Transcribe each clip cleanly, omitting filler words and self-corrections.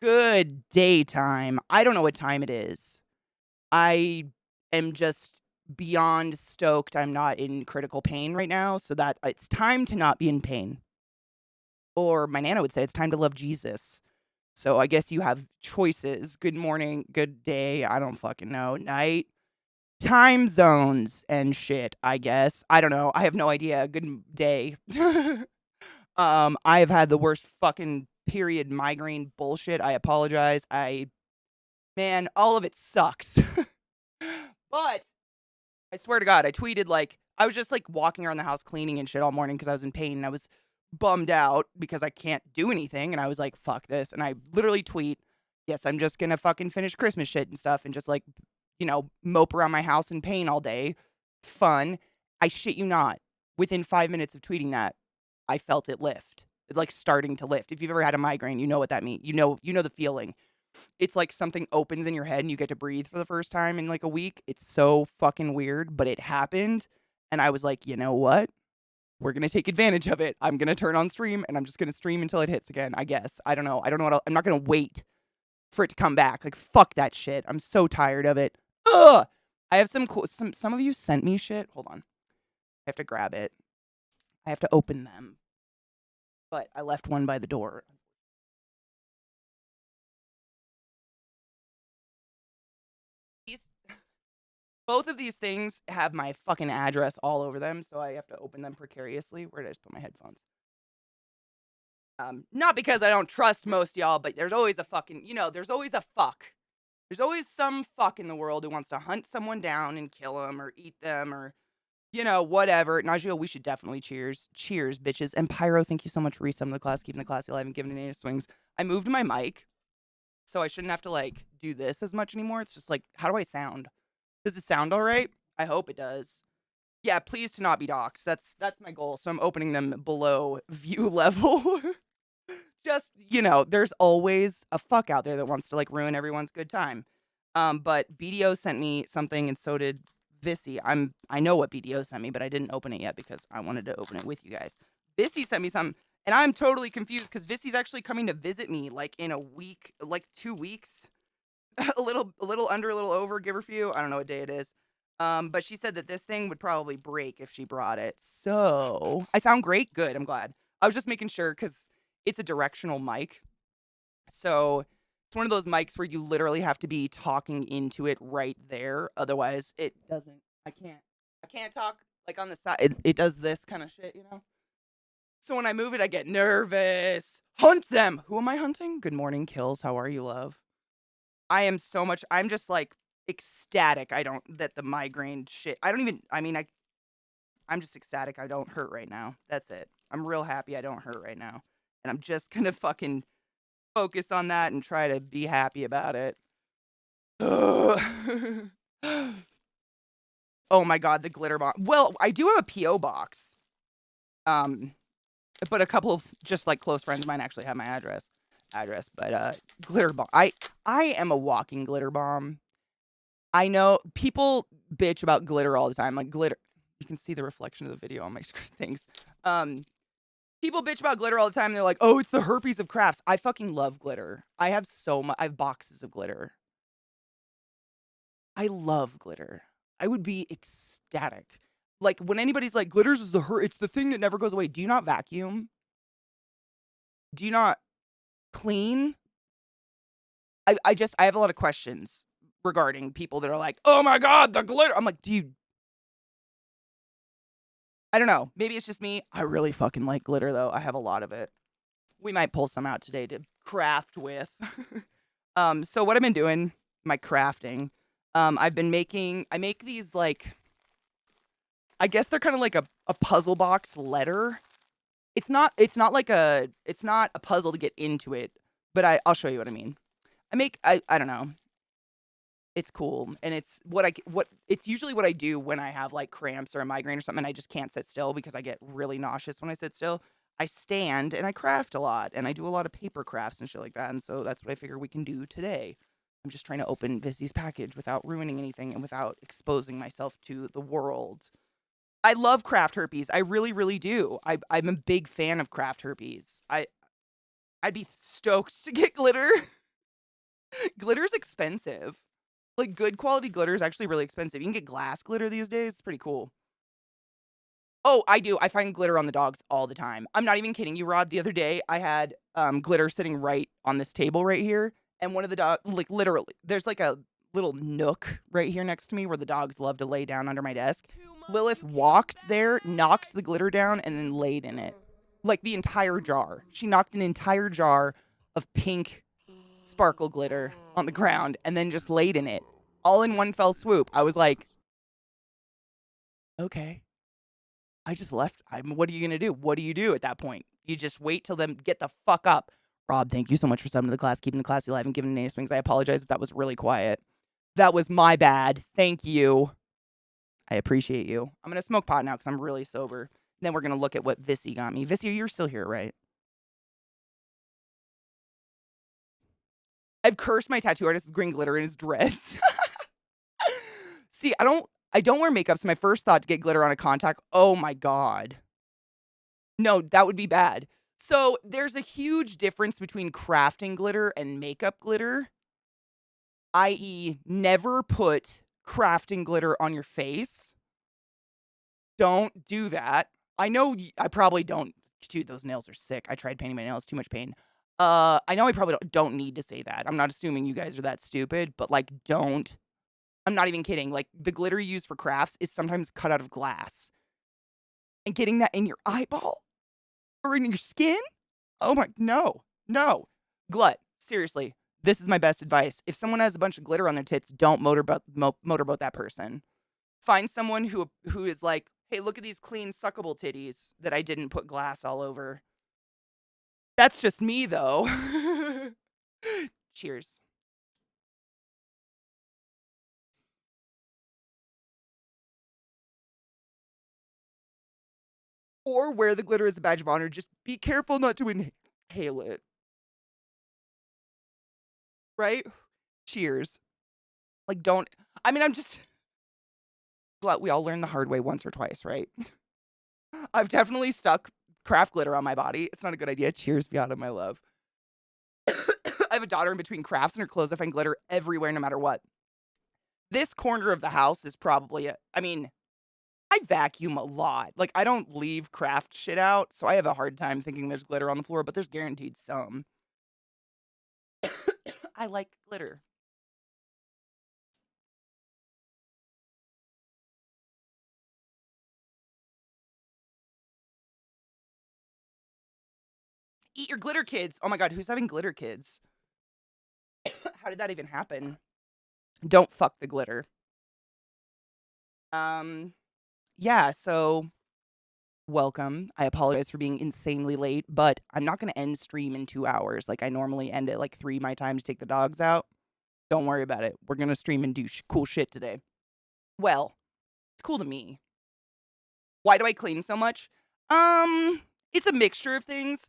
Good daytime. I don't know what time it is. I am just beyond stoked I'm not in critical pain right now, so that it's time to not be in pain. Or my nana would say it's time to love Jesus. So I guess you have choices. Good morning, good day, I don't fucking know, night, time zones and shit, I guess. I don't know. I have no idea. Day. I have had the worst fucking period migraine bullshit. I apologize. Man, all of it sucks. But I swear to God, I tweeted like I was just like walking around the house cleaning and shit all morning because I was in pain and I was bummed out because I can't do anything. And I was like, fuck this. And I literally tweet, yes, I'm just gonna fucking finish Christmas shit and stuff and just like, mope around my house in pain all day. Fun. I shit you not. Within 5 minutes of tweeting that, I felt it lift. Like starting to lift. If you've ever had a migraine, you know what that means. You know the feeling. It's like something opens in your head and you get to breathe for the first time in like a week. It's so fucking weird, but it happened. And I was like, you know what? We're going to take advantage of it. I'm going to turn on stream and I'm just going to stream until it hits again, I guess. I don't know. I don't know what else. I'm not going to wait for it to come back. Like, fuck that shit. I'm so tired of it. Ugh. I have some of you sent me shit. Hold on. I have to grab it. I have to open them. But I left one by the door. Both of these things have my fucking address all over them, so I have to open them precariously. Where did I just put my headphones? Not because I don't trust most y'all, but there's always a fucking, there's always a fuck. There's always some fuck in the world who wants to hunt someone down and kill them or eat them or, whatever. Najio, we should definitely cheers. Cheers, bitches. And Pyro, thank you so much for resumming the class, keeping the class alive and giving it any swings. I moved my mic, so I shouldn't have to, like, do this as much anymore. It's just like, how do I sound? Does it sound all right? I hope it does. Yeah, please to not be doxxed. That's my goal. So I'm opening them below view level. Just, there's always a fuck out there that wants to like ruin everyone's good time. But BDO sent me something and so did Vissy. I know what BDO sent me, but I didn't open it yet because I wanted to open it with you guys. Vissy sent me something and I'm totally confused because Vissy's actually coming to visit me like in a week, like 2 weeks. a little under, a little over, give her a few. I don't know what day it is. But she said that this thing would probably break if she brought it. So I sound great. Good. I'm glad. I was just making sure because it's a directional mic. So it's one of those mics where you literally have to be talking into it right there. Otherwise, it doesn't. I can't talk like on the side. It does this kind of shit, So when I move it, I get nervous. Hunt them. Who am I hunting? Good morning, Kills. How are you, love? I'm just like ecstatic. That the migraine shit. I'm just ecstatic I don't hurt right now. That's it. I'm real happy I don't hurt right now. And I'm just gonna fucking focus on that and try to be happy about it. Oh my God, the glitter box. Well, I do have a P.O. box. But a couple of just like close friends of mine actually have my address. But glitter bomb. I am a walking glitter bomb. I know people bitch about glitter all the time. Like glitter, you can see the reflection of the video on my screen. Things. People bitch about glitter all the time. And they're like, "Oh, it's the herpes of crafts." I fucking love glitter. I have I have boxes of glitter. I love glitter. I would be ecstatic. Like when anybody's like, "Glitters is it's the thing that never goes away." Do you not vacuum? Do you not clean? I have a lot of questions regarding people that are like, "Oh my God, the glitter." I'm like, dude, I don't know. Maybe it's just me. I really fucking like glitter though. I have a lot of it. We might pull some out today to craft with. So what I've been doing, my crafting, I make these like, I guess they're kind of like a puzzle box letter. It's not a puzzle to get into it, but I'll show you what I mean. I don't know. It's cool, and it's it's usually what I do when I have like cramps or a migraine or something. And I just can't sit still because I get really nauseous when I sit still. I stand and I craft a lot, and I do a lot of paper crafts and shit like that. And so that's what I figure we can do today. I'm just trying to open Vissy's package without ruining anything and without exposing myself to the world. I love craft herpes. I really, really do. I'm a big fan of craft herpes. I'd be stoked to get glitter. Glitter's expensive. Like, good quality glitter is actually really expensive. You can get glass glitter these days. It's pretty cool. Oh, I do. I find glitter on the dogs all the time. I'm not even kidding you, Rod. The other day, I had glitter sitting right on this table right here, and one of the dogs, like literally, there's like a little nook right here next to me where the dogs love to lay down under my desk. Lilith walked there, knocked the glitter down, and then laid in it. Like the entire jar. She knocked an entire jar of pink sparkle glitter on the ground and then just laid in it. All in one fell swoop. I was like, okay. I just left. What are you going to do? What do you do at that point? You just wait till them get the fuck up. Rob, thank you so much for subbing to the class, keeping the classy alive and giving Nana swings. I apologize if that was really quiet. That was my bad. Thank you. I appreciate you. I'm going to smoke pot now because I'm really sober. Then we're going to look at what Vissy got me. Vissy, you're still here, right? I've cursed my tattoo artist with green glitter in his dreads. See, I don't wear makeup, so my first thought to get glitter on a contact, oh my God. No, that would be bad. So there's a huge difference between crafting glitter and makeup glitter, i.e. never put crafting glitter on your face. Don't do that. I know I probably don't. Dude, those nails are sick. I tried painting my nails. Too much pain. I know I probably don't need to say that. I'm not assuming you guys are that stupid, but like, don't. I'm not even kidding. Like, the glitter you use for crafts is sometimes cut out of glass. And getting that in your eyeball or in your skin? Oh my, no. Glut, seriously, this is my best advice. If someone has a bunch of glitter on their tits, don't motorboat that person. Find someone who is like, hey, look at these clean, suckable titties that I didn't put glass all over. That's just me, though. Cheers. Or wear the glitter as a badge of honor. Just be careful not to inhale it. Right? Cheers. Like, don't. I mean, I'm just. We all learn the hard way once or twice, right? I've definitely stuck craft glitter on my body. It's not a good idea. Cheers, Beata, my love. I have a daughter in between crafts and her clothes. I find glitter everywhere, no matter what. This corner of the house is probably I mean, I vacuum a lot. Like, I don't leave craft shit out, so I have a hard time thinking there's glitter on the floor, but there's guaranteed some. I like glitter. Eat your glitter kids. Oh my God, who's having glitter kids? How did that even happen? Don't fuck the glitter. Yeah, so welcome. I apologize for being insanely late, but I'm not going to end stream in 2 hours. Like I normally end at like 3 my time to take the dogs out. Don't worry about it. We're going to stream and do cool shit today. Well, it's cool to me. Why do I clean so much? It's a mixture of things.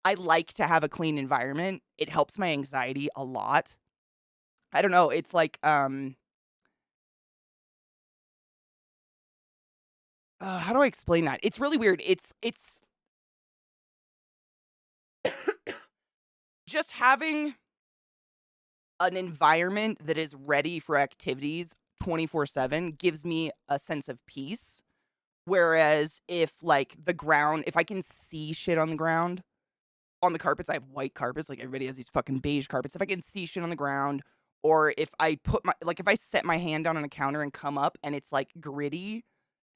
I like to have a clean environment. It helps my anxiety a lot. I don't know. It's like, how do I explain that? It's really weird. It's just having an environment that is ready for activities 24/7 gives me a sense of peace. Whereas if like the ground, if I can see shit on the ground, on the carpets, I have white carpets, like everybody has these fucking beige carpets. If I can see shit on the ground, or if I put if I set my hand down on a counter and come up and it's like gritty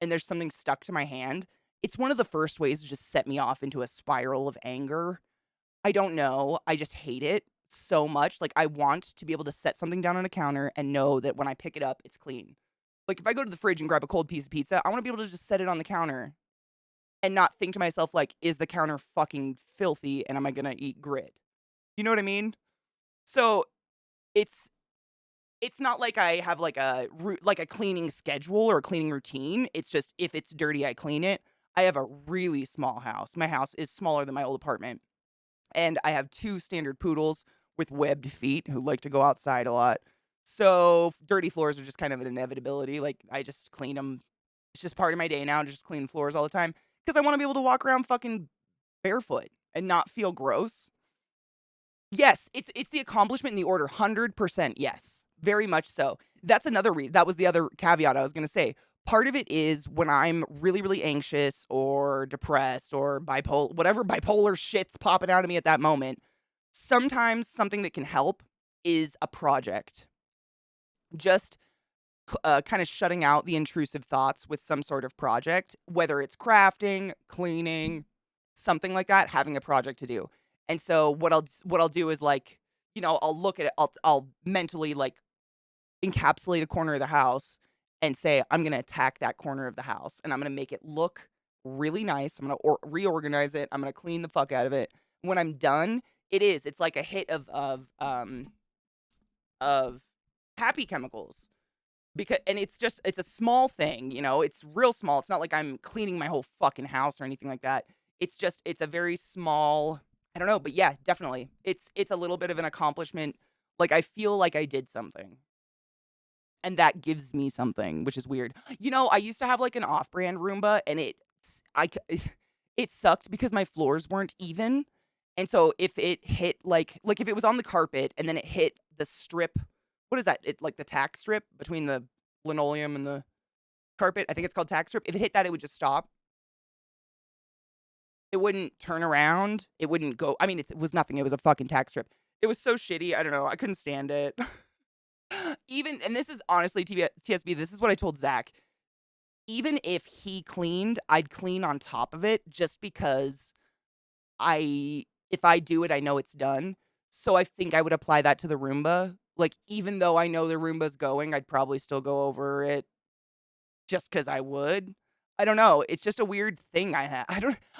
and there's something stuck to my hand, it's one of the first ways to just set me off into a spiral of anger. I don't know. I just hate it so much. Like, I want to be able to set something down on a counter and know that when I pick it up, it's clean. Like, if I go to the fridge and grab a cold piece of pizza, I want to be able to just set it on the counter and not think to myself, like, is the counter fucking filthy and am I going to eat grit? You know what I mean? So it's not like I have like a cleaning schedule or a cleaning routine. It's just if it's dirty, I clean it. I have a really small house. My house is smaller than my old apartment. And I have 2 standard poodles with webbed feet who like to go outside a lot. So dirty floors are just kind of an inevitability. Like, I just clean them. It's just part of my day now to just clean floors all the time because I want to be able to walk around fucking barefoot and not feel gross. Yes, it's the accomplishment in the order, 100% yes. Very much so. That's another that was the other caveat I was gonna say. Part of it is when I'm really, really anxious or depressed or whatever bipolar shit's popping out of me at that moment, sometimes something that can help is a project. Just kinda shutting out the intrusive thoughts with some sort of project, whether it's crafting, cleaning, something like that, having a project to do. And so what I'll do is, like, I'll look at it, I'll mentally, like, encapsulate a corner of the house and say, "I'm gonna attack that corner of the house, and I'm gonna make it look really nice. I'm gonna reorganize it. I'm gonna clean the fuck out of it." When I'm done, it's like a hit of happy chemicals. Because and it's a small thing, it's real small. It's not like I'm cleaning my whole fucking house or anything like that. It's a very small, I don't know, but yeah, definitely. It's a little bit of an accomplishment. Like, I feel like I did something, and that gives me something, which is weird. I used to have, like, an off-brand Roomba, and it sucked because my floors weren't even, and so if it hit, like, if it was on the carpet and then it hit the strip, what is that? Like, the tack strip between the linoleum and the carpet, I think it's called tack strip. If it hit that, it would just stop. It wouldn't turn around. It wouldn't go, I mean, it was nothing. It was a fucking tack strip. It was so shitty. I don't know. I couldn't stand it. Even, and this is honestly TSB, this is what I told Zach. Even if he cleaned, I'd clean on top of it just because if I do it, I know it's done. So I think I would apply that to the Roomba. Like, even though I know the Roomba's going, I'd probably still go over it just because I would. I don't know. It's just a weird thing I have.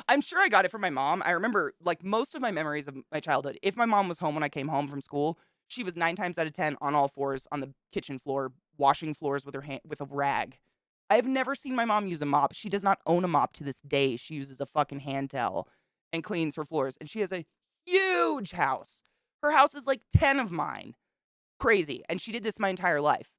I'm sure I got it from my mom. I remember, like, most of my memories of my childhood. If my mom was home when I came home from school, she was 9 times out of 10 on all fours on the kitchen floor, washing floors with her hand with a rag. I have never seen my mom use a mop. She does not own a mop to this day. She uses a fucking hand towel and cleans her floors, and she has a huge house. Her house is like 10 of mine. Crazy. And she did this my entire life.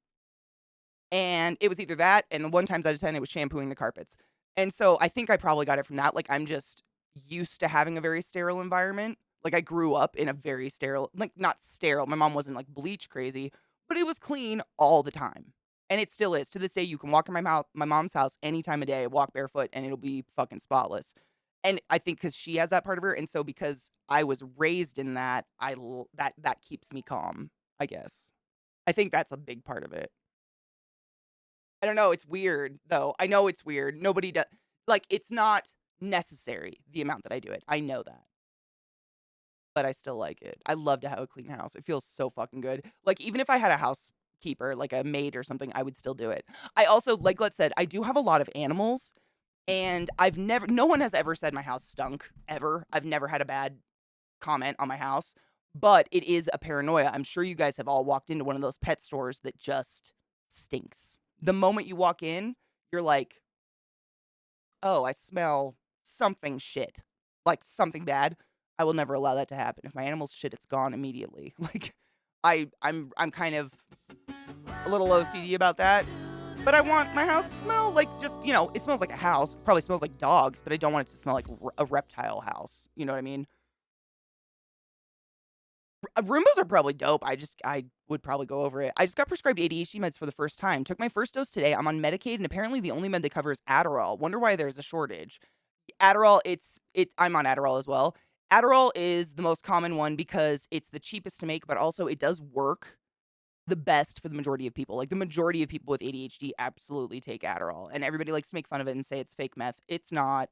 And it was either that, and the 1 times out of 10, it was shampooing the carpets. And so I think I probably got it from that. Like, I'm just used to having a very sterile environment. Like, I grew up in a very sterile, like, not sterile. My mom wasn't, like, bleach crazy, but it was clean all the time. And it still is. To this day, you can walk in my mom's house any time of day, walk barefoot, and it'll be fucking spotless. And I think because she has that part of her, and so because I was raised in that, that keeps me calm, I guess. I think that's a big part of it. I don't know, it's weird, though. I know it's weird. Nobody does, like, it's not necessary, the amount that I do it. I know that, but I still like it. I love to have a clean house. It feels so fucking good. Like, even if I had a housekeeper, like a maid or something, I would still do it. I also, like let's said, I do have a lot of animals, and no one has ever said my house stunk, ever. I've never had a bad comment on my house, but it is a paranoia. I'm sure you guys have all walked into one of those pet stores that just stinks. The moment you walk in, you're like, "Oh, I smell something shit, like something bad." I will never allow that to happen. If my animal's shit, it's gone immediately. Like, I'm kind of a little OCD about that, but I want my house to smell like, just, it smells like a house. Probably smells like dogs, but I don't want it to smell like a reptile house. You know what I mean? Roombas are probably dope. I would probably go over it. I just got prescribed ADHD meds for the first time. Took my first dose today. I'm on Medicaid, and apparently the only med they cover is Adderall. Wonder why there's a shortage. Adderall, I'm on Adderall as well. Adderall is the most common one because it's the cheapest to make, but also it does work the best for the majority of people. Like, the majority of people with ADHD absolutely take Adderall, and everybody likes to make fun of it and say it's fake meth. It's not.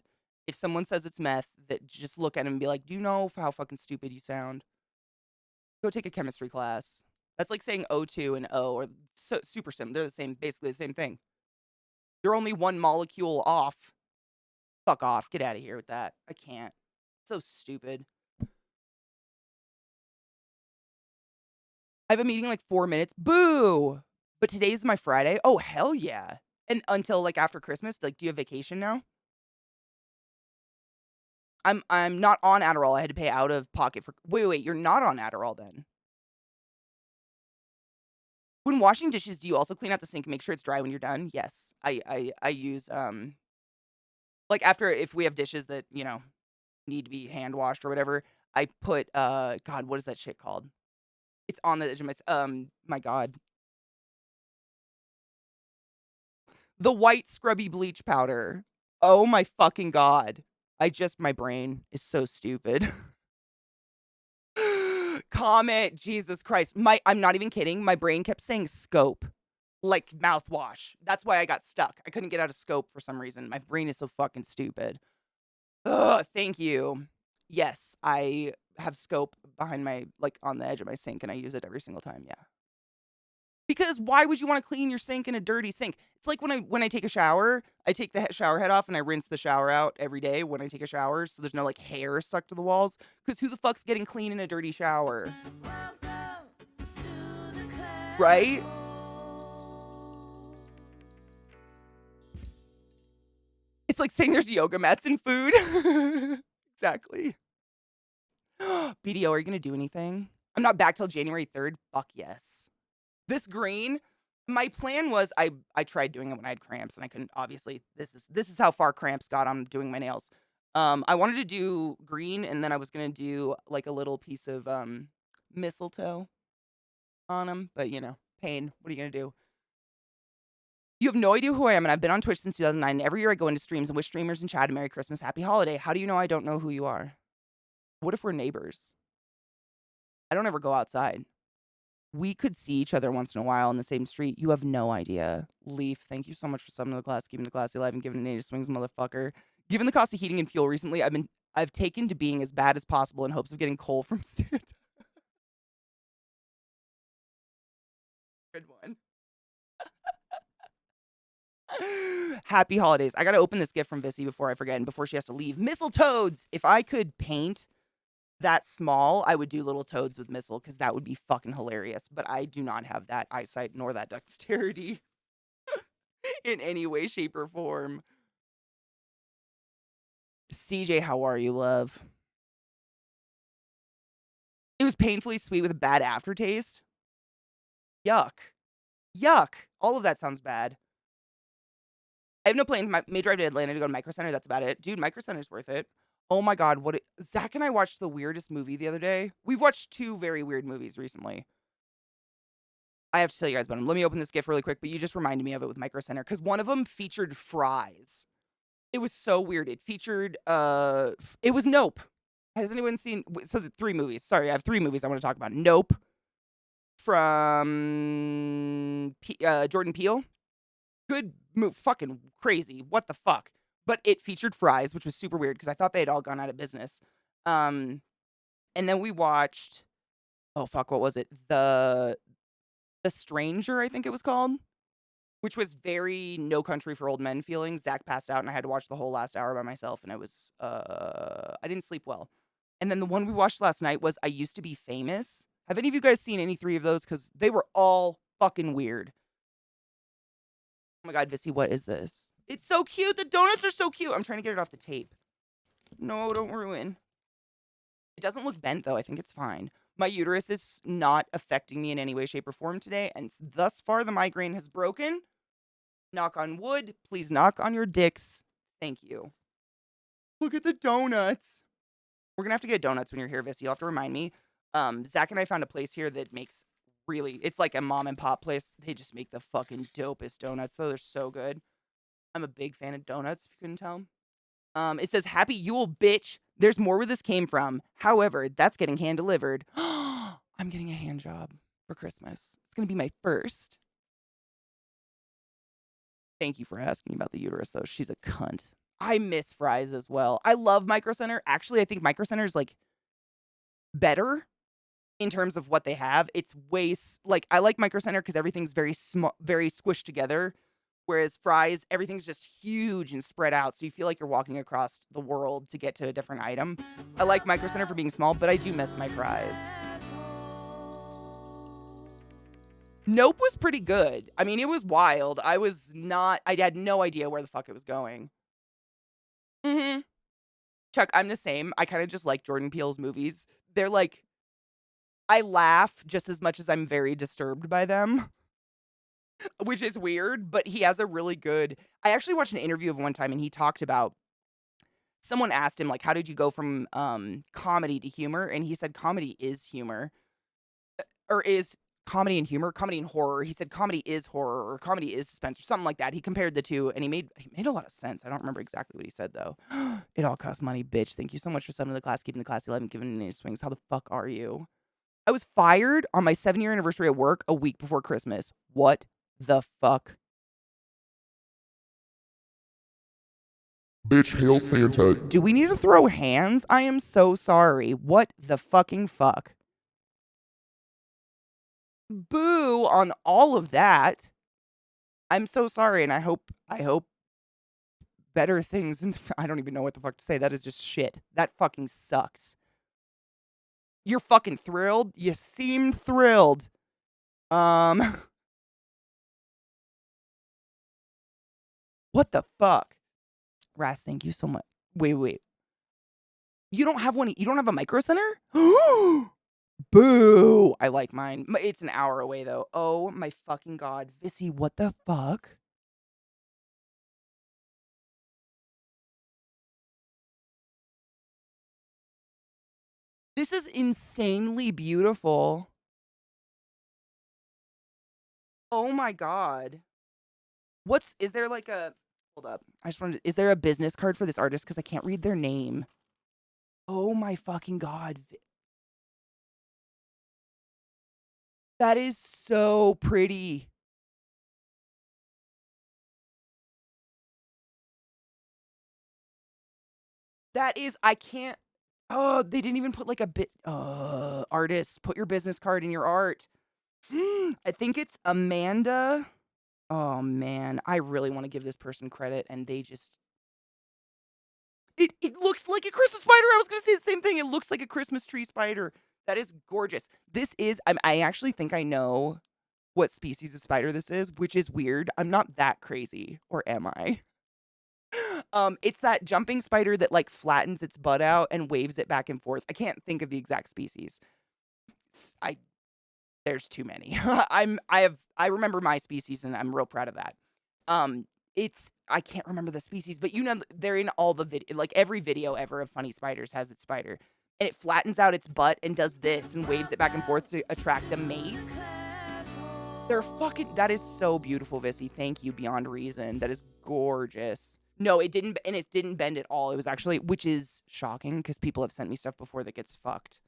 If someone says it's meth, that just look at them and be like, "Do you know how fucking stupid you sound? Go take a chemistry class." That's like saying O2 and O, or super sim. They're the same, basically the same thing. They're only one molecule off. Fuck off. Get out of here with that. I can't. So stupid. I have a meeting in like 4 minutes. Boo! But today's my Friday. Oh, hell yeah. And until like after Christmas, like, do you have vacation now? I'm not on Adderall. I had to pay out of pocket for. Wait. You're not on Adderall then. When washing dishes, do you also clean out the sink and make sure it's dry when you're done? Yes. I use, like, after, if we have dishes that, need to be hand washed or whatever, I put, God, what is that shit called? It's on the edge of my God. The white scrubby bleach powder. Oh my fucking God. My brain is so stupid. Comment, Jesus Christ. I'm not even kidding. My brain kept saying scope, like mouthwash. That's why I got stuck. I couldn't get out of scope for some reason. My brain is so fucking stupid. Ugh, thank you. Yes, I have scope behind like on the edge of my sink and I use it every single time. Yeah. Because why would you want to clean your sink in a dirty sink? It's like when I take a shower, I take the shower head off and I rinse the shower out every day when I take a shower, so there's no like hair stuck to the walls. Because who the fuck's getting clean in a dirty shower? Right? It's like saying there's yoga mats in food. Exactly. BDO, are you gonna do anything? I'm not back till January 3rd. Fuck yes. This green, my plan was I tried doing it when I had cramps and I couldn't, obviously. This is how far cramps got on doing my nails. I wanted to do green and then I was gonna do like a little piece of mistletoe on them, but you know, pain. What are you gonna do? You have no idea who I am, and I've been on Twitch since 2009. Every year I go into streams and wish streamers and chat a Merry Christmas, Happy Holiday. How do you know I don't know who you are? What if we're neighbors? I don't ever go outside. We could see each other once in a while in the same street. You have no idea. Leaf, thank you so much for summoning the class, keeping the classy alive, and giving native swings, motherfucker. Given the cost of heating and fuel recently, I've taken to being as bad as possible in hopes of getting coal from Santa. Good one. Happy holidays. I gotta open this gift from Vissy before I forget and before she has to leave. Mistletoads! If I could paint that small, I would do little toads with missile because that would be fucking hilarious. But I do not have that eyesight nor that dexterity in any way, shape, or form. CJ, how are you, love? It was painfully sweet with a bad aftertaste. Yuck. Yuck. All of that sounds bad. I have no plans. May drive to Atlanta to go to Micro Center. That's about it. Dude, Micro Center's worth it. Oh my God. Zach and I watched the weirdest movie the other day. We've watched 2 very weird movies recently. I have to tell you guys about them. Let me open this gift really quick, but you just reminded me of it with Micro Center because one of them featured fries. It was so weird. It featured, it was Nope. Has anyone seen, so the 3 movies. Sorry, I have 3 movies I want to talk about. Nope from Jordan Peele. Good move. Fucking crazy. What the fuck? But it featured fries, which was super weird because I thought they had all gone out of business. And then we watched, oh fuck, what was it? The Stranger, I think it was called, which was very No Country for Old Men feeling. Zach passed out and I had to watch the whole last hour by myself, and I didn't sleep well. And then the one we watched last night was I Used to Be Famous. Have any of you guys seen any 3 of those? Because they were all fucking weird. Oh my God, Vissy, what is this? It's so cute. The donuts are so cute. I'm trying to get it off the tape. No, don't ruin. It doesn't look bent, though. I think it's fine. My uterus is not affecting me in any way, shape, or form today, and thus far the migraine has broken. Knock on wood. Please knock on your dicks. Thank you. Look at the donuts. We're going to have to get donuts when you're here, Vissy. You'll have to remind me. Zach and I found a place here that makes it's like a mom and pop place. They just make the fucking dopest donuts, though. They're so good. I'm a big fan of donuts, if you couldn't tell. It says, Happy Yule, bitch. There's more where this came from. However, that's getting hand-delivered. I'm getting a hand job for Christmas. It's going to be my first. Thank you for asking about the uterus, though. She's a cunt. I miss fries as well. I love Micro Center. Actually, I think Micro Center is, like, better in terms of what they have. It's like, I like Micro Center because everything's very very squished together. Whereas fries, everything's just huge and spread out, so you feel like you're walking across the world to get to a different item. I like Micro Center for being small, but I do miss my fries. Nope was pretty good. I mean, it was wild. I had no idea where the fuck it was going. Mm-hmm. Chuck, I'm the same. I kind of just like Jordan Peele's movies. They're like, I laugh just as much as I'm very disturbed by them. Which is weird, but he has a really good... I actually watched an interview of one time, and he talked about someone asked him, like, "How did you go from, comedy to humor?" And he said, "Comedy is humor." Or is comedy and humor, comedy and horror. He said comedy is horror or comedy is suspense or something like that. He compared the 2 and he made a lot of sense. I don't remember exactly what he said though. It all costs money, bitch. Thank you so much for subbing to the class, keeping the classy alive and giving any swings. How the fuck are you? I was fired on my 7-year anniversary at work a week before Christmas. What the fuck? Bitch, hail Santa. Do we need to throw hands? I am so sorry. What the fucking fuck? Boo on all of that. I'm so sorry, and I hope better things. And I don't even know what the fuck to say. That is just shit. That fucking sucks. You're fucking thrilled. You seem thrilled. What the fuck? Ras, thank you so much. Wait. You don't have one. You don't have a micro center? Boo. I like mine. It's an hour away though. Oh my fucking god. Vissy, what the fuck? This is insanely beautiful. Oh my god. Is there like a, hold up. I just wanted, is there a business card for this artist? Because I can't read their name. Oh my fucking god. That is so pretty. That is, I can't, oh, they didn't even put like a bit, artists, put your business card in your art. I think it's Amanda. Oh man, I really want to give this person credit and they just, it looks like a Christmas spider. I was going to say the same thing. It looks like a Christmas tree spider. That is gorgeous. This is, I actually think I know what species of spider this is, which is weird. I'm not that crazy, or am I? It's that jumping spider that like flattens its butt out and waves it back and forth. I can't think of the exact species. I There's too many. I remember my species and I'm real proud of that. It's, I can't remember the species, but you know they're in all the video, like every video ever of funny spiders has its spider. And it flattens out its butt and does this and waves it back and forth to attract a mate. They're fucking, that is so beautiful, Vissy. Thank you beyond reason. That is gorgeous. No, it didn't, and it didn't bend at all. It was actually, which is shocking because people have sent me stuff before that gets fucked.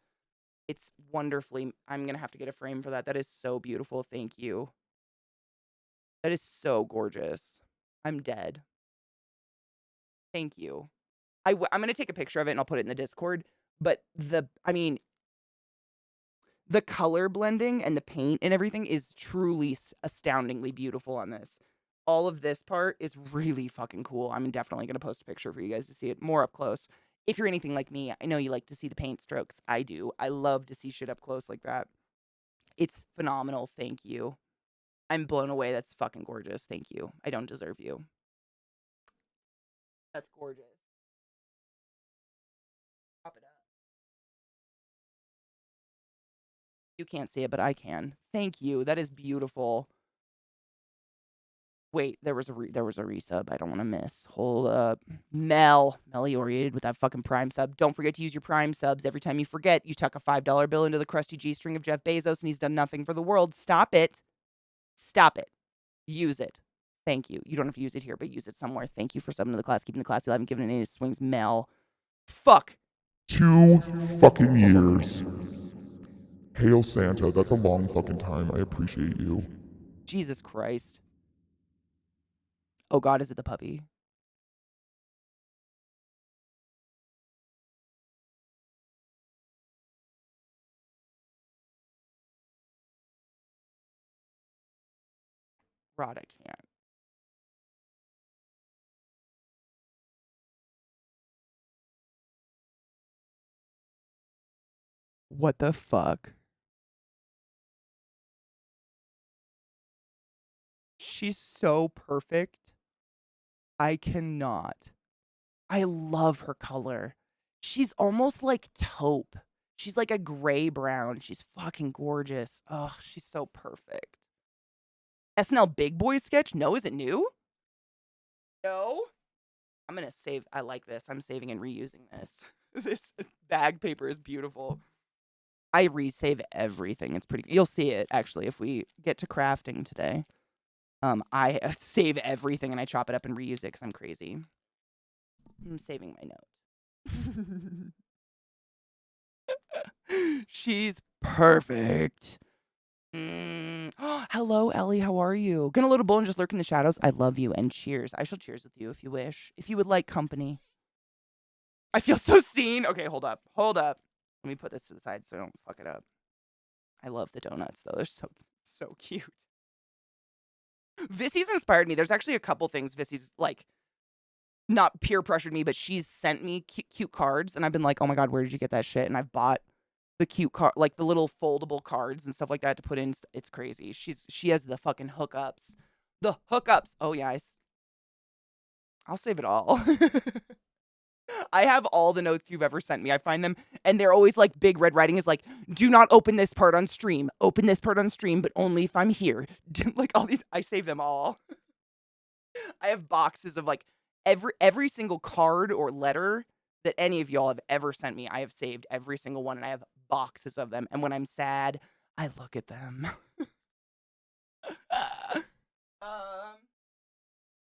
It's wonderfully, I'm going to have to get a frame for that. That is so beautiful. Thank you. That is so gorgeous. I'm dead. Thank you. I'm going to take a picture of it and I'll put it in the Discord. But the color blending and the paint and everything is truly astoundingly beautiful on this. All of this part is really fucking cool. I'm definitely going to post a picture for you guys to see it more up close. If you're anything like me, I know you like to see the paint strokes. I do. I love to see shit up close like that. It's phenomenal. Thank you. I'm blown away. That's fucking gorgeous. Thank you. I don't deserve you. That's gorgeous. Pop it up. You can't see it, but I can. Thank you. That is beautiful. Wait, there was a resub I don't want to miss. Hold up. Melly oriented with that fucking Prime sub. Don't forget to use your Prime subs. Every time you forget, you tuck a $5 bill into the crusty G-string of Jeff Bezos and he's done nothing for the world. Stop it. Stop it. Use it. Thank you. You don't have to use it here, but use it somewhere. Thank you for subbing to the class, keeping the class alive, and giving it any swings. Mel. Fuck. 2 fucking years. Hail Santa, that's a long fucking time. I appreciate you. Jesus Christ. Oh God, is it the puppy? Rod, I can't. What the fuck? She's so perfect. I cannot. I love her color. She's almost like taupe. She's like a gray brown. She's fucking gorgeous. Ugh, she's so perfect. SNL Big Boy sketch? No, is it new? No? I'm gonna save. I like this. I'm saving and reusing this. This bag paper is beautiful. I resave everything. It's pretty. You'll see it actually if we get to crafting today. I save everything and I chop it up and reuse it because I'm crazy. I'm saving my note. She's perfect. Hello, Ellie. How are you? Gonna load a bowl and just lurk in the shadows. I love you and cheers. I shall cheers with you if you wish. If you would like company. I feel so seen. Okay, hold up. Hold up. Let me put this to the side so I don't fuck it up. I love the donuts though. They're so cute. Vissy's inspired me. There's actually a couple things Vissy's like not peer pressured me, but she's sent me cute cards and I've been like, "Oh my god, where did you get that shit?" And I've bought the cute card, like the little foldable cards and stuff like that to put in. It's crazy. She has the fucking hookups. The hookups. Oh yeah, I'll save it all. I have all the notes you've ever sent me. I find them, and they're always like big red writing is like, "Do not open this part on stream. Open this part on stream, but only if I'm here." Like all these, I save them all. I have boxes of like every single card or letter that any of y'all have ever sent me. I have saved every single one, and I have boxes of them. And when I'm sad, I look at them. Where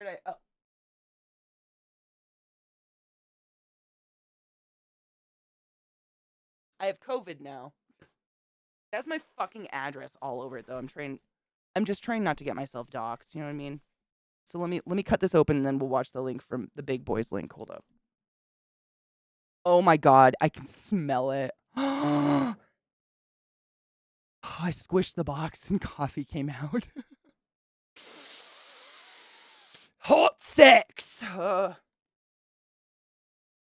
did I? Oh. I have COVID now. That's my fucking address all over it though. I'm just trying not to get myself doxxed, you know what I mean? So let me cut this open and then we'll watch the link from the big boys link. Hold up. Oh my god, I can smell it. I squished the box and coffee came out. Hot sex.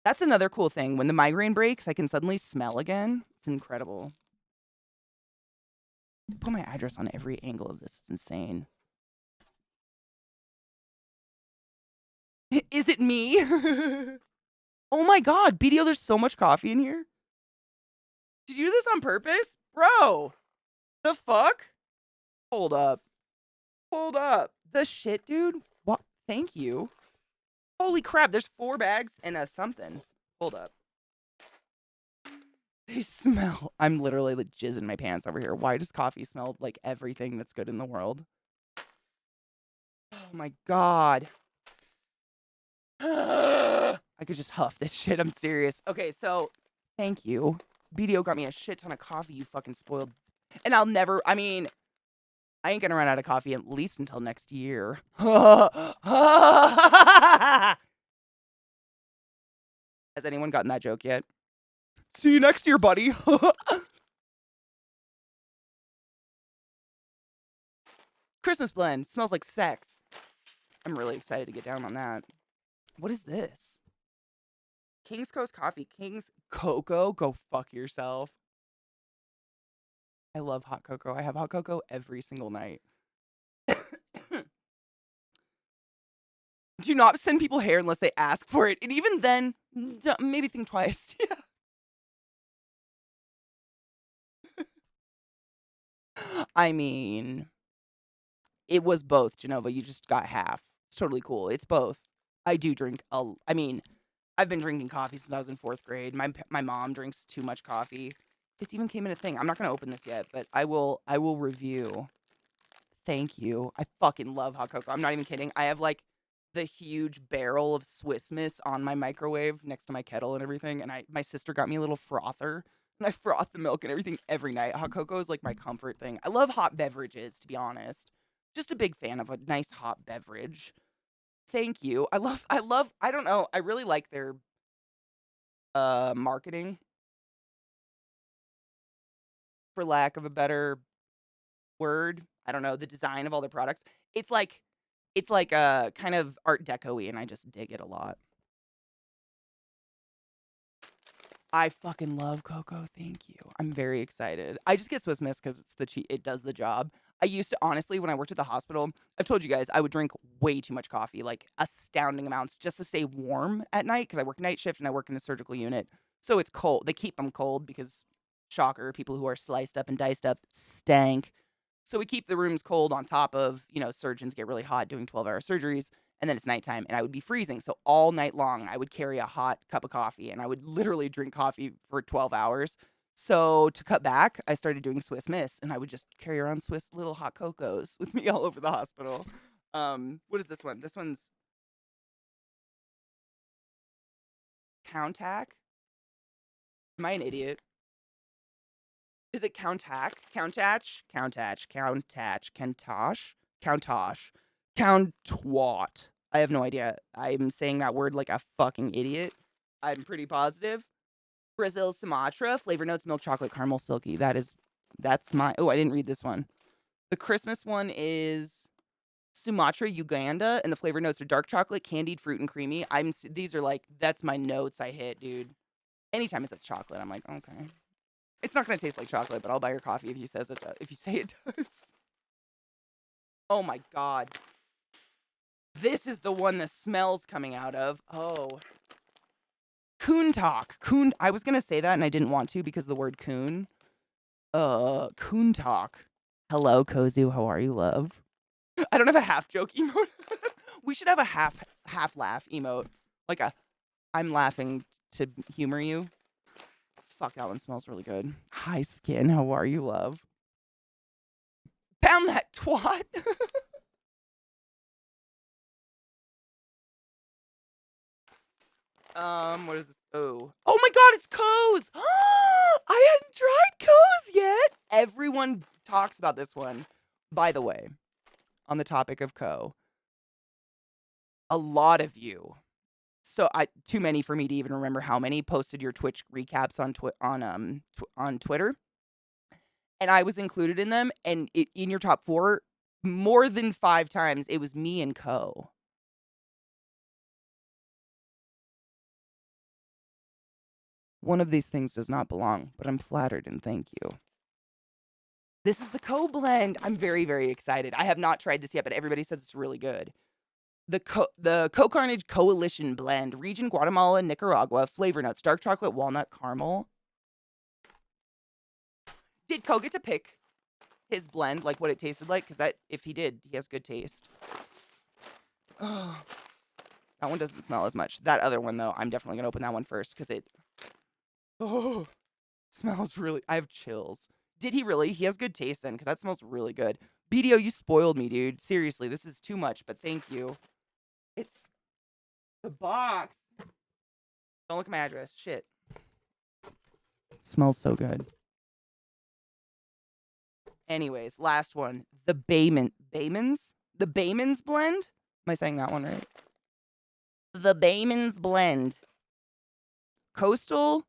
That's another cool thing. When the migraine breaks, I can suddenly smell again. It's incredible. Put my address on every angle of this. It's insane. Is it me? Oh my god, BDO, there's so much coffee in here. Did you do this on purpose? Bro, the fuck? Hold up. Hold up. The shit, dude? What? Thank you. Holy crap, there's 4 bags and a something. Hold up. They smell. I'm literally like jizzing my pants over here. Why does coffee smell like everything that's good in the world? Oh my god. I could just huff this shit. I'm serious. Okay, so thank you. BDO got me a shit ton of coffee, you fucking spoiled. And I ain't gonna run out of coffee at least until next year. Has anyone gotten that joke yet? See you next year, buddy. Christmas blend. Smells like sex. I'm really excited to get down on that. What is this? King's Coast Coffee. King's Cocoa. Go fuck yourself. I love hot cocoa. I have hot cocoa every single night. Do not send people hair unless they ask for it. And even then, maybe think twice. Yeah. I mean, it was both, Genova. You just got half. It's totally cool. It's both. I do drink I've been drinking coffee since I was in 4th grade. My mom drinks too much coffee. It even came in a thing. I'm not going to open this yet, but I will review. Thank you. I fucking love hot cocoa. I'm not even kidding. I have like the huge barrel of Swiss Miss on my microwave next to my kettle and everything. And my sister got me a little frother and I froth the milk and everything every night. Hot cocoa is like my comfort thing. I love hot beverages, to be honest. Just a big fan of a nice hot beverage. Thank you. I don't know. I really like their marketing, for lack of a better word. I don't know, the design of all their products. It's like kind of art deco-y and I just dig it a lot. I fucking love cocoa. Thank you. I'm very excited. I just get Swiss Miss because it does the job. I used to, honestly, when I worked at the hospital, I've told you guys, I would drink way too much coffee, like astounding amounts, just to stay warm at night because I work night shift and I work in a surgical unit. So it's cold. They keep them cold because, shocker, people who are sliced up and diced up stank. So we keep the rooms cold on top of, surgeons get really hot doing 12-hour surgeries. and then it's nighttime, and I would be freezing. So all night long, I would carry a hot cup of coffee, and I would literally drink coffee for 12 hours. So to cut back, I started doing Swiss Miss, and I would just carry around Swiss little hot cocos with me all over the hospital. What is this one? This one's Countac. Am I an idiot? Is it Countac? Countach? Countach. Countach. Countach? Countach. Countwat. I have no idea. I'm saying that word like a fucking idiot. I'm pretty positive. Brazil Sumatra. Flavor notes, milk chocolate, caramel, silky. That's my... Oh, I didn't read this one. The Christmas one is Sumatra, Uganda, and the flavor notes are dark chocolate, candied fruit, and creamy. These are like, that's my notes I hit, dude. Anytime it says chocolate, I'm like, okay. It's not gonna taste like chocolate, but I'll buy your coffee if you say it does. Oh my god. This is the one the smell's coming out of. Oh. Coontalk. I was gonna say that and I didn't want to because of the word coon. Coontalk. Hello, Kozu. How are you, love? I don't have a half joke emote. We should have a half laugh emote. Like I'm laughing to humor you. Fuck, that one smells really good. Hi, Skin. How are you, love? Pound that twat. What is this? Oh my god, it's Co's. I hadn't tried Co's yet. Everyone talks about this one. By the way, on the topic of Co, a lot of you, too many for me to even remember how many, posted your Twitch recaps on Twitter, and I was included in them. And in your top 4, more than 5 times, it was me and Co. One of these things does not belong, but I'm flattered and thank you. This is the Co blend. I'm very, very excited. I have not tried this yet, but everybody says it's really good. The Co Carnage Coalition blend, region Guatemala, Nicaragua, flavor notes, dark chocolate, walnut, caramel. Did Co get to pick his blend, like what it tasted like? Because if he did, he has good taste. Oh, that one doesn't smell as much. That other one, though, I'm definitely gonna open that one first because it smells really. I have chills. Did he really? He has good taste then, because that smells really good. BDO, you spoiled me, dude. Seriously, this is too much, but thank you. It's the box. Don't look at my address. Shit. It smells so good. Anyways, last one. The Baymans? The Baymans blend? Am I saying that one right? The Baymans blend. Coastal,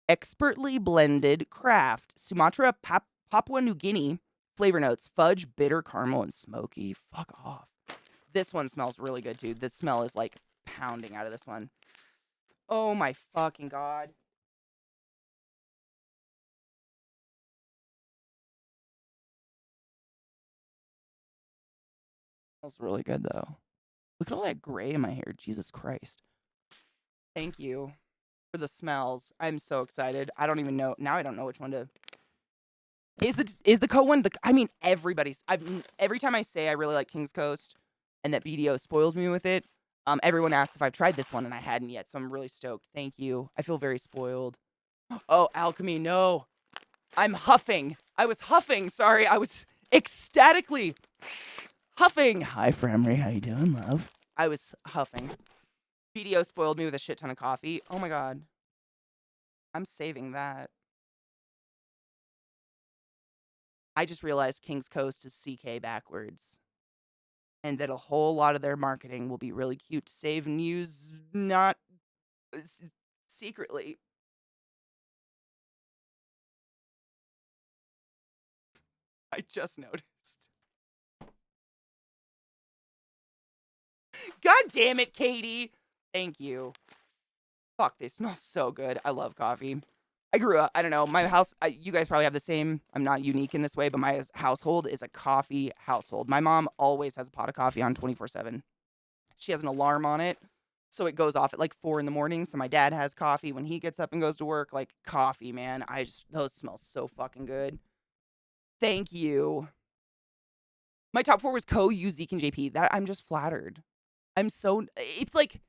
expertly blended craft. Sumatra, Papua New Guinea. Flavor notes, fudge, bitter, caramel, and smoky. Fuck off. This one smells really good, too. The smell is, like, pounding out of this one. Oh, my fucking God. Smells really good, though. Look at all that gray in my hair. Jesus Christ. Thank you for the smells. I'm so excited. I don't even know. Now I don't know which one to... Is the Co one? I mean, every time I say I really like King's Coast and that BDO spoils me with it, everyone asks if I've tried this one and I hadn't yet, so I'm really stoked. Thank you. I feel very spoiled. Oh, Alchemy, no. I'm huffing. I was huffing. Sorry, I was ecstatically huffing. Hi, Fremry. How you doing, love? I was huffing. BDO spoiled me with a shit ton of coffee. Oh my God. I'm saving that. I just realized King's Coast is CK backwards. And that a whole lot of their marketing will be really cute to save and use, not secretly. I just noticed. God damn it, Katie. Thank you. Fuck, they smell so good. I love coffee. I grew up, I don't know, my house, you guys probably have the same. I'm not unique in this way, but my household is a coffee household. My mom always has a pot of coffee on 24/7. She has an alarm on it, so it goes off at like 4 in the morning. So my dad has coffee when he gets up and goes to work. Like, coffee, man. Those smell so fucking good. Thank you. My top 4 was Co, U, Zeke, and JP. I'm just flattered. It's like,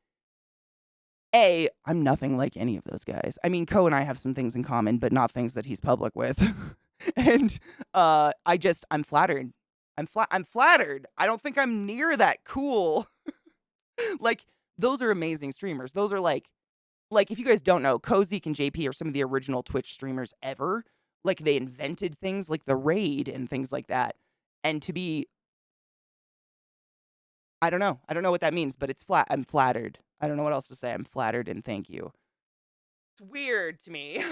A, I'm nothing like any of those guys. I mean, Ko and I have some things in common, but not things that he's public with. And, I'm flattered. I'm flattered. I don't think I'm near that cool. Like, those are amazing streamers. Those are like, if you guys don't know, Kozik and JP are some of the original Twitch streamers ever. Like, they invented things like the raid and things like that. And to be, I don't know. I don't know what that means, but I'm flattered. I don't know what else to say. I'm flattered and thank you. It's weird to me.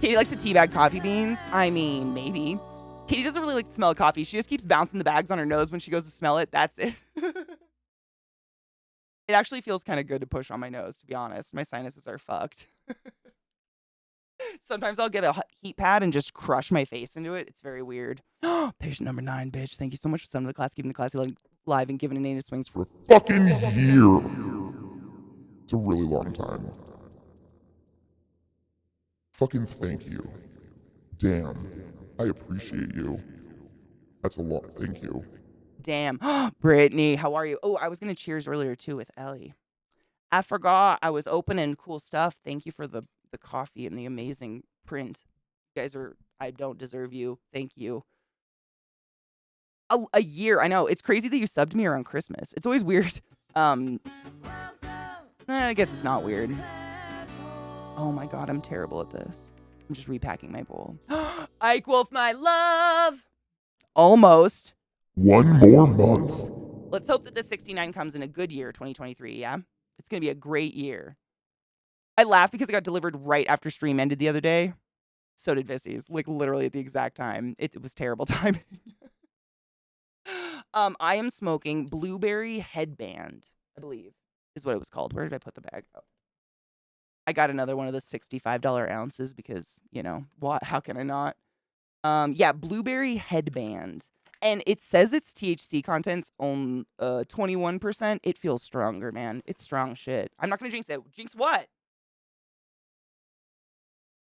Katie likes to teabag coffee beans. I mean, maybe. Katie doesn't really like the smell of coffee. She just keeps bouncing the bags on her nose when she goes to smell it. That's it. It actually feels kind of good to push on my nose, to be honest. My sinuses are fucked. Sometimes I'll get a heat pad and just crush my face into it. It's very weird. Patient number 9, bitch. Thank you so much for sending the class, keeping the classy live, and giving an A to swings For a fucking year. It's a really long time. Fucking thank you. Damn. I appreciate you. That's a lot. Thank you. Damn. Brittany, how are you? Oh, I was going to cheers earlier too with Ellie. I forgot I was opening cool stuff. Thank you for the coffee and the amazing print. You guys I don't deserve you. Thank you. A year. I know. It's crazy that you subbed me around Christmas. It's always weird. I guess it's not weird. Oh my God, I'm terrible at this. I'm just repacking my bowl. Ike Wolf, my love. Almost. One more month. Let's hope that the 69 comes in a good year, 2023, yeah? It's going to be a great year. I laughed because it got delivered right after stream ended the other day. So did Vissy's, like literally at the exact time. It was terrible timing. I am smoking Blueberry Headband, I believe, is what it was called. Where did I put the bag? Oh. I got another one of the $65 ounces because, you know, what? How can I not? Yeah, Blueberry Headband. And it says its THC content's on 21%. It feels stronger, man. It's strong shit. I'm not going to jinx it. Jinx what?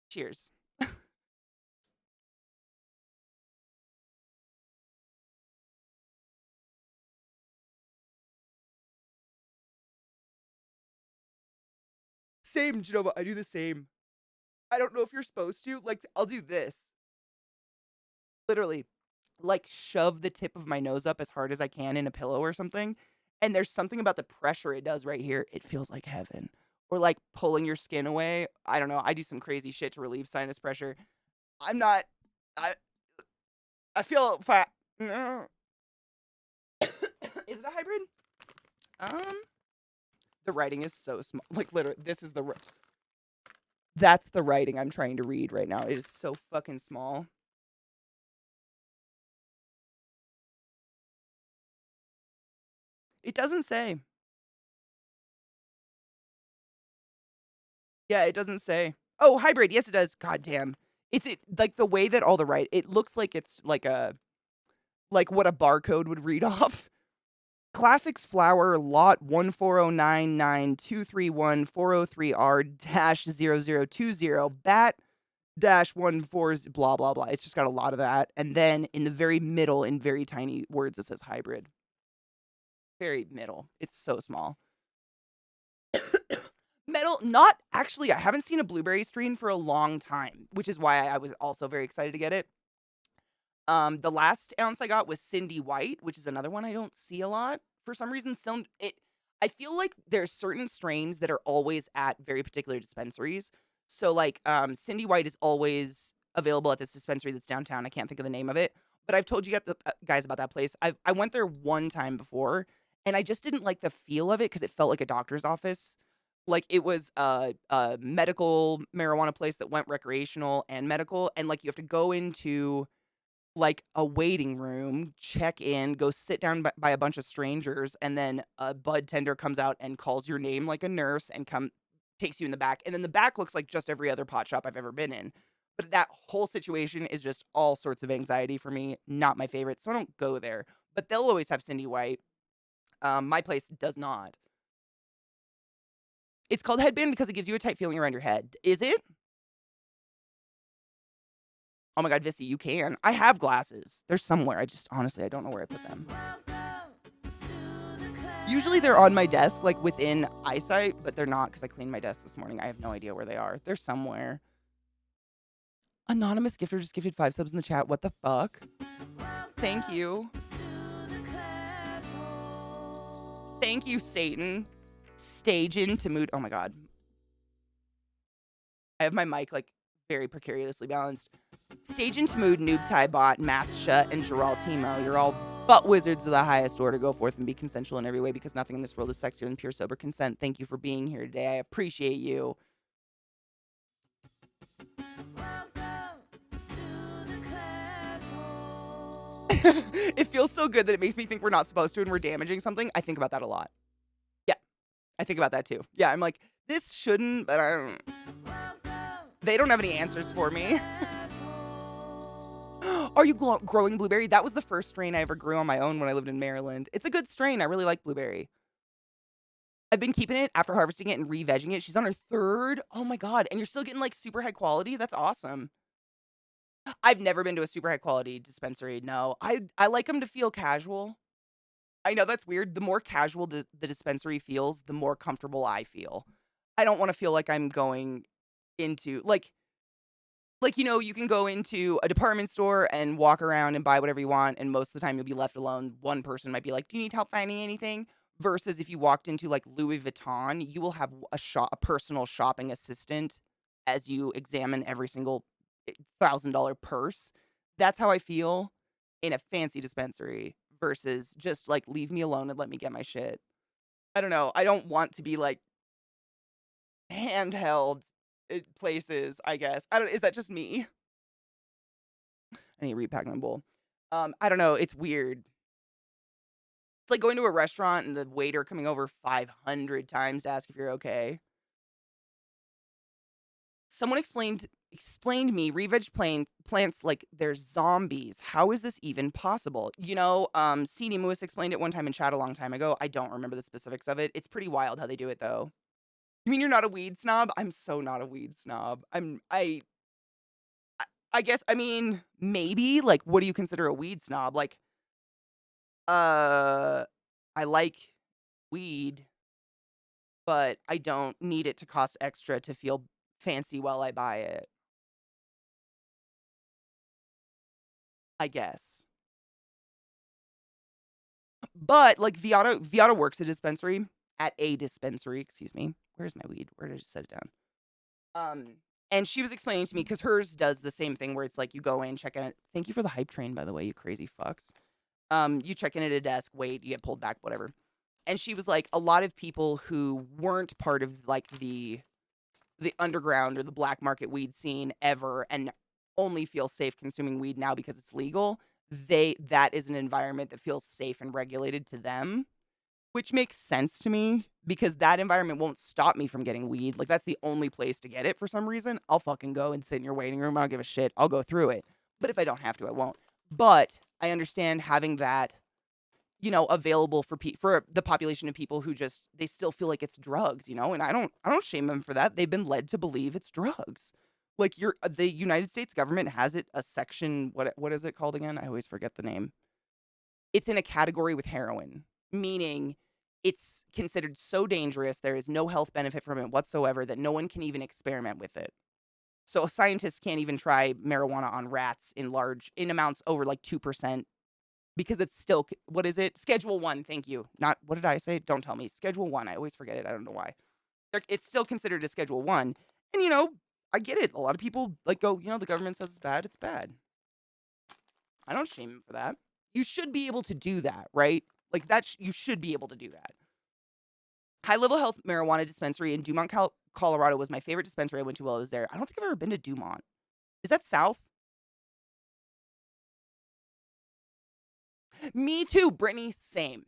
Cheers. Same, Genova. I do the same. I don't know if you're supposed to. Like, I'll do this. Literally, like, shove the tip of my nose up as hard as I can in a pillow or something. And there's something about the pressure it does right here. It feels like heaven. Or like pulling your skin away. I don't know. I do some crazy shit to relieve sinus pressure. I'm not. I feel fat. Is it a hybrid? The writing is so small. Like, literally, this is that's the writing I'm trying to read right now. It is so fucking small. It doesn't say. Yeah, it doesn't say. Oh, hybrid. Yes, it does. God damn. It's like the way that all the it looks like it's like what a barcode would read off. Classics flower lot 14099231403R-0020 bat -14 blah blah blah. It's just got a lot of that. And then in the very middle, in very tiny words, it says hybrid. Very middle. It's so small. Metal, not actually. I haven't seen a blueberry strain for a long time, which is why I was also very excited to get it. The last ounce I got was Cindy White, which is another one I don't see a lot for some reason. I feel like there's certain strains that are always at very particular dispensaries. So like, Cindy White is always available at this dispensary that's downtown. I can't think of the name of it, but I've told you guys about that place. I went there one time before, and I just didn't like the feel of it because it felt like a doctor's office. Like it was a medical marijuana place that went recreational and medical, and like you have to go into like a waiting room, check in, go sit down by a bunch of strangers, and then a bud tender comes out and calls your name like a nurse and takes you in the back. And then the back looks like just every other pot shop I've ever been in. But that whole situation is just all sorts of anxiety for me. Not my favorite, so I don't go there. But they'll always have Cindy White. My place does not. It's called headband because it gives you a tight feeling around your head. Is it? Oh my God, Vissy, you can. I have glasses. They're somewhere. Honestly, I don't know where I put them. Usually they're on my desk, like within eyesight, but they're not because I cleaned my desk this morning. I have no idea where they are. They're somewhere. Anonymous gifter just gifted 5 subs in the chat. What the fuck? Thank you. Thank you, Satan. Stage into mood. Oh my god. I have my mic like very precariously balanced. Stage into mood, Noob Tie Bot, Math Shut, and Geraltimo. You're all butt wizards of the highest order. Go forth and be consensual in every way because nothing in this world is sexier than pure sober consent. Thank you for being here today. I appreciate you. It feels so good that it makes me think we're not supposed to and we're damaging something. I think about that a lot. Yeah, I think about that too. Yeah, I'm like, this shouldn't, but I don't. They don't have any answers for me. Are you growing blueberry? That was the first strain I ever grew on my own when I lived in Maryland. It's a good strain. I really like blueberry. I've been keeping it after harvesting it and re-vegging it. She's on her 3rd. Oh my god. And you're still getting like super high quality? That's awesome. I've never been to a super high quality dispensary. No. I like them to feel casual. I know that's weird. The more casual the dispensary feels, the more comfortable I feel. I don't want to feel like I'm going into like, you know, you can go into a department store and walk around and buy whatever you want, and most of the time you'll be left alone. One person might be like, "Do you need help finding anything?" Versus if you walked into like Louis Vuitton, you will have a personal shopping assistant as you examine every single $1,000 purse. That's how I feel in a fancy dispensary versus just like leave me alone and let me get my shit. I don't know. I don't want to be like handheld places, I guess. I don't Is that just me? I need to repack my bowl. I don't know, it's weird. It's like going to a restaurant and the waiter coming over 500 times to ask if you're okay. Someone explained me re-veg plants like they're zombies. How is this even possible? You know, C.D. Lewis explained it one time in chat a long time ago. I don't remember the specifics of it. It's pretty wild how they do it though. You mean you're not a weed snob? I'm so not a weed snob. I guess, I mean, maybe, like, what do you consider a weed snob? Like, uh, I like weed, but I don't need it to cost extra to feel fancy while I buy it. I guess. But, like, Viata works at a dispensary, excuse me. Where's my weed? Where did I just set it down? And she was explaining to me, because hers does the same thing where it's like you go in, check in. Thank you for the hype train, by the way, you crazy fucks. You check in at a desk, wait, you get pulled back, whatever. And she was like, a lot of people who weren't part of like the underground or the black market weed scene ever and only feel safe consuming weed now because it's legal, that is an environment that feels safe and regulated to them. Which makes sense to me because that environment won't stop me from getting weed. Like, that's the only place to get it for some reason. I'll fucking go and sit in your waiting room. I don't give a shit. I'll go through it. But if I don't have to, I won't. But I understand having that, you know, available for the population of people who just, they still feel like it's drugs, you know? And I don't shame them for that. They've been led to believe it's drugs. Like, the United States government has it a section, what is it called again? I always forget the name. It's in a category with heroin, meaning it's considered so dangerous, there is no health benefit from it whatsoever that no one can even experiment with it. So scientists can't even try marijuana on rats in amounts over like 2% because it's still, what is it? Schedule 1, thank you. Not, what did I say? Don't tell me. Schedule 1, I always forget it. I don't know why. It's still considered a Schedule 1. And, you know, I get it. A lot of people like go, you know, the government says it's bad. I don't shame them for that. You should be able to do that, right? Like, you should be able to do that. High Level Health Marijuana Dispensary in Dumont, Colorado was my favorite dispensary I went to while I was there. I don't think I've ever been to Dumont. Is that south? Me too, Brittany. Same.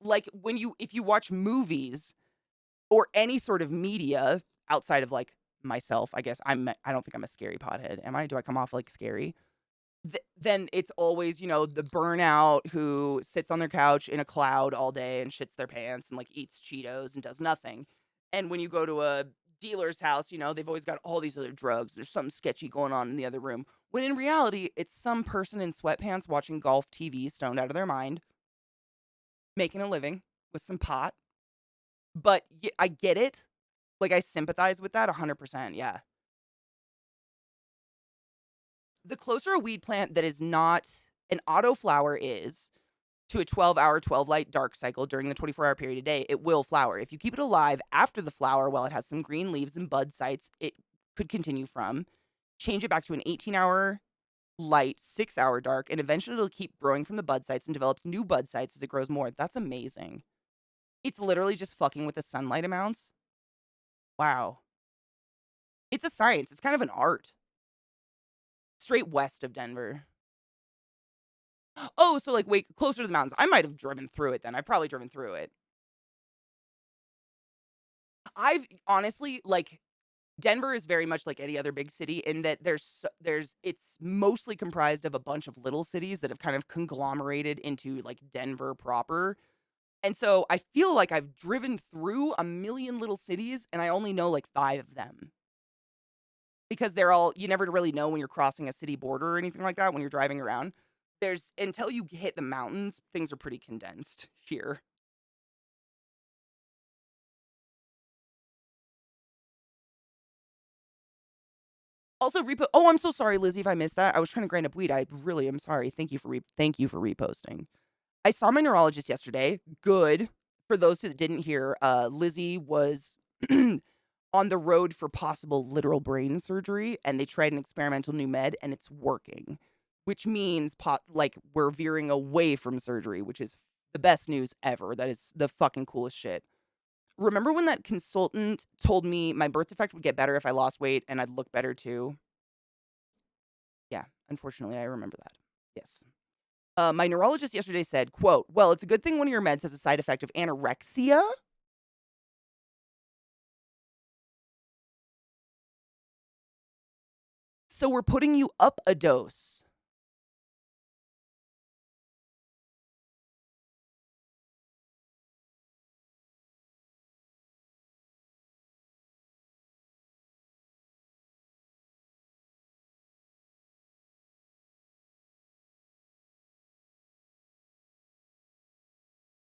Like, if you watch movies or any sort of media outside of like myself, I guess I don't think I'm a scary pothead. Am I? Do I come off like scary? Then it's always, you know, the burnout who sits on their couch in a cloud all day and shits their pants and like eats Cheetos and does nothing. And when you go to a dealer's house, you know, they've always got all these other drugs. There's something sketchy going on in the other room. When in reality, it's some person in sweatpants watching golf TV stoned out of their mind, making a living. with some pot. But I get it. Like, I sympathize with that 100%, yeah. The closer a weed plant that is not an autoflower is to a 12-hour, 12-light dark cycle during the 24-hour period a day, it will flower. If you keep it alive after the flower while it has some green leaves and bud sites, it could continue from. Change it back to an 18-hour light, 6-hour dark, and eventually it'll keep growing from the bud sites and develops new bud sites as it grows more. That's amazing. It's literally just fucking with the sunlight amounts. Wow. It's a science. It's kind of an art. Straight west of Denver. Oh, so, like, wait, closer to the mountains. I might have driven through it then. I've probably driven through it. I've honestly, like, Denver is very much like any other big city in that it's mostly comprised of a bunch of little cities that have kind of conglomerated into, like, Denver proper. And so I feel like I've driven through a million little cities and I only know, like, 5 of them. Because they're all you never really know when you're crossing a city border or anything like that when you're driving around. There's until you hit the mountains, things are pretty condensed here. Also, oh, I'm so sorry, Lizzie, if I missed that. I was trying to grind up weed. I really am sorry. Thank you for reposting. I saw my neurologist yesterday. Good. For those who didn't hear, Lizzie was on the road for possible literal brain surgery, and they tried an experimental new med, and it's working, which means like we're veering away from surgery, which is the best news ever. That is the fucking coolest shit. Remember when that consultant told me my birth defect would get better if I lost weight and I'd look better too? Yeah, unfortunately, I remember that. Yes. My neurologist yesterday said, quote, well, it's a good thing one of your meds has a side effect of anorexia. So we're putting you up a dose.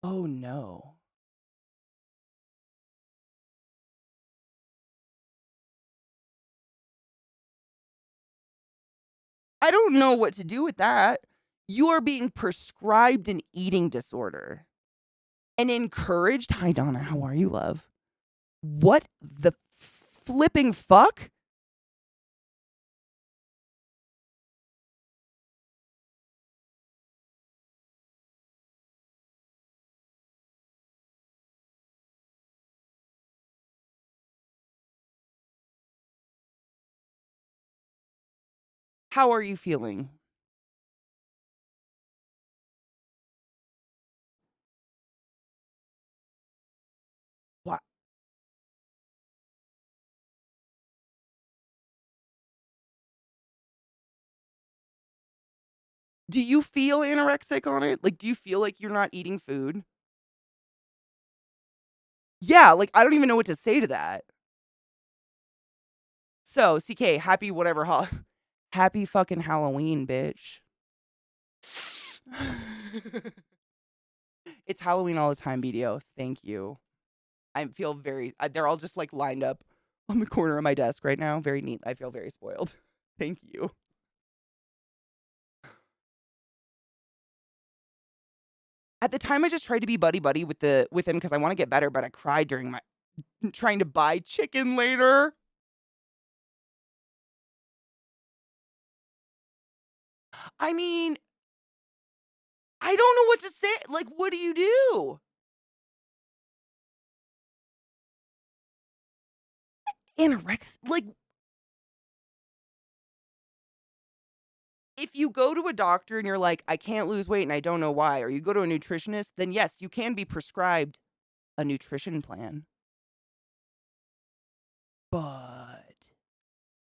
Oh, no. I don't know what to do with that. You are being prescribed an eating disorder and encouraged. Hi, Donna. How are you, love? What the flipping fuck? How are you feeling? What? Do you feel anorexic on it? Like, do you feel like you're not eating food? Yeah, like, I don't even know what to say to that. So, CK, happy whatever happy fucking Halloween, bitch. It's Halloween all the time, BDO. Thank you. I feel very they're all just, like, lined up on the corner of my desk right now. Very neat. I feel very spoiled. Thank you. At the time, I just tried to be buddy-buddy with him because I wanna get better, but I cried during my trying to buy chicken later. I mean, I don't know what to say. Like, what do you do? Like, if you go to a doctor and you're like, "I can't lose weight and I don't know why," or you go to a nutritionist, then yes, you can be prescribed a nutrition plan. But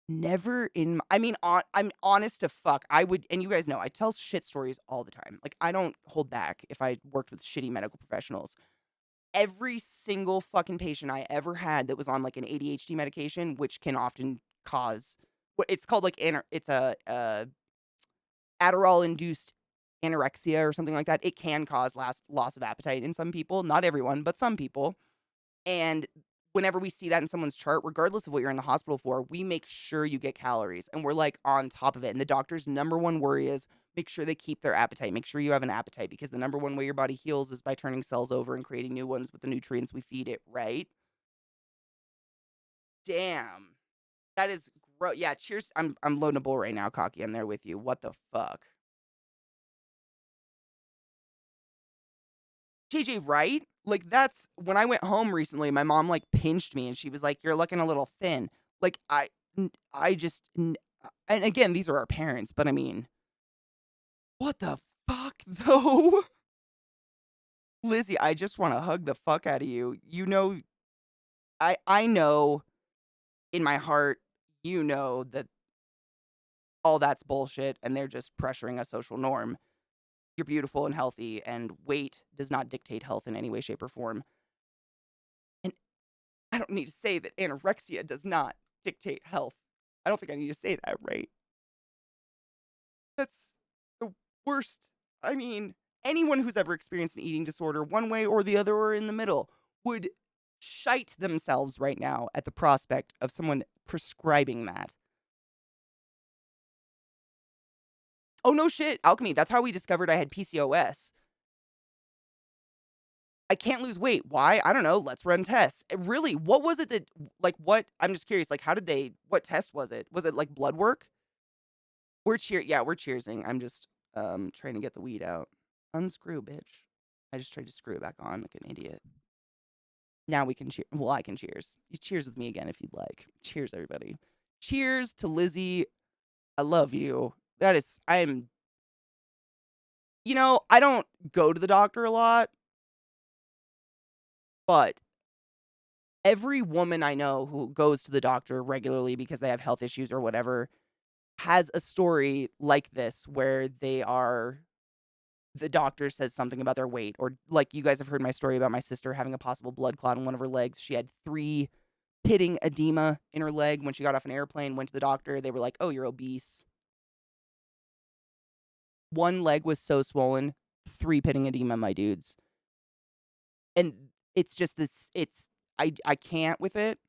never I mean, I'm honest to fuck. I would and you guys know, I tell shit stories all the time. Like, I don't hold back if I worked with shitty medical professionals. Every single fucking patient I ever had that was on, like, an ADHD medication, which can often cause what it's called, like, it's a Adderall-induced anorexia or something like that, it can cause loss of appetite in some people. Not everyone, but some people. And whenever we see that in someone's chart, regardless of what you're in the hospital for, we make sure you get calories and we're like on top of it. And the doctor's number one worry is make sure they keep their appetite. Make sure you have an appetite because the number one way your body heals is by turning cells over and creating new ones with the nutrients we feed it, right? Damn. That is gross. Yeah, cheers. I'm loading a bowl right now, Cocky. I'm there with you. What the fuck? JJ, right? Like, that's when I went home recently, my mom, like, pinched me, and she was like, "You're looking a little thin." Like, I just and again, these are our parents, but I mean, what the fuck, though? Lizzie, I just wanna hug the fuck out of you. You know I know in my heart, you know that all that's bullshit, and they're just pressuring a social norm. You're beautiful and healthy, and weight does not dictate health in any way, shape, or form. And I don't need to say that anorexia does not dictate health. I don't think I need to say that, right? That's the worst. I mean, anyone who's ever experienced an eating disorder, one way or the other or in the middle, would shite themselves right now at the prospect of someone prescribing that. Oh, no shit, alchemy. That's how we discovered I had PCOS. I can't lose weight. Why? I don't know. Let's run tests. Really, what was it that, like, what? I'm just curious. Like, what test was it? Was it like blood work? Yeah, we're cheersing. I'm just, trying to get the weed out. Unscrew, bitch. I just tried to screw it back on like an idiot. Now we can cheer. Well, I can cheers. You cheers with me again if you'd like. Cheers, everybody. Cheers to Lizzie. I love you. I don't go to the doctor a lot, but every woman I know who goes to the doctor regularly because they have health issues or whatever has a story like this where the doctor says something about their weight, or like you guys have heard my story about my sister having a possible blood clot in one of her legs. She had 3 pitting edema in her leg when she got off an airplane, went to the doctor. They were like, "Oh, you're obese." One leg was so swollen, 3 pitting edema, my dudes. And it's just this, I can't with it.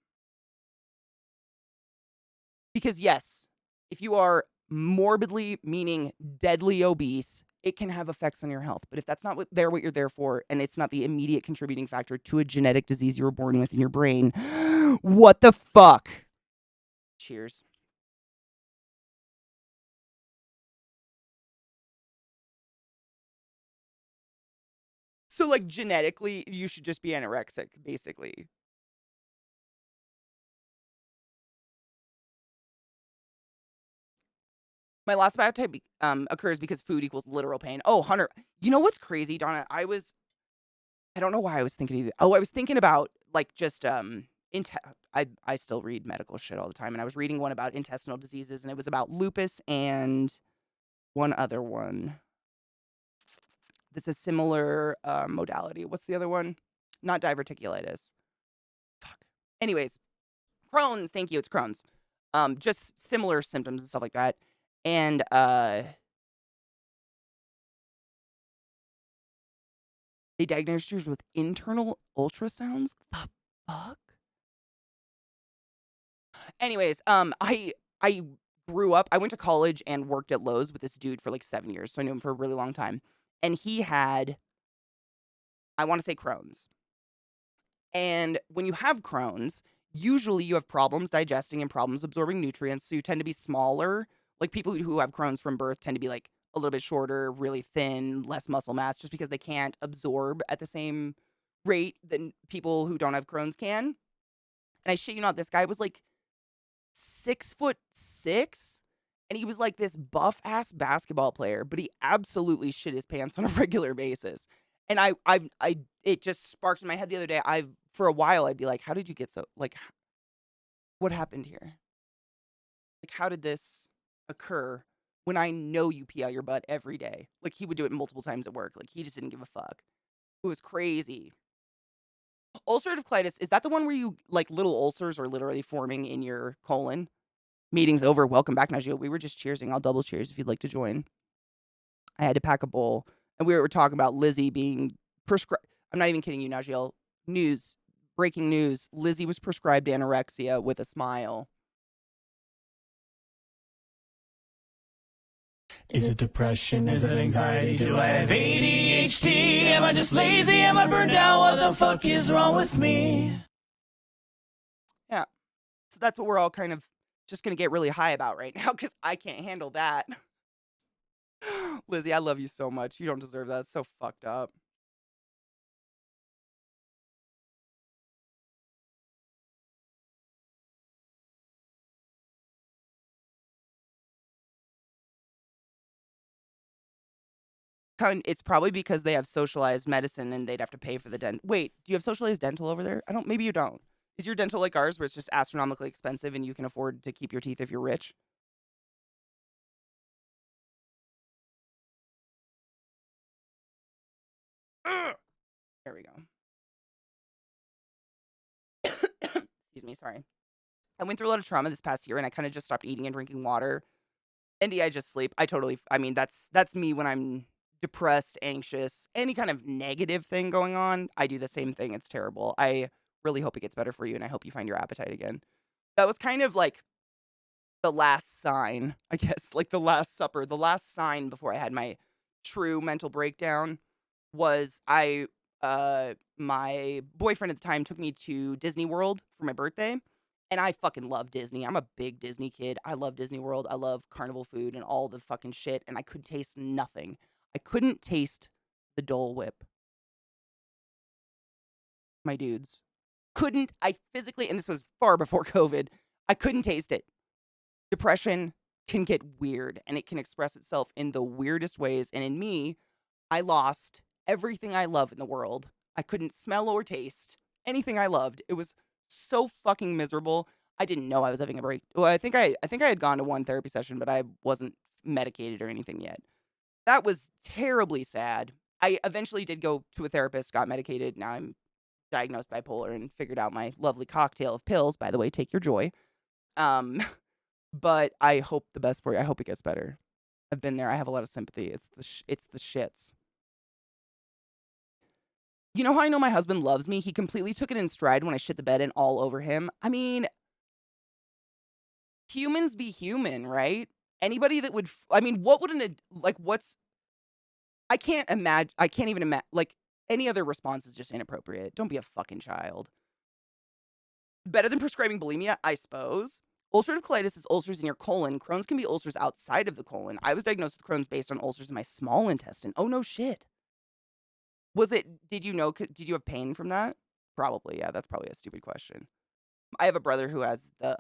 Because yes, if you are morbidly, meaning deadly obese, it can have effects on your health. But if that's not what you're there for, and it's not the immediate contributing factor to a genetic disease you were born with in your brain, what the fuck? Cheers. So, like, genetically, you should just be anorexic, basically. My loss of appetite occurs because food equals literal pain. Oh, Hunter, you know what's crazy, Donna? I don't know why I was thinking either. Oh, I was thinking about, like, just, I still read medical shit all the time, and I was reading one about intestinal diseases, and it was about lupus and one other one that's a similar, modality. What's the other one? Not diverticulitis. Fuck. Anyways, Crohn's, thank you, it's Crohn's. Just similar symptoms and stuff like that, and, they diagnosed her with internal ultrasounds? The fuck? Anyways, I grew up I went to college and worked at Lowe's with this dude for, like, 7 years, so I knew him for a really long time, and he had, I wanna say Crohn's. And when you have Crohn's, usually you have problems digesting and problems absorbing nutrients, so you tend to be smaller. Like, people who have Crohn's from birth tend to be, like, a little bit shorter, really thin, less muscle mass, just because they can't absorb at the same rate that people who don't have Crohn's can. And I shit you not, this guy was, like, 6'6", and he was, like, this buff-ass basketball player, but he absolutely shit his pants on a regular basis. And it just sparked in my head the other day. For a while, I'd be like, "How did you get so, like, what happened here? Like, how did this occur when I know you pee out your butt every day?" Like, he would do it multiple times at work. Like, he just didn't give a fuck. It was crazy. Ulcerative colitis, is that the one where you, like, little ulcers are literally forming in your colon? Meeting's over. Welcome back, Najee. We were just cheersing. I'll double cheers if you'd like to join. I had to pack a bowl, and we were talking about Lizzie being prescribed. I'm not even kidding you, Najiel. News, breaking news. Lizzie was prescribed anorexia with a smile. Is it depression? Is it anxiety? Do I have ADHD? Am I just lazy? Am I burned out? What the fuck is wrong with me? Yeah. So that's what we're all kind of just going to get really high about right now because I can't handle that. Lizzie, I love you so much. You don't deserve that. It's so fucked up. It's probably because they have socialized medicine and they'd have to pay for the dent. Wait, do you have socialized dental over there? I don't. Maybe you don't. Is your dental like ours, where it's just astronomically expensive and you can afford to keep your teeth if you're rich? Ugh. There we go. Excuse me. Sorry. I went through a lot of trauma this past year, and I kind of just stopped eating and drinking water. And yeah, I just sleep. I mean, that's me when I'm depressed, anxious, any kind of negative thing going on. I do the same thing. It's terrible. I really hope it gets better for you, and I hope you find your appetite again. That was kind of like the last sign, I guess, like the last supper, the last sign before I had my true mental breakdown was my boyfriend at the time took me to Disney World for my birthday. And I fucking love Disney. I'm a big Disney kid. I love Disney World. I love carnival food and all the fucking shit. And I could taste nothing. I couldn't taste the Dole Whip. My dudes. Couldn't, I physically, and this was far before COVID, I couldn't taste it. Depression can get weird and it can express itself in the weirdest ways. And in me, I lost everything I love in the world. I couldn't smell or taste anything I loved. It was so fucking miserable. I didn't know I was having a break. Well, I think I had gone to one therapy session, but I wasn't medicated or anything yet. That was terribly sad. I eventually did go to a therapist, got medicated. Now I'm diagnosed bipolar and figured out my lovely cocktail of pills. By the way, take your joy. Um, but I hope the best for you. I hope it gets better. I've been there. I have a lot of sympathy. It's the shits. You know how I know my husband loves me? He completely took it in stride when I shit the bed and all over him. I mean, humans be human, right? Anybody that would, I mean, what would like, I can't even imagine, like, any other response is just inappropriate. Don't be a fucking child. Better than prescribing bulimia, I suppose. Ulcerative colitis is ulcers in your colon. Crohn's can be ulcers outside of the colon. I was diagnosed with Crohn's based on ulcers in my small intestine. Oh, no shit. Did you know, did you have pain from that? Probably, yeah, that's probably a stupid question. I have a brother who has you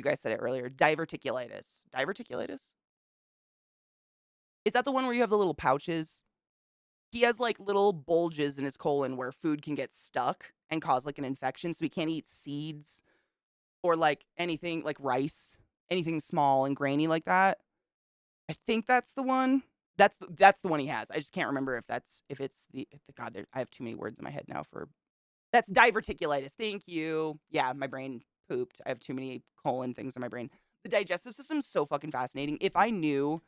guys said it earlier, diverticulitis. Diverticulitis? Is that the one where you have the little pouches? He has, like, little bulges in his colon where food can get stuck and cause, like, an infection, so he can't eat seeds or, like, anything like rice, anything small and grainy like that. I think that's the one. That's the one he has. I just can't remember if it's the God, I have too many words in my head now for that's diverticulitis. Thank you. Yeah, my brain pooped. I have too many colon things in my brain. The digestive system's so fucking fascinating. If I knew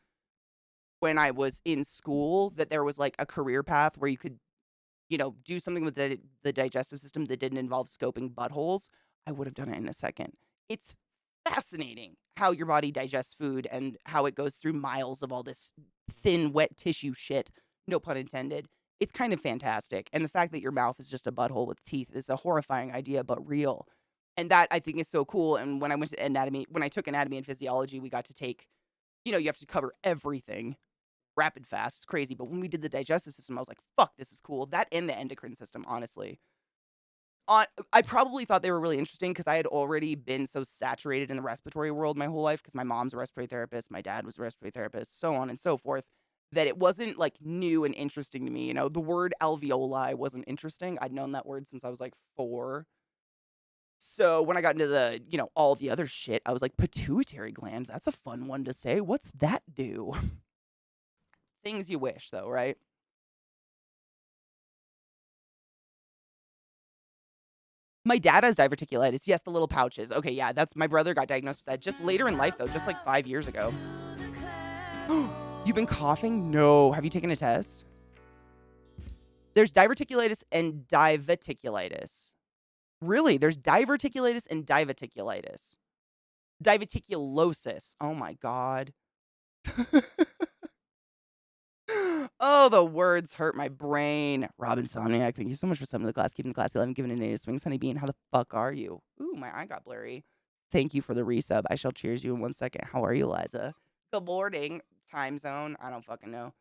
when I was in school that there was like a career path where you could, do something with the digestive system that didn't involve scoping buttholes, I would have done it in a second. It's fascinating how your body digests food and how it goes through miles of all this thin, wet tissue shit. No pun intended. It's kind of fantastic. And the fact that your mouth is just a butthole with teeth is a horrifying idea, but real. And that I think is so cool. And when I took anatomy and physiology, we got to take, you have to cover everything rapid fast. It's crazy. But when we did the digestive system, I was like, fuck, this is cool. That and the endocrine system, honestly. I probably thought they were really interesting because I had already been so saturated in the respiratory world my whole life because my mom's a respiratory therapist, my dad was a respiratory therapist, so on and so forth, that it wasn't like new and interesting to me. The word alveoli wasn't interesting. I'd known that word since I was like 4. So when I got into all the other shit, I was like, pituitary gland, that's a fun one to say. What's that do? Things you wish, though, right? My dad has diverticulitis. Yes, the little pouches. Okay, yeah, that's my brother got diagnosed with that just later in life, though, just like 5 years ago. You've been coughing? No. Have you taken a test? There's diverticulitis and diverticulitis. Really? There's diverticulitis and diverticulitis. Diverticulosis. Oh my God. Oh, the words hurt my brain. Rob Insomniac, thank you so much for summoning the class. Keeping the class 11, giving it a native swings. Honey Bean, how the fuck are you? Ooh, my eye got blurry. Thank you for the resub. I shall cheers you in 1 second. How are you, Liza? Good morning. Time zone. I don't fucking know.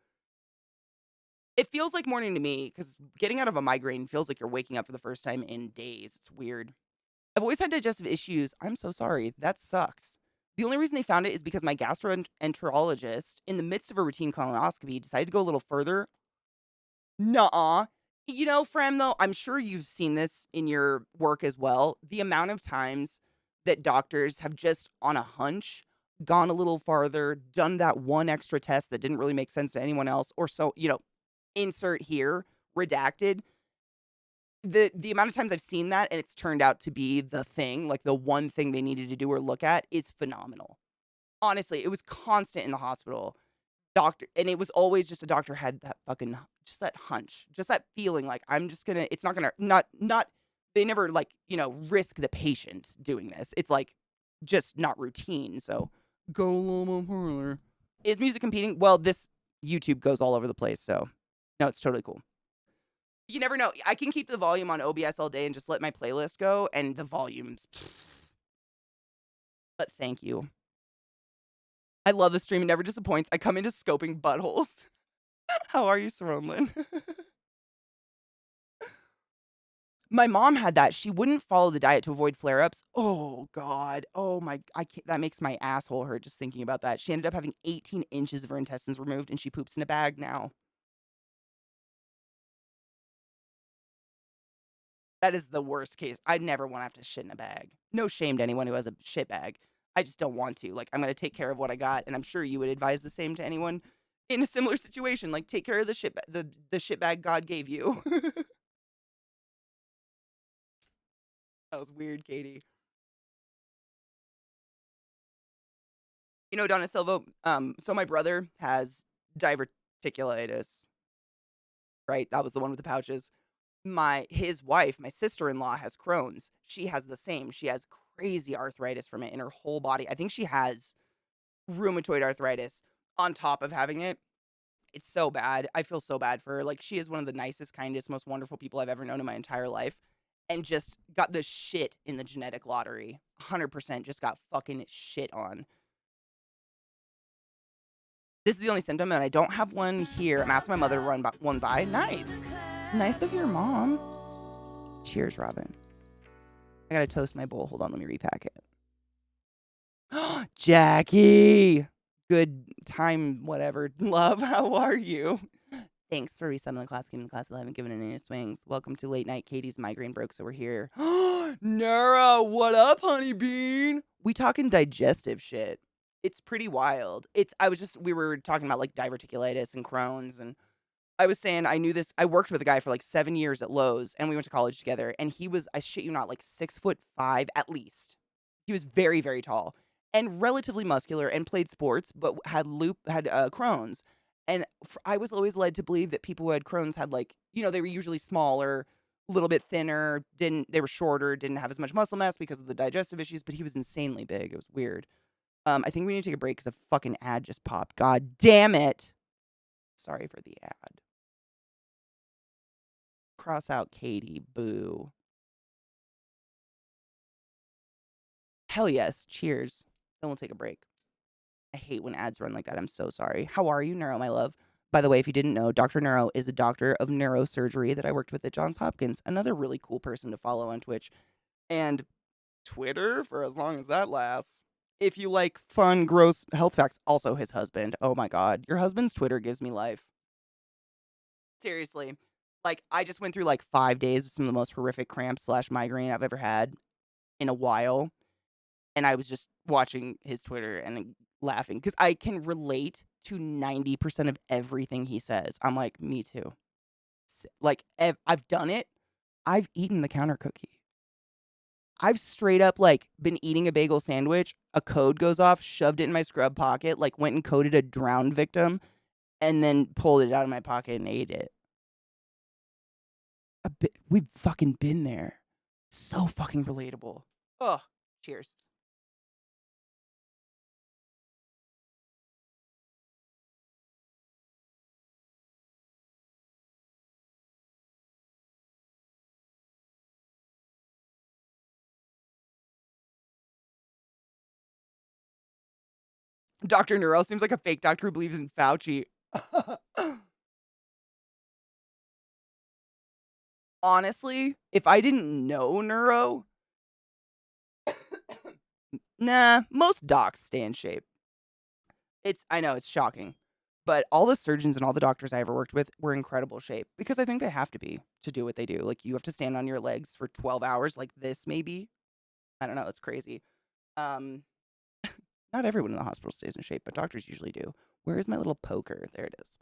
It feels like morning to me because getting out of a migraine feels like you're waking up for the first time in days. It's weird. I've always had digestive issues. I'm so sorry. That sucks. The only reason they found it is because my gastroenterologist, in the midst of a routine colonoscopy, decided to go a little further. Nuh-uh. You know, Frem, though, I'm sure you've seen this in your work as well. The amount of times that doctors have just on a hunch gone a little farther, done that one extra test that didn't really make sense to anyone else, or so, insert here, redacted. The amount of times I've seen that and it's turned out to be the thing, like the one thing they needed to do or look at is phenomenal. Honestly, it was constant in the hospital. Doctor, and it was always just a doctor had that fucking just that hunch, just that feeling like I'm just gonna it's not gonna not they never like, risk the patient doing this. It's like just not routine. So go a little more further. Is music competing? Well, this YouTube goes all over the place, so no, it's totally cool. You never know. I can keep the volume on OBS all day and just let my playlist go, and the volume's. But thank you. I love the stream. It never disappoints. I come into scoping buttholes. How are you, Saronlin? My mom had that. She wouldn't follow the diet to avoid flare-ups. Oh, God. Oh, my. I can't, that makes my asshole hurt just thinking about that. She ended up having 18 inches of her intestines removed, and she poops in a bag now. That is the worst case. I'd never want to have to shit in a bag. No shame to anyone who has a shit bag. I just don't want to. Like, I'm going to take care of what I got, and I'm sure you would advise the same to anyone in a similar situation. Like, take care of the shit, the shit bag God gave you. That was weird, Katie. Donna Silva, so my brother has diverticulitis, right? That was the one with the pouches. His wife, my sister-in-law, has Crohn's. She has the same. She has crazy arthritis from it in her whole body. I think she has rheumatoid arthritis on top of having it. It's so bad. I feel so bad for her. Like, she is one of the nicest, kindest, most wonderful people I've ever known in my entire life. And just got the shit in the genetic lottery. 100% just got fucking shit on. This is the only symptom, and I don't have one here. I'm asking my mother to run one by. Nice. It's nice of your mom. Cheers, Robin. I gotta toast my bowl. Hold on, let me repack it. Jackie! Good time, whatever. Love, how are you? Thanks for resummoning the class, keeping the class 11, giving it any swings. Welcome to late night. Katie's migraine broke, so we're here. Nara, what up, honey bean? We talking digestive shit. It's pretty wild. We were talking about like diverticulitis and Crohn's, and I was saying I knew this. I worked with a guy for like 7 years at Lowe's, and we went to college together, and he was, I shit you not, like 6'5" at least. He was very, very tall and relatively muscular and played sports, but had Crohn's. And I was always led to believe that people who had Crohn's had like, they were usually smaller, a little bit thinner, they were shorter, didn't have as much muscle mass because of the digestive issues, but he was insanely big. It was weird. I think we need to take a break because a fucking ad just popped. God damn it. Sorry for the ad. Cross out Katie. Boo. Hell yes. Cheers. Then we'll take a break. I hate when ads run like that. I'm so sorry. How are you, Neuro, my love? By the way, if you didn't know, Dr. Neuro is a doctor of neurosurgery that I worked with at Johns Hopkins. Another really cool person to follow on Twitch and Twitter for as long as that lasts. If you like fun, gross health facts, also his husband. Oh my God. Your husband's Twitter gives me life. Seriously. Like, I just went through like 5 days of some of the most horrific cramps / migraine I've ever had in a while. And I was just watching his Twitter and laughing because I can relate to 90% of everything he says. I'm like, me too. Like, I've done it. I've eaten the counter cookie. I've straight up, like, been eating a bagel sandwich, a code goes off, shoved it in my scrub pocket, like, went and coded a drowned victim, and then pulled it out of my pocket and ate it. We've fucking been there. So fucking relatable. Ugh. Cheers. Dr. Neuro seems like a fake doctor who believes in Fauci. Honestly, if I didn't know neuro, nah, most docs stay in shape. I know it's shocking, but all the surgeons and all the doctors I ever worked with were in incredible shape because I think they have to be to do what they do. Like you have to stand on your legs for 12 hours like this maybe. I don't know, it's crazy. Um Not everyone in the hospital stays in shape, but doctors usually do. Where is my little poker? There it is.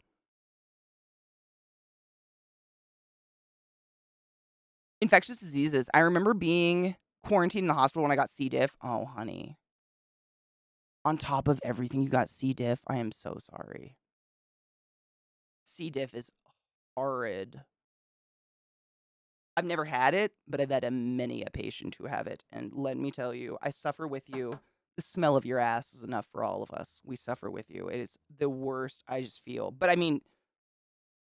Infectious diseases. I remember being quarantined in the hospital when I got C. diff. Oh, honey. On top of everything, you got C. diff. I am so sorry. C. diff is horrid. I've never had it, but I've had many a patient who have it. And let me tell you, I suffer with you. The smell of your ass is enough for all of us. We suffer with you. It is the worst. I just feel. But I mean,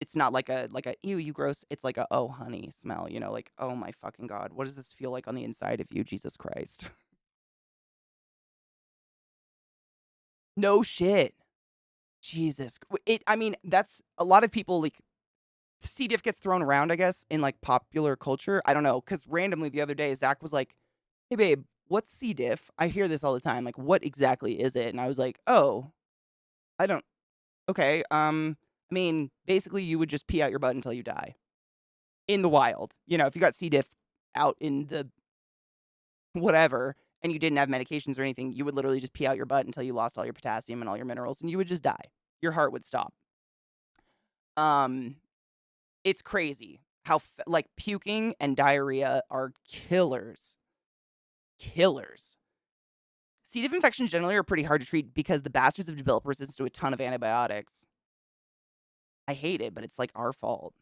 it's not like a ew, you gross. It's like a oh honey smell, you know, like oh my fucking god, what does this feel like on the inside of you, Jesus Christ? No shit. Jesus. I mean, that's a lot of people like C. diff gets thrown around, I guess, in like popular culture. I don't know, because randomly the other day Zach was like, "Hey babe, what's C. diff?" I hear this all the time. Like, what exactly is it? And I was like, "Oh, I don't. Okay. I mean, basically, you would just pee out your butt until you die in the wild. You know, if you got C. diff out in the whatever and you didn't have medications or anything, you would literally just pee out your butt until you lost all your potassium and all your minerals, and you would just die. Your heart would stop. Um, it's crazy how like puking and diarrhea are killers. Killers. C. diff infections generally are pretty hard to treat because the bastards have developed resistance to a ton of antibiotics. I hate it, but it's like our fault.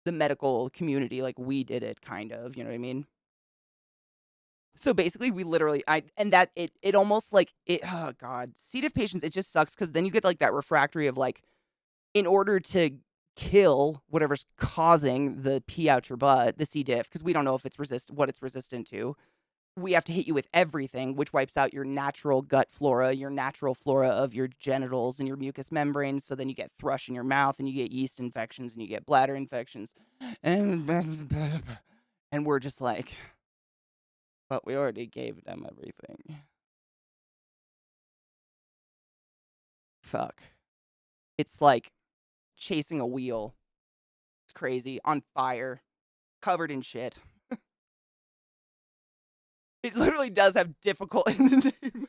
The medical community, like we did it, kind of. You know what I mean? So basically, we literally, it almost like it. Oh God, C. diff patients, it just sucks because then you get like that refractory of like, in order to kill whatever's causing the pee out your butt, the C. diff, because we don't know if it's what it's resistant to. We have to hit you with everything, which wipes out your natural gut flora, your natural flora of your genitals and your mucous membranes. So then you get thrush in your mouth and you get yeast infections and you get bladder infections. And we're just like, but we already gave them everything. Fuck. It's like chasing a wheel. It's crazy. On fire. Covered in shit. It literally does have difficult in the name.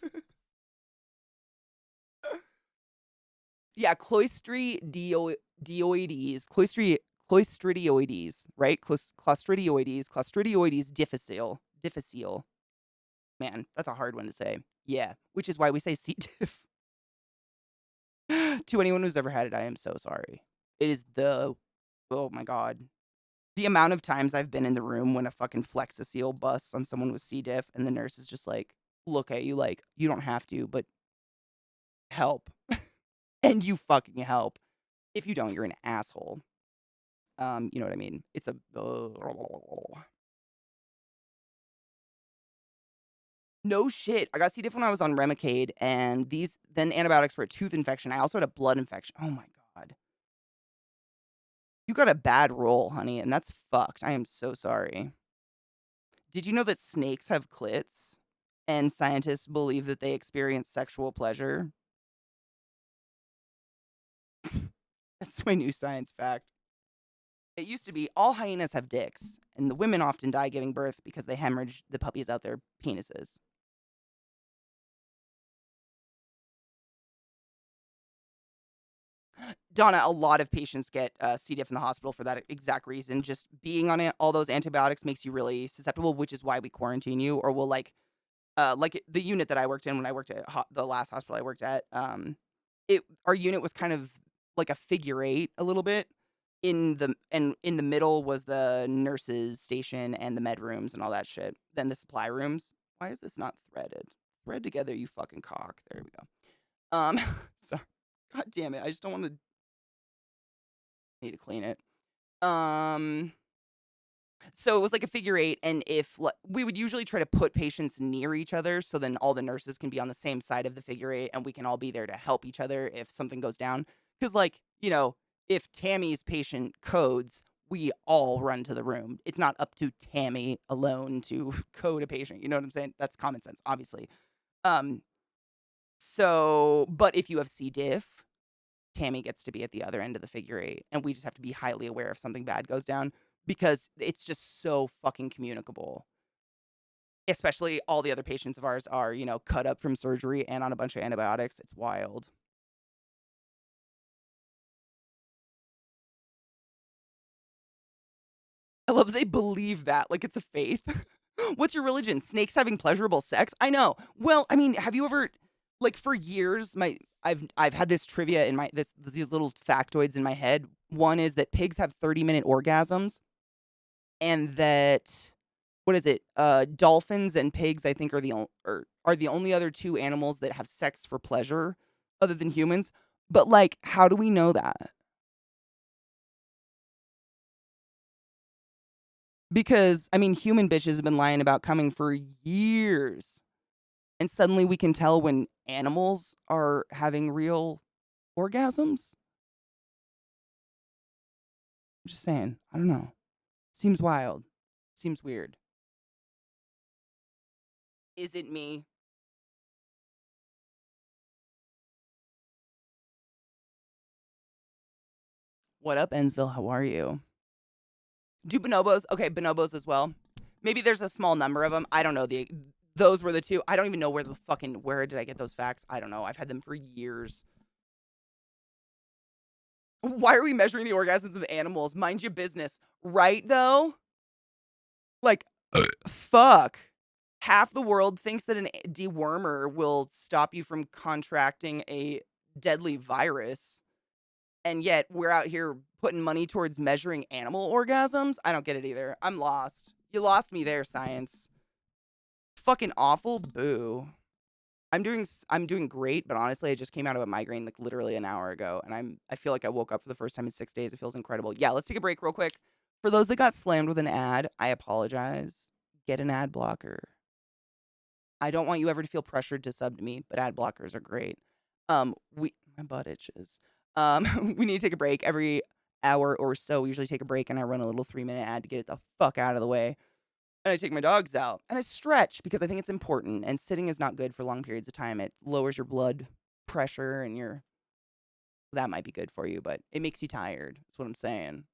Yeah, clostridioides, right? Clostridioides difficile. Man, that's a hard one to say. Yeah, which is why we say C. diff. To anyone who's ever had it, I am so sorry. It is oh my God. The amount of times I've been in the room when a fucking Flexacil busts on someone with C. diff and the nurse is just like, look at you like, you don't have to, but help. And you fucking help. If you don't, you're an asshole. You know what I mean? It's a... No shit. I got C. diff when I was on Remicade, and then antibiotics for a tooth infection. I also had a blood infection. Oh my God. You got a bad roll, honey, and that's fucked. I am so sorry. Did you know that snakes have clits? And scientists believe that they experience sexual pleasure? That's my new science fact. It used to be all hyenas have dicks, and the women often die giving birth because they hemorrhage the puppies out their penises. Donna, a lot of patients get C. diff in the hospital for that exact reason. Just being on all those antibiotics makes you really susceptible, which is why we quarantine you, or we'll like the unit that I worked in when I worked at the last hospital I worked at. Our unit was kind of like a figure eight a little bit. In the middle was the nurses station and the med rooms and all that shit. Then the supply rooms. Why is this not threaded? Thread together, you fucking cock. There we go. Sorry. God damn it. I just don't want to. Need to clean it. So it was like a figure eight, and if we would usually try to put patients near each other, so then all the nurses can be on the same side of the figure eight, and we can all be there to help each other if something goes down. Because, like, if Tammy's patient codes, we all run to the room. It's not up to Tammy alone to code a patient. You know what I'm saying? That's common sense, obviously. But if you have C. diff, Tammy gets to be at the other end of the figure eight, and we just have to be highly aware if something bad goes down because it's just so fucking communicable. Especially all the other patients of ours are, cut up from surgery and on a bunch of antibiotics. It's wild. I love they believe that, like it's a faith. What's your religion? Snakes having pleasurable sex? I know. Well, I mean, have you ever, like, for years, I've had this trivia in these little factoids in my head. One is that pigs have 30-minute orgasms, and that what is it? Dolphins and pigs, I think, are the only other two animals that have sex for pleasure, other than humans. But like, how do we know that? Because, I mean, human bitches have been lying about coming for years. And suddenly we can tell when animals are having real orgasms. I'm just saying. I don't know. Seems wild. Seems weird. Is it me? What up, Ensville? How are you? Do bonobos? Okay, bonobos as well. Maybe there's a small number of them. I don't know. Those were the two. I don't even know where did I get those facts? I don't know. I've had them for years. Why are we measuring the orgasms of animals? Mind your business. Right, though? Like, fuck. Half the world thinks that an dewormer will stop you from contracting a deadly virus. And yet we're out here putting money towards measuring animal orgasms. I don't get it either. I'm lost. You lost me there, science. Fucking awful. Boo. I'm doing great, but honestly, I just came out of a migraine like literally an hour ago, and I feel like I woke up for the first time in 6 days. It feels incredible. Yeah, let's take a break real quick. For those that got slammed with an ad, I apologize. Get an ad blocker. I don't want you ever to feel pressured to sub to me, but ad blockers are great. My butt itches. We need to take a break every hour or so. We usually take a break, and I run a little 3-minute ad to get it the fuck out of the way. And I take my dogs out, and I stretch because I think it's important. And sitting is not good for long periods of time. It lowers your blood pressure, and that might be good for you, but it makes you tired. That's what I'm saying.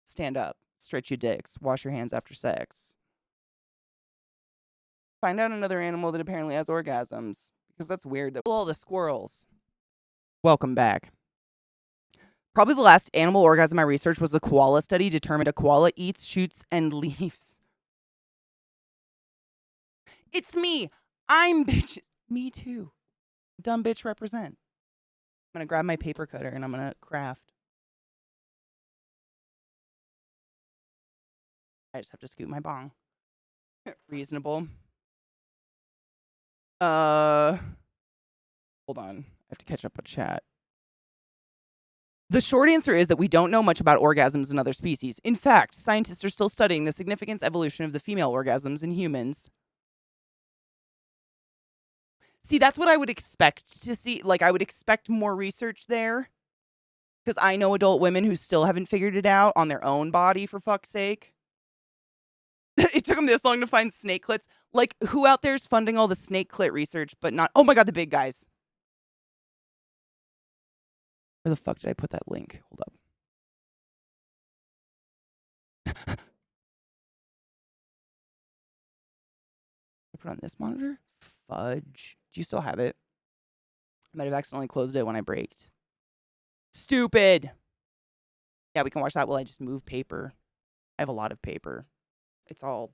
Stand up, stretch your dicks, wash your hands after sex. Find out another animal that apparently has orgasms, because that's weird. All the squirrels. Welcome back. Probably the last animal orgasm I researched was the koala study. Determined a koala eats, shoots, and leaves. It's me. I'm bitches. Me too. Dumb bitch represent. I'm going to grab my paper cutter and I'm going to craft. I just have to scoop my bong. Reasonable. Hold on. I have to catch up with chat. The short answer is that we don't know much about orgasms in other species. In fact, scientists are still studying the significant evolution of the female orgasms in humans. See, that's what I would expect to see. Like, I would expect more research there. Because I know adult women who still haven't figured it out on their own body, for fuck's sake. It took them this long to find snake clits. Like, who out there is funding all the snake clit research, but not... Oh my god, the big guys. Where the fuck did I put that link? Hold up. I put it on this monitor? Fudge. Do you still have it? I might have accidentally closed it when I braked. Stupid. Yeah, we can watch that while I just move paper. I have a lot of paper. It's all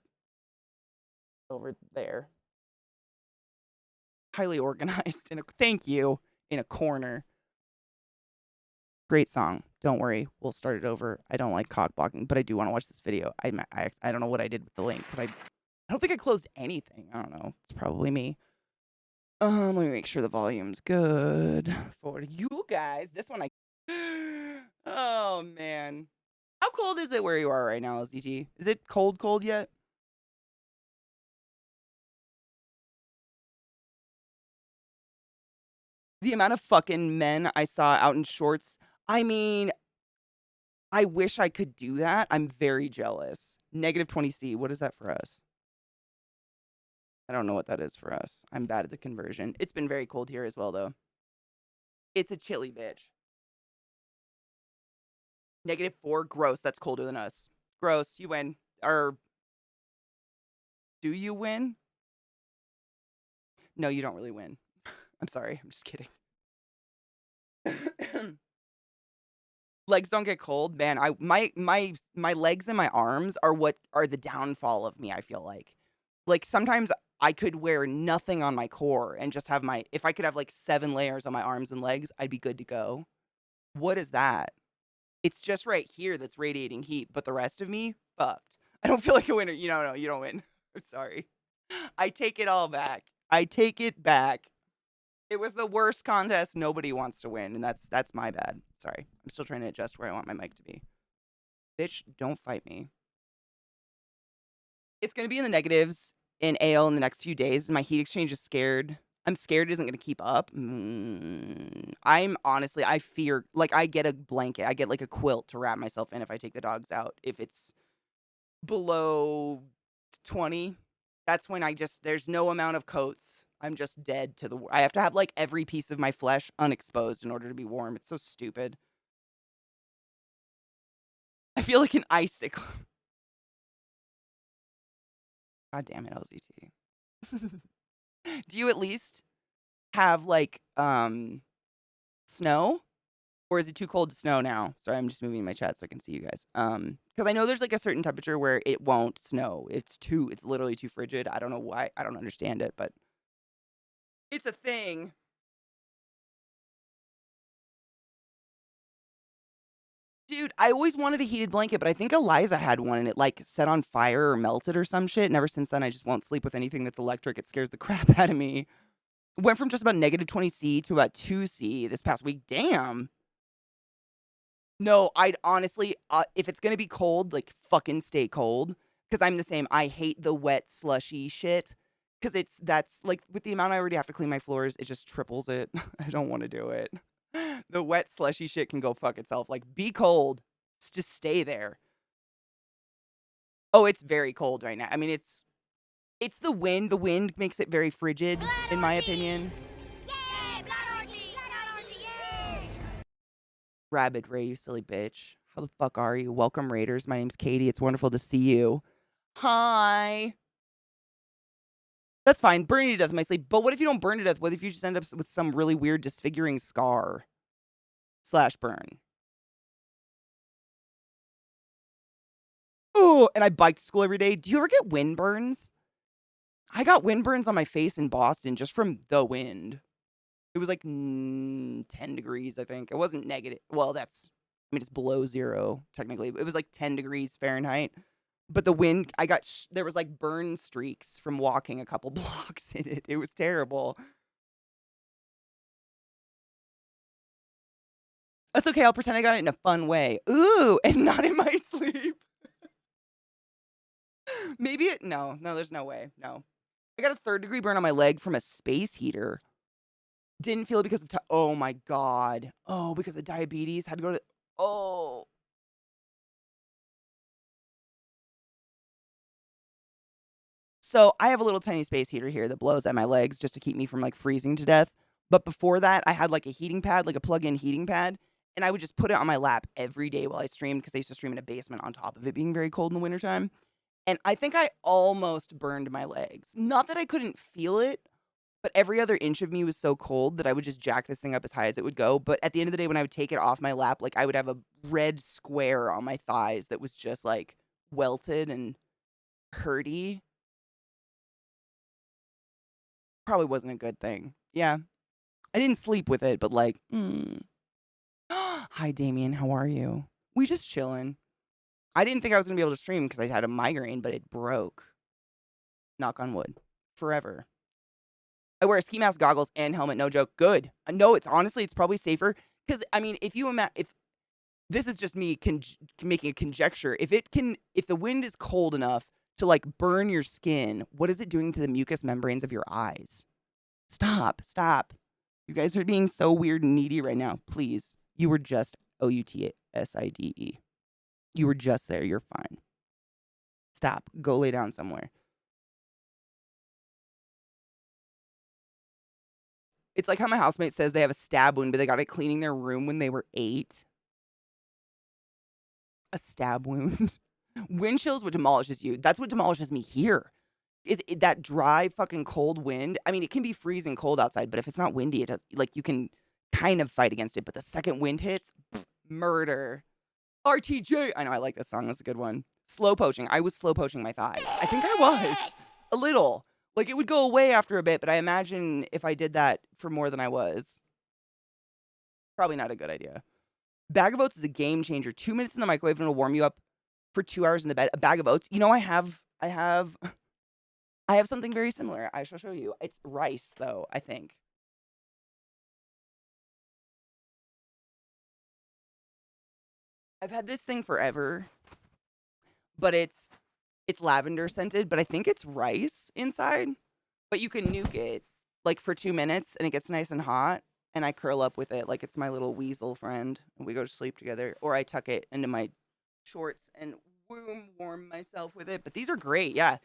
over there. Highly organized. Thank you. In a corner. Great song. Don't worry. We'll start it over. I don't like cock blocking, but I do want to watch this video. I don't know what I did with the link because I don't think I closed anything. I don't know. It's probably me. Let me make sure the volume's good for you guys. This one oh man. How cold is it where you are right now, LZT? Is it cold yet? The amount of fucking men I saw out in shorts. I mean, I wish I could do that. I'm very jealous. Negative 20C. What is that for us? I don't know what that is for us. I'm bad at the conversion. It's been very cold here as well, though. It's a chilly bitch. -4. Gross. That's colder than us. Gross. You win. Or do you win? No, you don't really win. I'm sorry. I'm just kidding. Legs don't get cold, man. My legs and my arms are what are the downfall of me, I feel like. Like sometimes I could wear nothing on my core and just have if I could have like 7 layers on my arms and legs, I'd be good to go. What is that? It's just right here that's radiating heat, but the rest of me, fucked. I don't feel like a winner. No, you don't win. I'm sorry. I take it all back. I take it back. It was the worst contest. Nobody wants to win, and that's my bad. Sorry. I'm still trying to adjust where I want my mic to be. Bitch, don't fight me. It's going to be in the negatives in AL in the next few days. My heat exchange is scared. I'm scared it isn't going to keep up. I'm honestly, I fear, like, I get a blanket. I get, like, a quilt to wrap myself in if I take the dogs out. If it's below 20, that's when there's no amount of coats. I'm just dead to I have to have, like, every piece of my flesh unexposed in order to be warm. It's so stupid. I feel like an icicle. God damn it, LZT. Do you at least have, like, snow? Or is it too cold to snow now? Sorry, I'm just moving my chat so I can see you guys. Because I know there's, like, a certain temperature where it won't snow. It's literally too frigid. I don't know why. I don't understand it, but it's a thing. Dude, I always wanted a heated blanket, but I think Eliza had one and it, like, set on fire or melted or some shit. And ever since then, I just won't sleep with anything that's electric. It scares the crap out of me. Went from just about -20C to about 2C this past week. Damn. No, I'd honestly, if it's gonna be cold, like, fucking stay cold. Because I'm the same. I hate the wet, slushy shit. Because that's, like, with the amount I already have to clean my floors, it just triples it. I don't want to do it. The wet, slushy shit can go fuck itself. Like, be cold. Just stay there. Oh, it's very cold right now. I mean, it's the wind. The wind makes it very frigid, in my opinion. Yay! Blood orgy! Blood orgy! Yay! Rabid Ray, you silly bitch. How the fuck are you? Welcome, Raiders. My name's Katie. It's wonderful to see you. Hi. That's fine. Burn you to death in my sleep. But what if you don't burn to death? What if you just end up with some really weird disfiguring scar? / burn. Oh, and I bike to school every day. Do you ever get wind burns? I got wind burns on my face in Boston just from the wind. It was like 10 degrees, I think. It wasn't negative. Well, it's below 0, technically. It was like 10 degrees Fahrenheit. But the wind, there was like burn streaks from walking a couple blocks in it. It was terrible. That's okay. I'll pretend I got it in a fun way. Ooh, and not in my sleep. Maybe no, there's no way. No. I got a 3rd-degree burn on my leg from a space heater. Didn't feel it because of oh my god. Oh, because of diabetes. Had to go to oh. So I have a little tiny space heater here that blows at my legs just to keep me from, like, freezing to death. But before that, I had, like, a heating pad, like a plug-in heating pad, and I would just put it on my lap every day while I streamed because I used to stream in a basement on top of it being very cold in the wintertime. And I think I almost burned my legs. Not that I couldn't feel it, But every other inch of me was so cold that I would just jack this thing up as high as it would go. But at the end of the day, when I would take it off my lap, like I would have a red square on my thighs that was just like welted and hurty. Probably wasn't a good thing. Yeah. I didn't sleep with it, but like, Hi, Damien. How are you? We just chilling. I didn't think I was going to be able to stream because I had a migraine, but it broke. Knock on wood. Forever. I wear a ski mask, goggles, and helmet. No joke. Good. No, it's honestly, it's probably safer. Because, I mean, if you imagine, if this is just me making a conjecture, if the wind is cold enough to like burn your skin, what is it doing to the mucous membranes of your eyes? Stop. You guys are being so weird and needy right now. Please. You were just OUTSIDE. You were just there. You're fine. Stop. Go lay down somewhere. It's like how my housemate says they have a stab wound, but they got it cleaning their room when they were 8. A stab wound. Wind chills what demolishes you. That's what demolishes me here. Is that dry fucking cold wind. I mean, it can be freezing cold outside, but if it's not windy, it does, like you can kind of fight against it. But the second wind hits, murder. RTJ. I know I like this song. That's a good one. Slow poaching. I was slow poaching my thighs. I think I was a little. Like it would go away after a bit, but I imagine if I did that for more than I was, probably not a good idea. Bag of oats is a game changer. 2 minutes in the microwave and it'll warm you up for 2 hours in the bed. A bag of oats. You know, I have something very similar. I shall show you. It's rice, though, I think. I've had this thing forever, but it's lavender scented, but I think it's rice inside. But you can nuke it like for 2 minutes and it gets nice and hot. And I curl up with it like it's my little weasel friend. And we go to sleep together. Or I tuck it into my shorts and warm myself with it. But these are great. Yeah.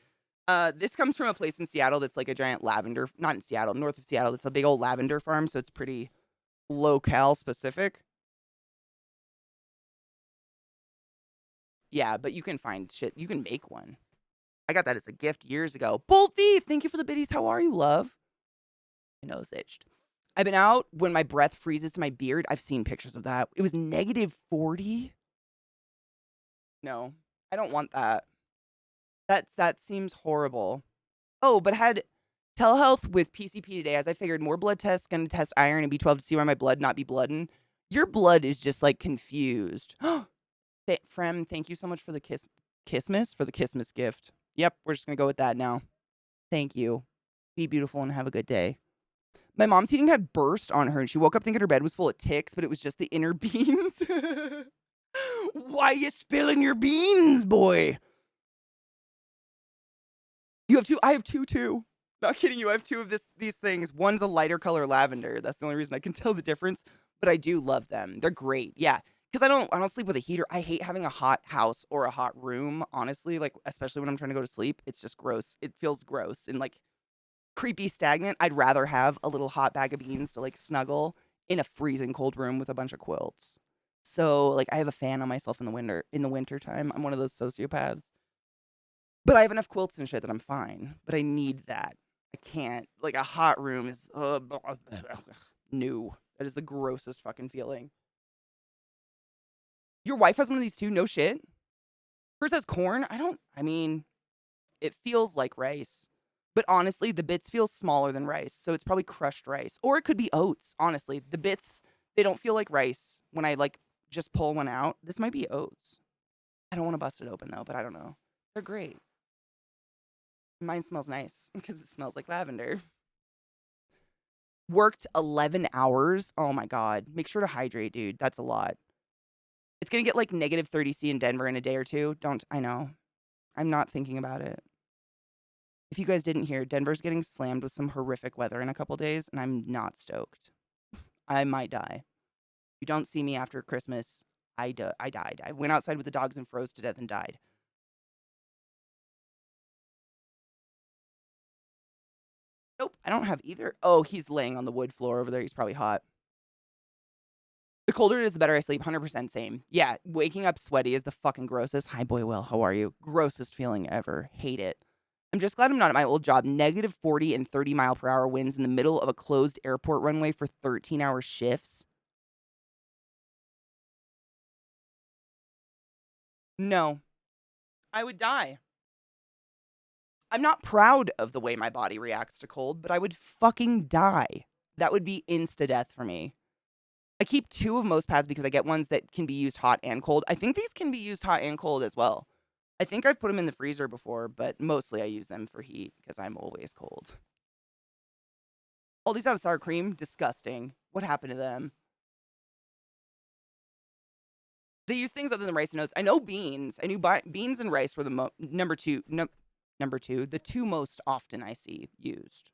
This comes from a place in Seattle that's like a giant lavender, not in Seattle, north of Seattle. It's a big old lavender farm. So it's pretty locale specific. Yeah, but you can find shit. You can make one. I got that as a gift years ago. Bolt Thief, thank you for the biddies. How are you, love? My nose itched. I've been out when my breath freezes to my beard. I've seen pictures of that. It was -40. No, I don't want that. That seems horrible. Oh, but had telehealth with PCP today. As I figured, more blood tests, going to test iron and B12 to see why my blood not be blooding. Your blood is just like confused. Frem, thank you so much for the Christmas gift. Yep, we're just going to go with that now. Thank you. Be beautiful and have a good day. My mom's heating pad burst on her and she woke up thinking her bed was full of ticks, but it was just the inner beans. Why you spilling your beans, boy? You have 2? I have 2 too. Not kidding you. I have 2 of these things. One's a lighter color lavender. That's the only reason I can tell the difference, but I do love them. They're great. Yeah. Because I don't sleep with a heater. I hate having a hot house or a hot room, honestly, like especially when I'm trying to go to sleep. It's just gross. It feels gross and like creepy, stagnant. I'd rather have a little hot bag of beans to like snuggle in a freezing cold room with a bunch of quilts. So like I have a fan on myself in the winter time. I'm one of those sociopaths. But I have enough quilts and shit that I'm fine. But I need that. I can't. Like a hot room is new. That is the grossest fucking feeling. Your wife has one of these too? No shit. Hers has corn. I mean, it feels like rice. But honestly, the bits feel smaller than rice. So it's probably crushed rice. Or it could be oats, honestly. The bits, they don't feel like rice when I like just pull one out. This might be oats. I don't want to bust it open though, but I don't know. They're great. Mine smells nice because it smells like lavender. Worked 11 hours. Oh my God. Make sure to hydrate, dude. That's a lot. It's going to get like -30°C in Denver in a day or two. I know. I'm not thinking about it. If you guys didn't hear, Denver's getting slammed with some horrific weather in a couple days, and I'm not stoked. I might die. If you don't see me after Christmas, I died. I went outside with the dogs and froze to death and died. Nope, I don't have either. Oh, he's laying on the wood floor over there. He's probably hot. The colder it is, the better I sleep. 100% same. Yeah, waking up sweaty is the fucking grossest. Hi, boy, Will. How are you? Grossest feeling ever. Hate it. I'm just glad I'm not at my old job. Negative 40 and 30 mile per hour winds in the middle of a closed airport runway for 13-hour shifts. No, I would die. I'm not proud of the way my body reacts to cold, but I would fucking die. That would be insta-death for me. I keep 2 of most pads because I get ones that can be used hot and cold. I think these can be used hot and cold as well. I think I've put them in the freezer before, but mostly I use them for heat because I'm always cold. All these out of sour cream, disgusting. What happened to them? They use things other than rice and oats. I know beans. I knew beans and rice were the number two, the 2 most often I see used.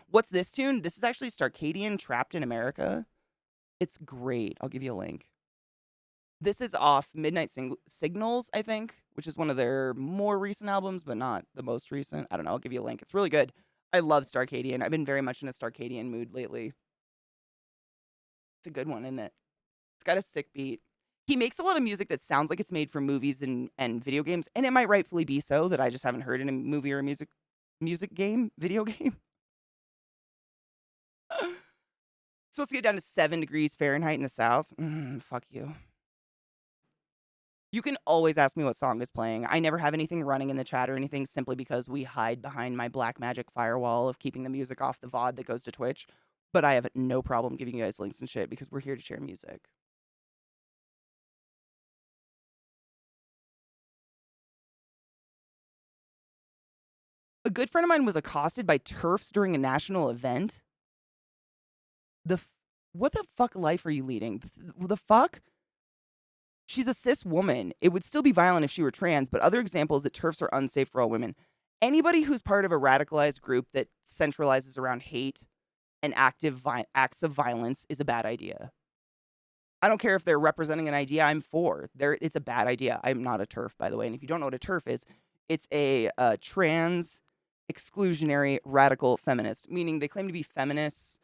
What's this tune? This is actually Starcadian Trapped in America. It's great. I'll give you a link. This is off Midnight Signals, I think, which is one of their more recent albums, but not the most recent. I don't know. I'll give you a link. It's really good. I love Starcadian. I've been very much in a Starcadian mood lately. It's a good one, isn't it? It's got a sick beat. He makes a lot of music that sounds like it's made for movies and video games, and it might rightfully be so that I just haven't heard in a movie or a music game, video game. Supposed to get down to 7 degrees Fahrenheit in the south. Fuck you. You can always ask me what song is playing. I never have anything running in the chat or anything simply because we hide behind my black magic firewall of keeping the music off the VOD that goes to Twitch. But I have no problem giving you guys links and shit because we're here to share music. A good friend of mine was accosted by TERFs during a national event. What the fuck life are you leading? The fuck? She's a cis woman. It would still be violent if she were trans, but other examples that TERFs are unsafe for all women. Anybody who's part of a radicalized group that centralizes around hate and acts of violence is a bad idea. I don't care if they're representing an idea I'm for. It's a bad idea. I'm not a TERF, by the way. And if you don't know what a TERF is, it's a trans exclusionary radical feminist, meaning they claim to be feminists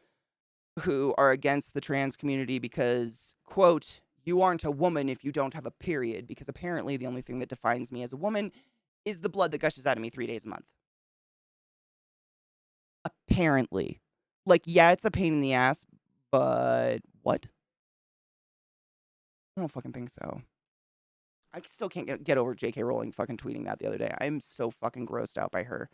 who are against the trans community because, quote, you aren't a woman if you don't have a period, because apparently the only thing that defines me as a woman is the blood that gushes out of me 3 days a month. Apparently. Like, yeah, it's a pain in the ass, but what? I don't fucking think so. I still can't get over J.K. Rowling fucking tweeting that the other day. I'm so fucking grossed out by her.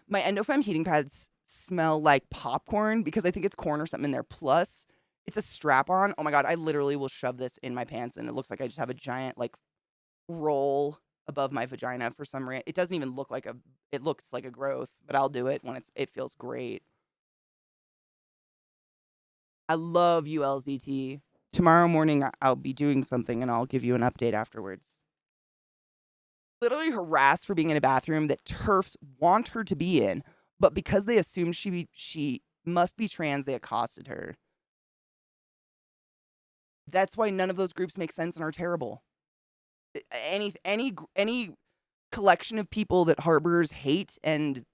My EndoFem heating pads smell like popcorn because I think it's corn or something in there. Plus, it's a strap-on. Oh my god, I literally will shove this in my pants and it looks like I just have a giant, like, roll above my vagina for some reason. It doesn't even look like it looks like a growth, but I'll do it when it feels great. I love ULZT. Tomorrow morning, I'll be doing something and I'll give you an update afterwards. Literally harassed for being in a bathroom that TERFs want her to be in, but because they assumed she must be trans, they accosted her. That's why none of those groups make sense and are terrible. Any collection of people that harbors hate and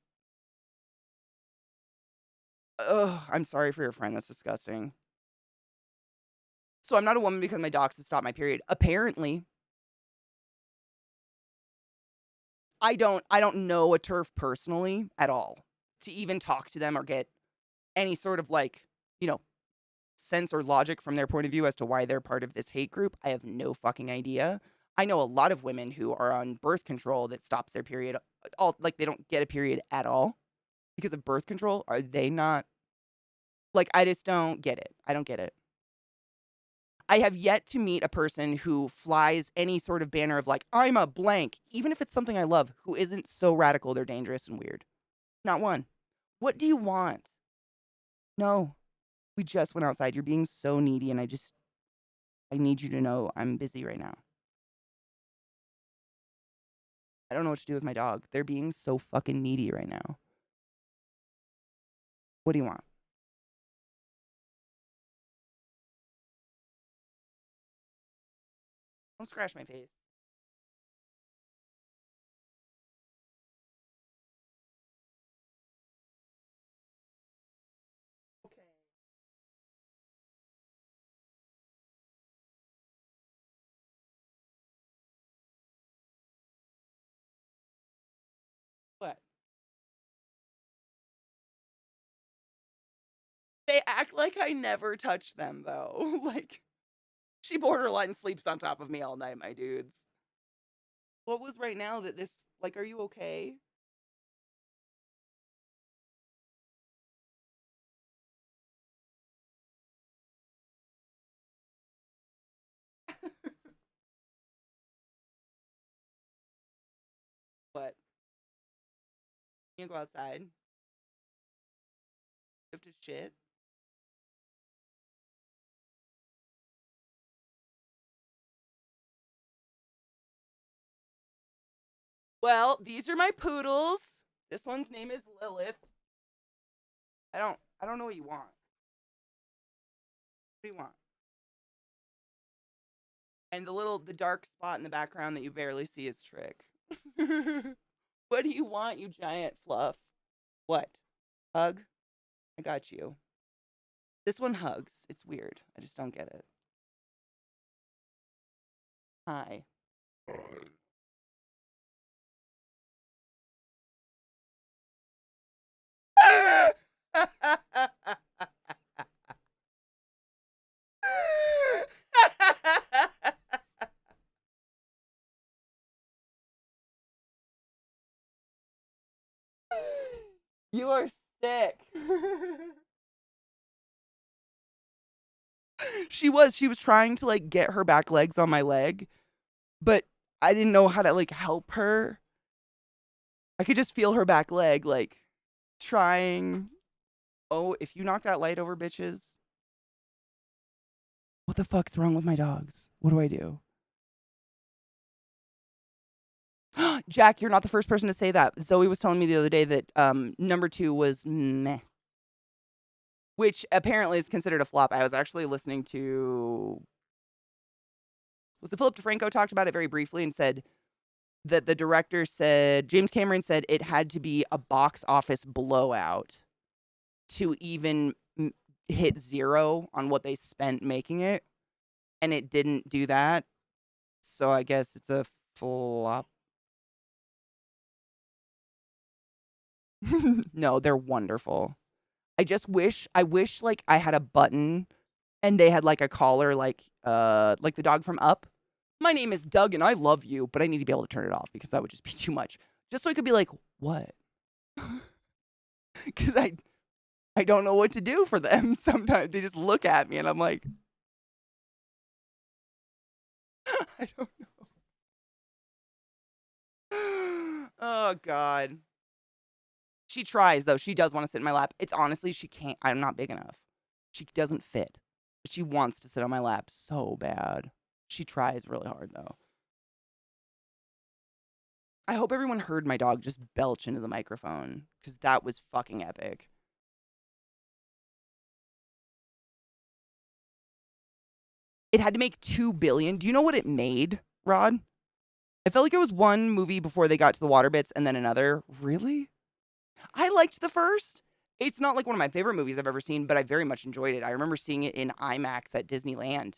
I'm sorry for your friend. That's disgusting. So I'm not a woman because my docs have stopped my period. Apparently, I don't know a TERF personally at all to even talk to them or get any sort of, like, sense or logic from their point of view as to why they're part of this hate group. I have no fucking idea. I know a lot of women who are on birth control that stops their period. They don't get a period at all because of birth control. Are they not? Like, I just don't get it. I don't get it. I have yet to meet a person who flies any sort of banner of, like, I'm a blank, even if it's something I love, who isn't so radical they're dangerous and weird. Not one. What do you want? No. We just went outside. You're being so needy, and I need you to know I'm busy right now. I don't know what to do with my dog. They're being so fucking needy right now. What do you want? Don't scratch my face. Okay. They act like I never touch them, though. Like, she borderline sleeps on top of me all night, my dudes. What was right now that this, like, are you okay? What? You go outside? You have to shit? Well, these are my poodles. This one's name is Lilith. I don't know what you want. What do you want? And the dark spot in the background that you barely see is Trick. What do you want, you giant fluff? What? Hug? I got you. This one hugs. It's weird. I just don't get it. Hi. You are sick. She was trying to like get her back legs on my leg, but I didn't know how to like help her. I could just feel her back leg like trying. Oh, if you knock that light over, bitches. What the fuck's wrong with my dogs? What do I do? Jack, you're not the first person to say that. Zoe was telling me the other day that number 2 was meh, which apparently is considered a flop. I was actually listening to, was it Philip DeFranco talked about it very briefly and said that the director said, James Cameron said it had to be a box office blowout to even hit zero on what they spent making it, and it didn't do that. So I guess it's a flop. No, they're wonderful. I wish like I had a button and they had like a collar like the dog from Up. My name is Doug and I love you, but I need to be able to turn it off because that would just be too much. Just so I could be like, what? Because I don't know what to do for them. Sometimes they just look at me and I'm like, I don't know. Oh, God. She tries, though. She does want to sit in my lap. It's honestly, she can't. I'm not big enough. She doesn't fit. She wants to sit on my lap so bad. She tries really hard, though. I hope everyone heard my dog just belch into the microphone because that was fucking epic. It had to make $2 billion. Do you know what it made, Rod? I felt like it was one movie before they got to the water bits and then another. Really? I liked the first. It's not like one of my favorite movies I've ever seen, but I very much enjoyed it. I remember seeing it in IMAX at Disneyland.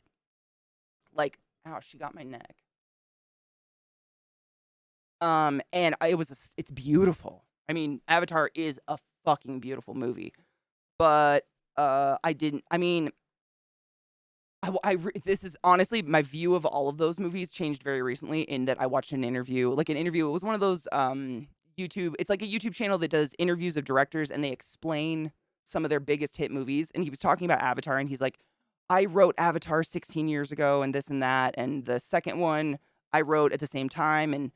Like, ow, she got my neck. And it's beautiful. I mean, Avatar is a fucking beautiful movie. But this is honestly my view of all of those movies changed very recently in that I watched an interview. It was one of those YouTube, it's like a YouTube channel that does interviews of directors and they explain some of their biggest hit movies. And he was talking about Avatar and he's like, I wrote Avatar 16 years ago and this and that. And the second one I wrote at the same time. And,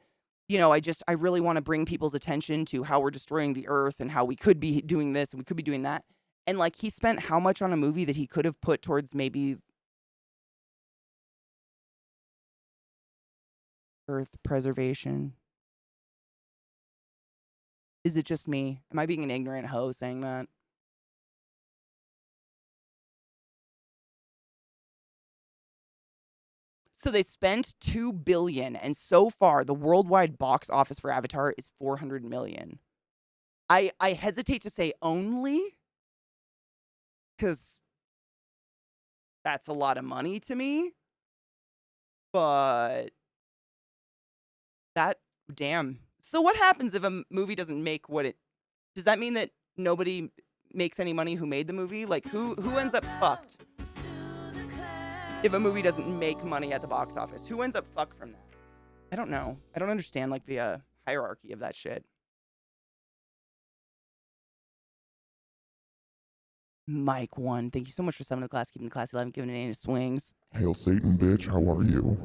I really want to bring people's attention to how we're destroying the earth and how we could be doing this and we could be doing that. And like he spent how much on a movie that he could have put towards maybe earth preservation. Is it just me? Am I being an ignorant hoe saying that? So they spent $2 billion, and so far the worldwide box office for Avatar is $400 million. I hesitate to say only, because that's a lot of money to me. But damn. So what happens if a movie doesn't make what it? Does that mean that nobody makes any money who made the movie. Like, who ends up fucked if a movie doesn't make money at the box office? Who ends up fucked from that? I don't know. I don't understand, like, the hierarchy of that shit. Mike 1, thank you so much for summoning the class, keeping the class alive, giving it any swings. Hail Satan, bitch. How are you?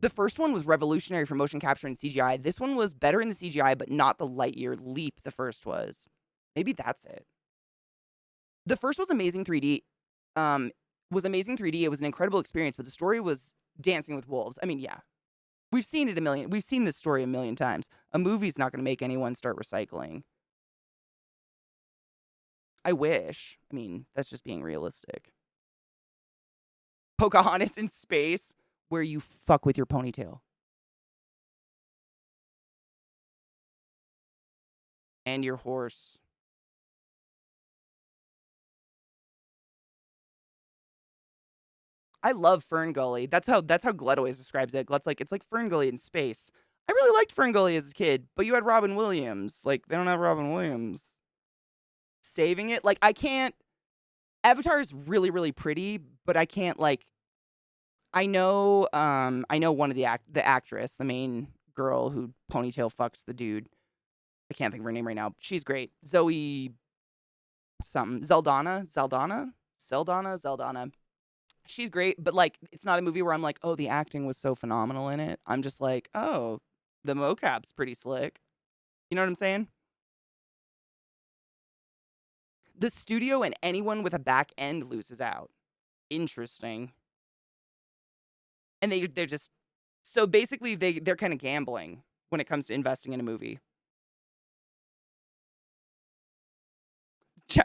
The first one was revolutionary for motion capture and CGI. This one was better in the CGI, but not the light year leap the first was. Maybe that's it. The first was amazing 3D. Was amazing 3D. It was an incredible experience, but the story was Dancing with Wolves. I mean, yeah. We've seen this story a million times. A movie's not going to make anyone start recycling. I wish. I mean, that's just being realistic. Pocahontas in space, where you fuck with your ponytail. And your horse. I love Fern Gully. That's how Glet always describes it. Glet's like, it's like Fern Gully in space. I really liked Fern Gully as a kid, but you had Robin Williams. Like, they don't have Robin Williams. Saving it. Like, I can't. Avatar is really, really pretty, but I can't, like. I know one of the actress, the main girl who ponytail fucks the dude. I can't think of her name right now. She's great. Zoe something. Zeldana. She's great, but, like, it's not a movie where I'm like, oh, the acting was so phenomenal in it. I'm just like, oh, the mocap's pretty slick. You know what I'm saying? The studio and anyone with a back end loses out. Interesting. And they're just, so basically they're kind of gambling when it comes to investing in a movie.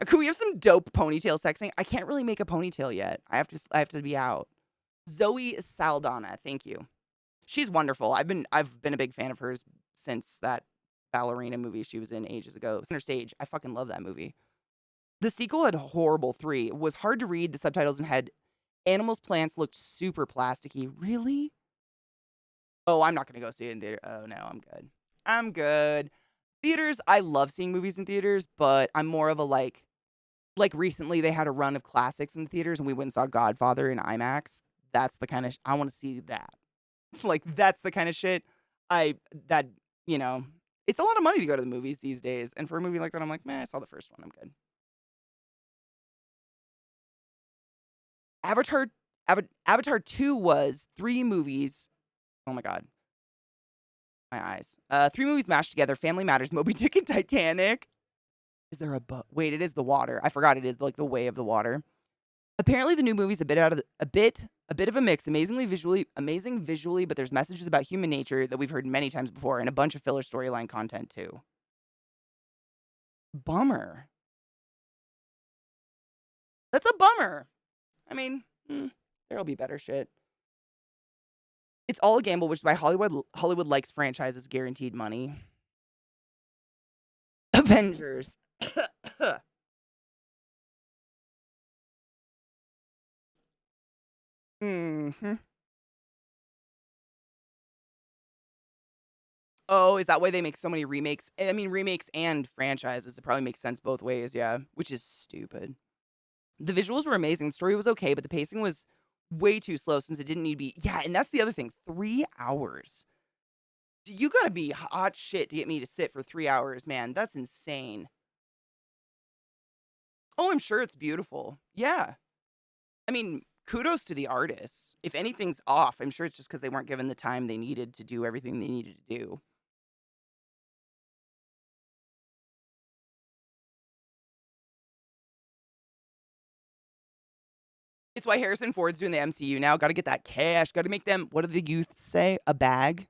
Could we have some dope ponytail sexing? I can't really make a ponytail yet. I have to be out. Zoe Saldana, thank you. She's wonderful. I've been a big fan of hers since that ballerina movie she was in ages ago. Center Stage. I fucking love that movie. The sequel had horrible 3. It was hard to read the subtitles and had animals, plants looked super plasticky. Really? Oh, I'm not going to go see it in theater. Oh, no, I'm good. I'm good. Theaters, I love seeing movies in theaters, but I'm more of a, like recently they had a run of classics in theaters and we went and saw Godfather in IMAX. That's the kind of, I want to see that. Like, that's the kind of shit you know, it's a lot of money to go to the movies these days. And for a movie like that, I'm like, I saw the first one. I'm good. Avatar 2 was 3 movies. Oh my God. My eyes. 3 movies mashed together. Family Matters, Moby Dick, and Titanic. Is there a boat? Wait, it is the water. I forgot it is like the way of the water. Apparently the new movie's a bit of a mix. Amazing visually, but there's messages about human nature that we've heard many times before and a bunch of filler storyline content too. Bummer. That's a bummer. I mean, there'll be better shit. It's all a gamble, which is why Hollywood likes franchises, guaranteed money. Avengers. Oh, is that why they make so many remakes? I mean, remakes and franchises. It probably makes sense both ways, yeah. Which is stupid. The visuals were amazing. The story was okay, but the pacing was way too slow since it didn't need to be. Yeah, and that's the other thing. 3 hours. You gotta be hot shit to get me to sit for 3 hours, man. That's insane. Oh, I'm sure it's beautiful. Yeah. I mean, kudos to the artists. If anything's off, I'm sure it's just because they weren't given the time they needed to do everything they needed to do. It's why Harrison Ford's doing the MCU now. Got to get that cash. Got to make them, what do the youth say? A bag?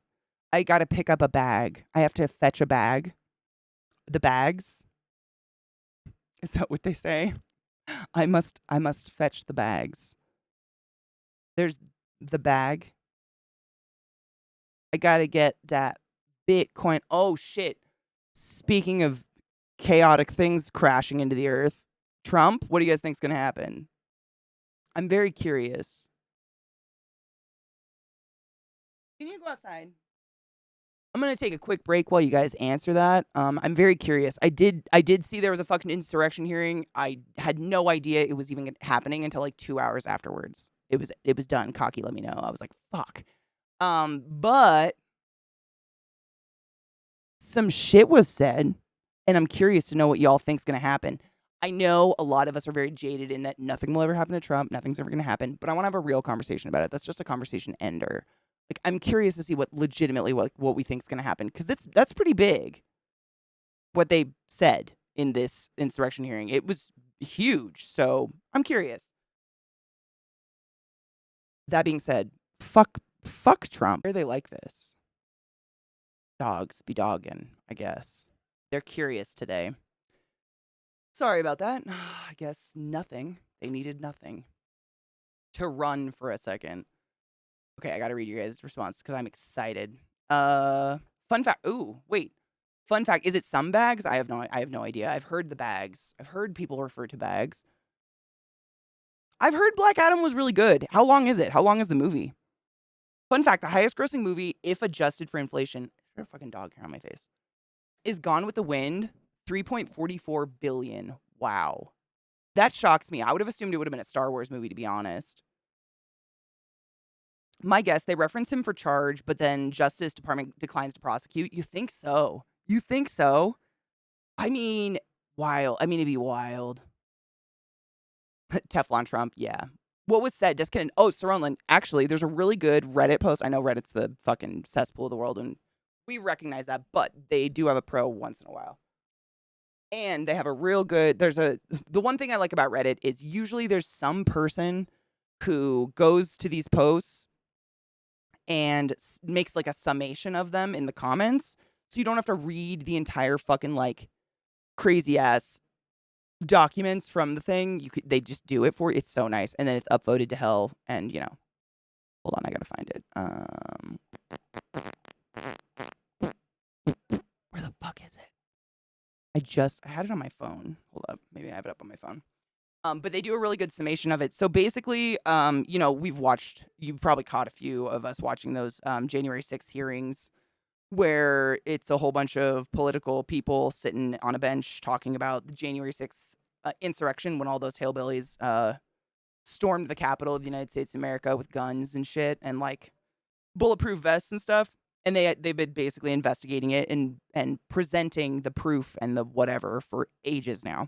I got to pick up a bag. I have to fetch a bag. The bags? Is that what they say? I must fetch the bags. There's the bag. I got to get that Bitcoin. Oh, shit. Speaking of chaotic things crashing into the earth, Trump, what do you guys think's going to happen? I'm very curious. You need to go outside. I'm gonna take a quick break while you guys answer that. I'm very curious. I did see there was a fucking insurrection hearing. I had no idea it was even happening until like 2 hours afterwards. It was done. Cocky let me know. I was like, fuck. But some shit was said, and I'm curious to know what y'all think's gonna happen. I know a lot of us are very jaded in that nothing will ever happen to Trump, nothing's ever gonna happen, but I want to have a real conversation about it. That's just a conversation ender. Like, I'm curious to see what legitimately what we think's gonna happen, because that's pretty big. What they said in this insurrection hearing, it was huge. So I'm curious. That being said, fuck Trump. Are they like this? Dogs be dogging, I guess. They're curious today. Sorry about that. I guess nothing. They needed nothing to run for a second. Okay, I gotta read your guys' response because I'm excited. Fun fact. Ooh, wait. Fun fact. Is it some bags? I have no idea. I've heard the bags. I've heard people refer to bags. I've heard Black Adam was really good. How long is it? How long is the movie? Fun fact, the highest grossing movie, if adjusted for inflation, there's a fucking dog hair on my face, is Gone with the Wind, $3.44 billion. Wow. That shocks me. I would have assumed it would have been a Star Wars movie, to be honest. My guess, they reference him for charge, but then Justice Department declines to prosecute. You think so? You think so? I mean, wild. I mean, it'd be wild. Teflon Trump, yeah. What was said? Just kidding. Oh, Saronlin, actually, there's a really good Reddit post. I know Reddit's the fucking cesspool of the world, and we recognize that, but they do have a pro once in a while. And they have a real good, the one thing I like about Reddit is usually there's some person who goes to these posts and makes like a summation of them in the comments. So you don't have to read the entire fucking like crazy ass documents from the thing. They just do it for you. It's so nice. And then it's upvoted to hell. And hold on, I gotta find it. Where the fuck is it? I had it on my phone. Hold up, maybe I have it up on my phone. But they do a really good summation of it. So basically, you've probably caught a few of us watching those January 6th hearings where it's a whole bunch of political people sitting on a bench talking about the January 6th insurrection when all those hillbillies stormed the Capitol of the United States of America with guns and shit and like bulletproof vests and stuff. And they've been basically investigating it and presenting the proof and the whatever for ages now.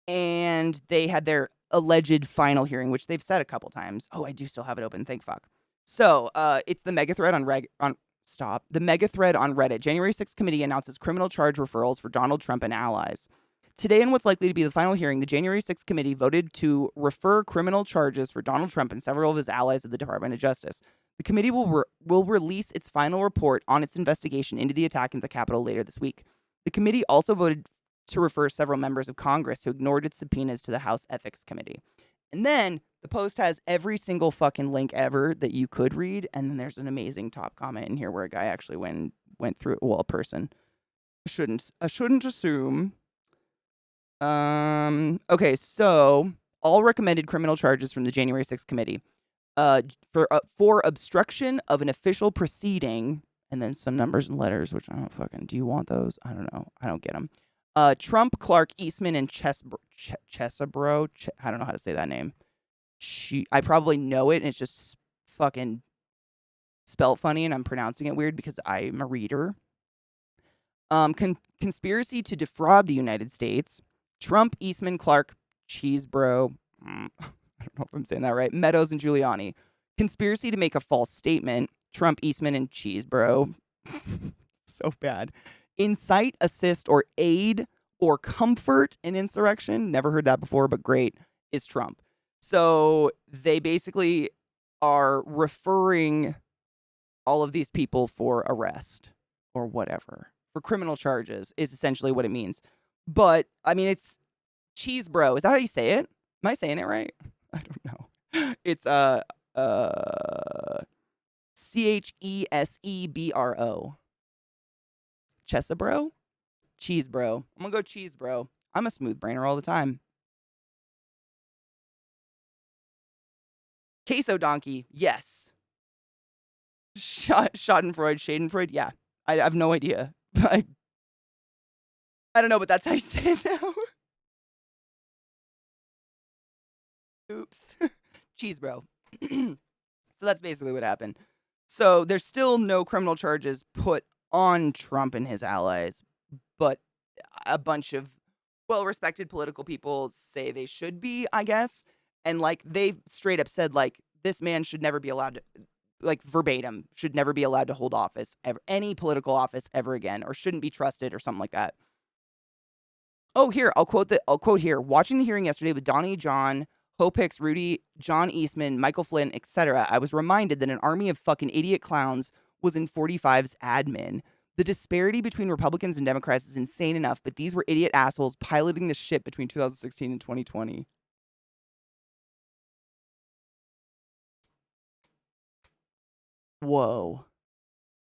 And they had their alleged final hearing, which they've said a couple times. Oh, I do still have it open. Thank fuck. So it's the mega thread the mega thread on Reddit. January 6th committee announces criminal charge referrals for Donald Trump and allies. Today, in what's likely to be the final hearing, the January 6th committee voted to refer criminal charges for Donald Trump and several of his allies of the Department of Justice. The committee will release its final report on its investigation into the attack in the Capitol later this week. The committee also voted to refer several members of Congress who ignored its subpoenas to the House Ethics Committee. And then the post has every single fucking link ever that you could read. And then there's an amazing top comment in here where a guy actually went through it. Well, a person. I shouldn't assume. Okay, so all recommended criminal charges from the January 6th committee. For obstruction of an official proceeding, and then some numbers and letters, which I don't fucking. Do you want those? I don't know. I don't get them. Trump, Clark, Eastman, and Chesebro. I don't know how to say that name. I probably know it, and it's just fucking spelled funny, and I'm pronouncing it weird because I'm a reader. Conspiracy to defraud the United States. Trump, Eastman, Clark, Chesebro. I don't know if I'm saying that right. Meadows and Giuliani. Conspiracy to make a false statement. Trump, Eastman, and Chesebro. So bad. Incite, assist, or aid, or comfort an insurrection. Never heard that before, but great. Is Trump. So they basically are referring all of these people for arrest or whatever. For criminal charges is essentially what it means. But, I mean, it's Chesebro. Is that how you say it? Am I saying it right? I don't know. It's Chesebro. Chesebro? Chesebro. I'm gonna go Chesebro. I'm a smooth brainer all the time. Queso donkey. Yes. Schadenfreude. Yeah, I have no idea. I don't know, but that's how you say it now. Oops. Cheese, bro. So that's basically what happened. So there's still no criminal charges put on Trump and his allies, but a bunch of well-respected political people say they should be, I guess. And like they straight up said, like, this man should never be allowed to, like, verbatim, should never be allowed to hold office, ever, any political office ever again, or shouldn't be trusted or something like that. Oh, here, I'll quote here. Watching the hearing yesterday with Donnie, John, Hope Hicks, Rudy, John Eastman, Michael Flynn, etc., I was reminded that an army of fucking idiot clowns was in 45's admin. The disparity between Republicans and Democrats is insane enough, but these were idiot assholes piloting the ship between 2016 and 2020. Whoa.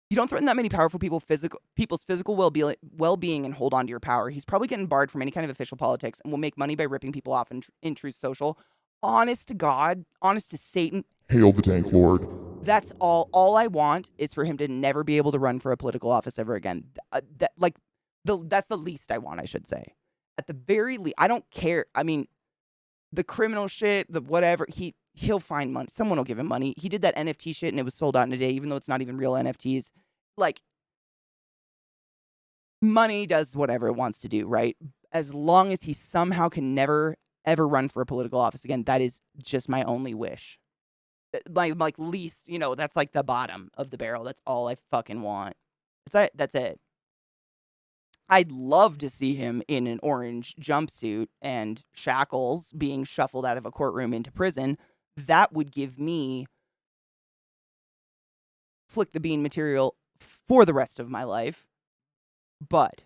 You don't threaten that many powerful people's physical well-being and hold on to your power. He's probably getting barred from any kind of official politics and will make money by ripping people off in Truth Social. Honest to God, honest to Satan. Hail the Tank Lord. That's all. All I want is for him to never be able to run for a political office ever again. That's the least I want, I should say. At the very least, I don't care. I mean, the criminal shit, the whatever, he'll find money. Someone will give him money. He did that NFT shit and it was sold out in a day, even though it's not even real NFTs. Like, money does whatever it wants to do, right? As long as he somehow can never, ever run for a political office again, that is just my only wish. Like least, you know, that's like the bottom of the barrel. That's all I fucking want. That's it. I'd love to see him in an orange jumpsuit and shackles being shuffled out of a courtroom into prison. That would give me flick the bean material for the rest of my life. But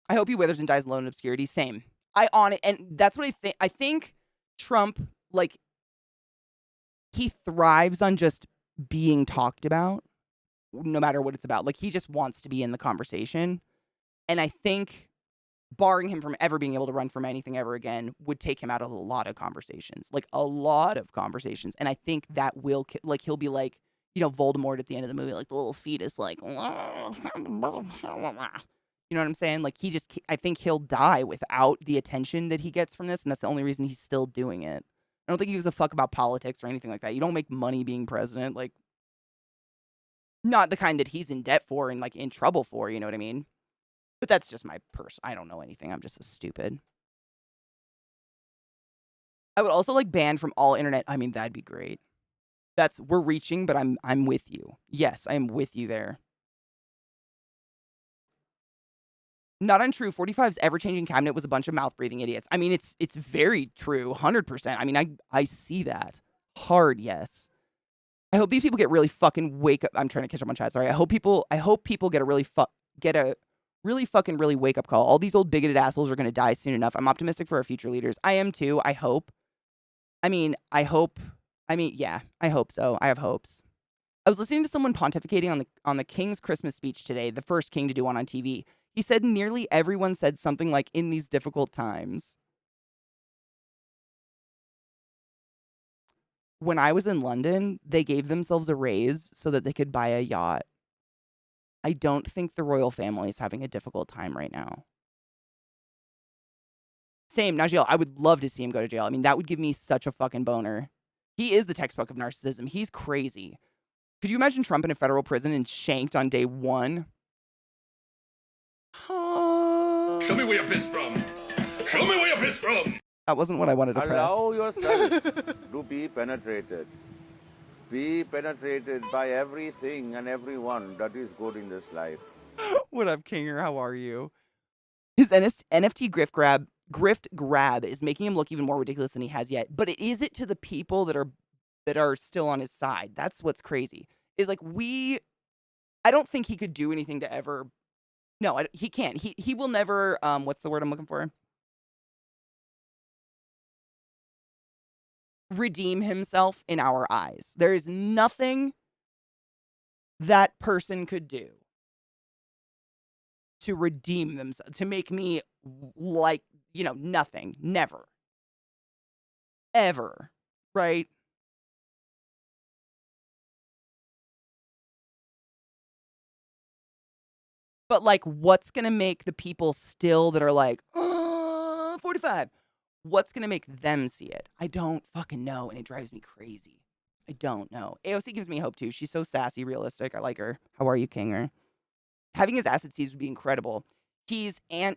I hope he withers and dies alone in obscurity. Same. And that's what I think. I think Trump, like, he thrives on just being talked about, no matter what it's about. Like, he just wants to be in the conversation. And I think barring him from ever being able to run from anything ever again would take him out of a lot of conversations. Like, a lot of conversations. And I think that will, like, he'll be like, you know, Voldemort at the end of the movie, like the little fetus, like, you know what I'm saying? Like, I think he'll die without the attention that he gets from this. And that's the only reason he's still doing it. I don't think he gives a fuck about politics or anything like that. You don't make money being president. Like, not the kind that he's in debt for and, like, in trouble for, you know what I mean? But that's just my I don't know anything. I'm just a stupid. I would also, like, ban from all internet. I mean, that'd be great. We're reaching, but I'm with you. Yes, I am with you there. Not untrue. 45's ever-changing cabinet was a bunch of mouth-breathing idiots. I mean, it's very true, 100%. I mean, I see that. Hard, yes. I hope these people get really fucking wake up. I'm trying to catch up on chat. Sorry. I hope people get a really really wake up call. All these old bigoted assholes are going to die soon enough. I'm optimistic for our future leaders. I am too. I hope. Yeah, I hope so. I have hopes. I was listening to someone pontificating on the King's Christmas speech today, the first king to do one on TV. He said nearly everyone said something like, in these difficult times. When I was in London, they gave themselves a raise so that they could buy a yacht. I don't think the royal family is having a difficult time right now. Same, Najeel. I would love to see him go to jail. I mean, that would give me such a fucking boner. He is the textbook of narcissism. He's crazy. Could you imagine Trump in a federal prison and shanked on day one? Show me where you're pissed from. Show me where you're pissed from. That wasn't what I wanted to Allow press. yourself to be penetrated. Be penetrated by everything and everyone that is good in this life. What up, Kinger? How are you? His NFT grift grab is making him look even more ridiculous than he has yet. But is it to the people that are still on his side? That's what's crazy. Is like I don't think he could do anything to ever. No, he can't. He will never. What's the word I'm looking for? Redeem himself in our eyes. There is nothing that person could do to redeem themselves, to make me like, you know, nothing. Never. Ever. Right? But, like, what's gonna make the people still that are like, 45? What's gonna make them see it? I don't fucking know, and it drives me crazy. I don't know. AOC gives me hope, too. She's so sassy, realistic. I like her. How are you, Kinger? Having his acid seized would be incredible. He's a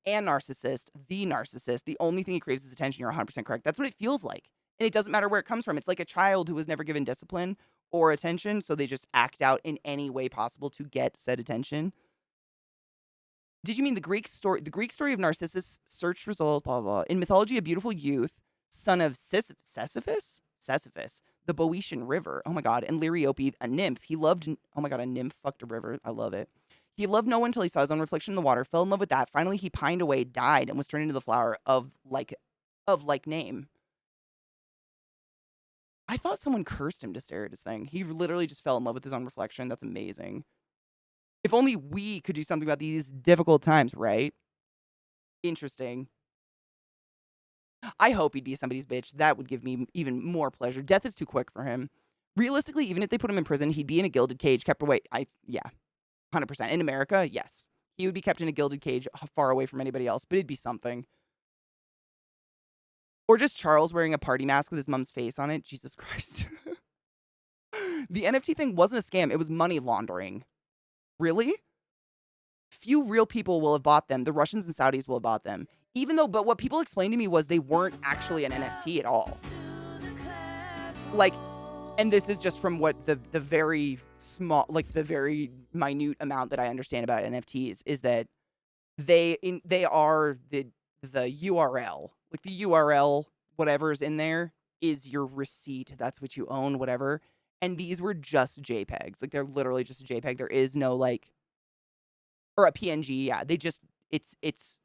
narcissist, the narcissist. The only thing he craves is attention. You're 100% correct. That's what it feels like. And it doesn't matter where it comes from. It's like a child who was never given discipline or attention, so they just act out in any way possible to get said attention. Did you mean the Greek story? The Greek story of Narcissus, search results, blah, blah, blah. In mythology, a beautiful youth, son of Sisyphus, the Boeotian river. Oh my God. And Liriope, a nymph. He loved, oh my God, a nymph fucked a river. I love it. He loved no one until he saw his own reflection in the water, fell in love with that. Finally, he pined away, died, and was turned into the flower of like name. I thought someone cursed him to stare at his thing. He literally just fell in love with his own reflection. That's amazing. If only we could do something about these difficult times, right? Interesting. I hope he'd be somebody's bitch. That would give me even more pleasure. Death is too quick for him. Realistically, even if they put him in prison, he'd be in a gilded cage, kept away. Yeah, 100%. In America, yes. He would be kept in a gilded cage far away from anybody else, but it'd be something. Or just Charles wearing a party mask with his mom's face on it. Jesus Christ. The NFT thing wasn't a scam. It was money laundering. Really? Few real people will have bought them. The Russians and Saudis will have bought them. But what people explained to me was they weren't actually an NFT at all. Like, and this is just from what the very small, like the very minute amount that I understand about NFTs is that they are the URL. Like the URL, whatever's in there is your receipt. That's what you own, whatever. And these were just JPEGs. Like they're literally just a JPEG. There is no like, or a PNG. Yeah, they just it's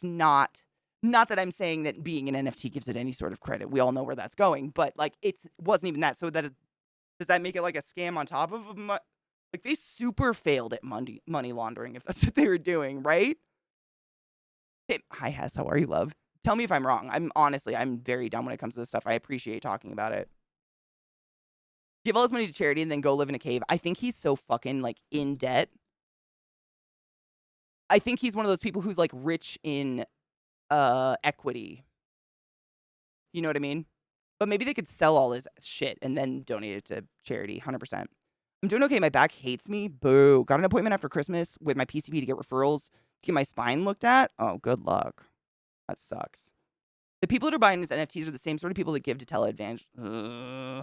not that I'm saying that being an NFT gives it any sort of credit. We all know where that's going, but like wasn't even that. So does that make it like a scam on top of like they super failed at money laundering if that's what they were doing, right? Hey, hi Hess, how are you, love? Tell me if I'm wrong. I'm very dumb when it comes to this stuff. I appreciate talking about it. Give all his money to charity and then go live in a cave. I think he's so fucking like in debt. I think he's one of those people who's like rich in equity. You know what I mean? But maybe they could sell all his shit and then donate it to charity. 100%. I'm doing okay. My back hates me. Boo. Got an appointment after Christmas with my PCP to get referrals to get my spine looked at. Oh, good luck. That sucks. The people that are buying these NFTs are the same sort of people that give to Teleadvantage.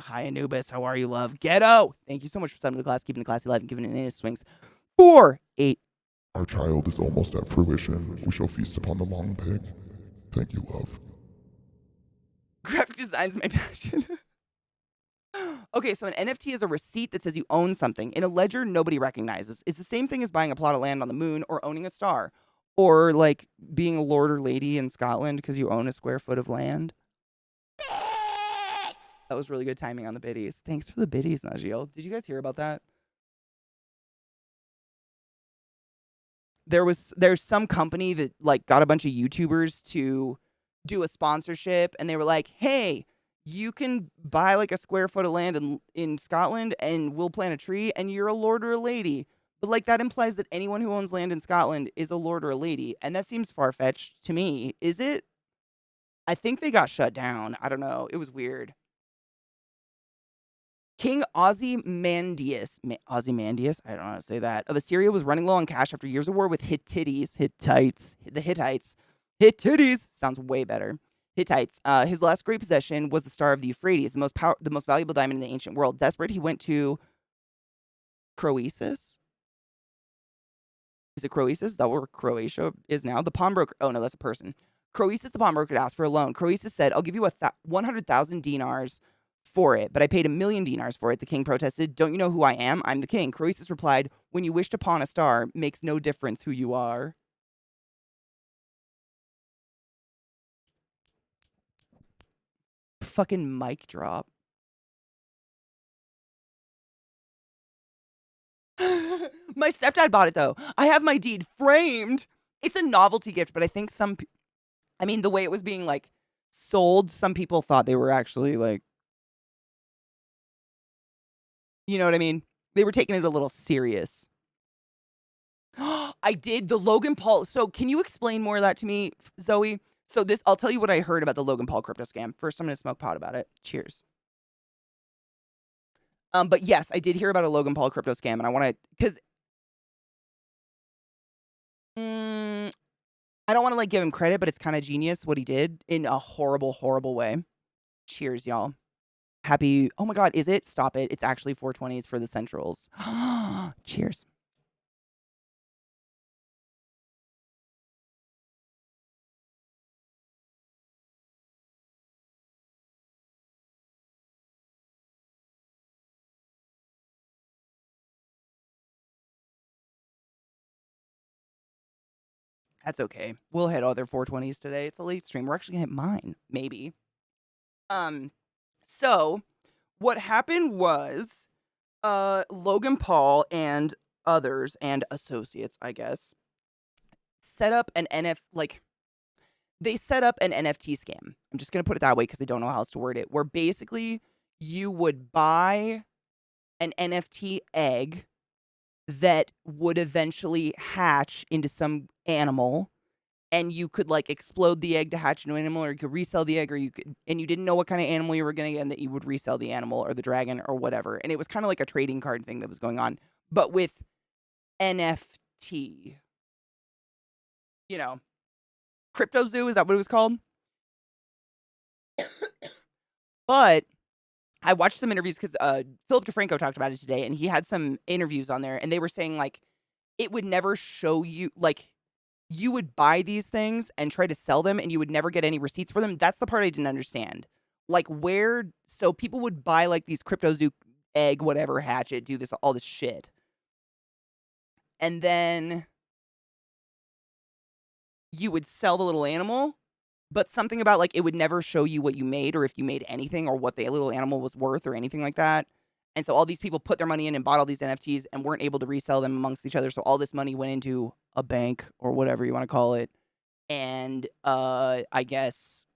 Hi, Anubis. How are you, love? Ghetto. Thank you so much for subbing to the class, keeping the classy alive, and giving it in his swings. 4, 8. Our child is almost at fruition. We shall feast upon the long pig. Thank you, love. Graphic design's my passion. Okay, so an NFT is a receipt that says you own something. In a ledger, nobody recognizes. It's the same thing as buying a plot of land on the moon or owning a star. Or, like, being a lord or lady in Scotland because you own a square foot of land. That was really good timing on the biddies. Thanks for the biddies, Najeel. Did you guys hear about that? There's some company that, like, got a bunch of YouTubers to do a sponsorship, and they were like, hey, you can buy, like, a square foot of land in Scotland, and we'll plant a tree, and you're a lord or a lady. But, like, that implies that anyone who owns land in Scotland is a lord or a lady. And that seems far-fetched to me. Is it? I think they got shut down. I don't know. It was weird. King Ozymandias, I don't know how to say that, of Assyria was running low on cash after years of war with Hittites. Sounds way better. Hittites. His last great possession was the Star of the Euphrates, the most valuable diamond in the ancient world. Desperate, he went to Croesus. Is it Croesus? Is that where Croatia is now? The pawnbroker. Oh, no, that's a person. Croesus, the pawnbroker, asked for a loan. Croesus said, I'll give you 100,000 dinars for it, but I paid 1,000,000 dinars for it. The king protested, don't you know who I am? I'm the king. Croesus replied, when you wish to pawn a star, makes no difference who you are. Fucking mic drop. My stepdad bought it, though. I have my deed framed. It's a novelty gift, but I think the way it was being, like, sold, some people thought they were actually, like, you know what I mean? They were taking it a little serious. I did the Logan Paul. So can you explain more of that to me, Zoe? So I'll tell you what I heard about the Logan Paul crypto scam. First, I'm going to smoke pot about it. Cheers. But yes, I did hear about a Logan Paul crypto scam, and I want to, because I don't want to like give him credit, but it's kind of genius what he did in a horrible, horrible way. Cheers, y'all. Happy, oh my God, is it? Stop it. It's actually 420s for the Centrals. Cheers. That's okay. We'll hit other 420s today. It's a late stream. We're actually gonna hit mine, maybe. So what happened was, Logan Paul and others and associates, I guess, set up an they set up an NFT scam. I'm just gonna put it that way because they don't know how else to word it. Where basically you would buy an NFT egg that would eventually hatch into some animal, and you could like explode the egg to hatch into an animal, or you could resell the egg, or you didn't know what kind of animal you were gonna get, and that you would resell the animal or the dragon or whatever. And it was kind of like a trading card thing that was going on, but with NFT. You know, Crypto Zoo, is that what it was called? But I watched some interviews because Philip DeFranco talked about it today, and he had some interviews on there, and they were saying like it would never show you, like you would buy these things and try to sell them, and you would never get any receipts for them. That's the part I didn't understand. Like so people would buy like these Crypto Zoo egg, whatever, hatch it, do this, all this shit, and then you would sell the little animal, but something about like it would never show you what you made or if you made anything or what the little animal was worth or anything like that. And so all these people put their money in and bought all these NFTs and weren't able to resell them amongst each other. So all this money went into a bank or whatever you want to call it. And I guess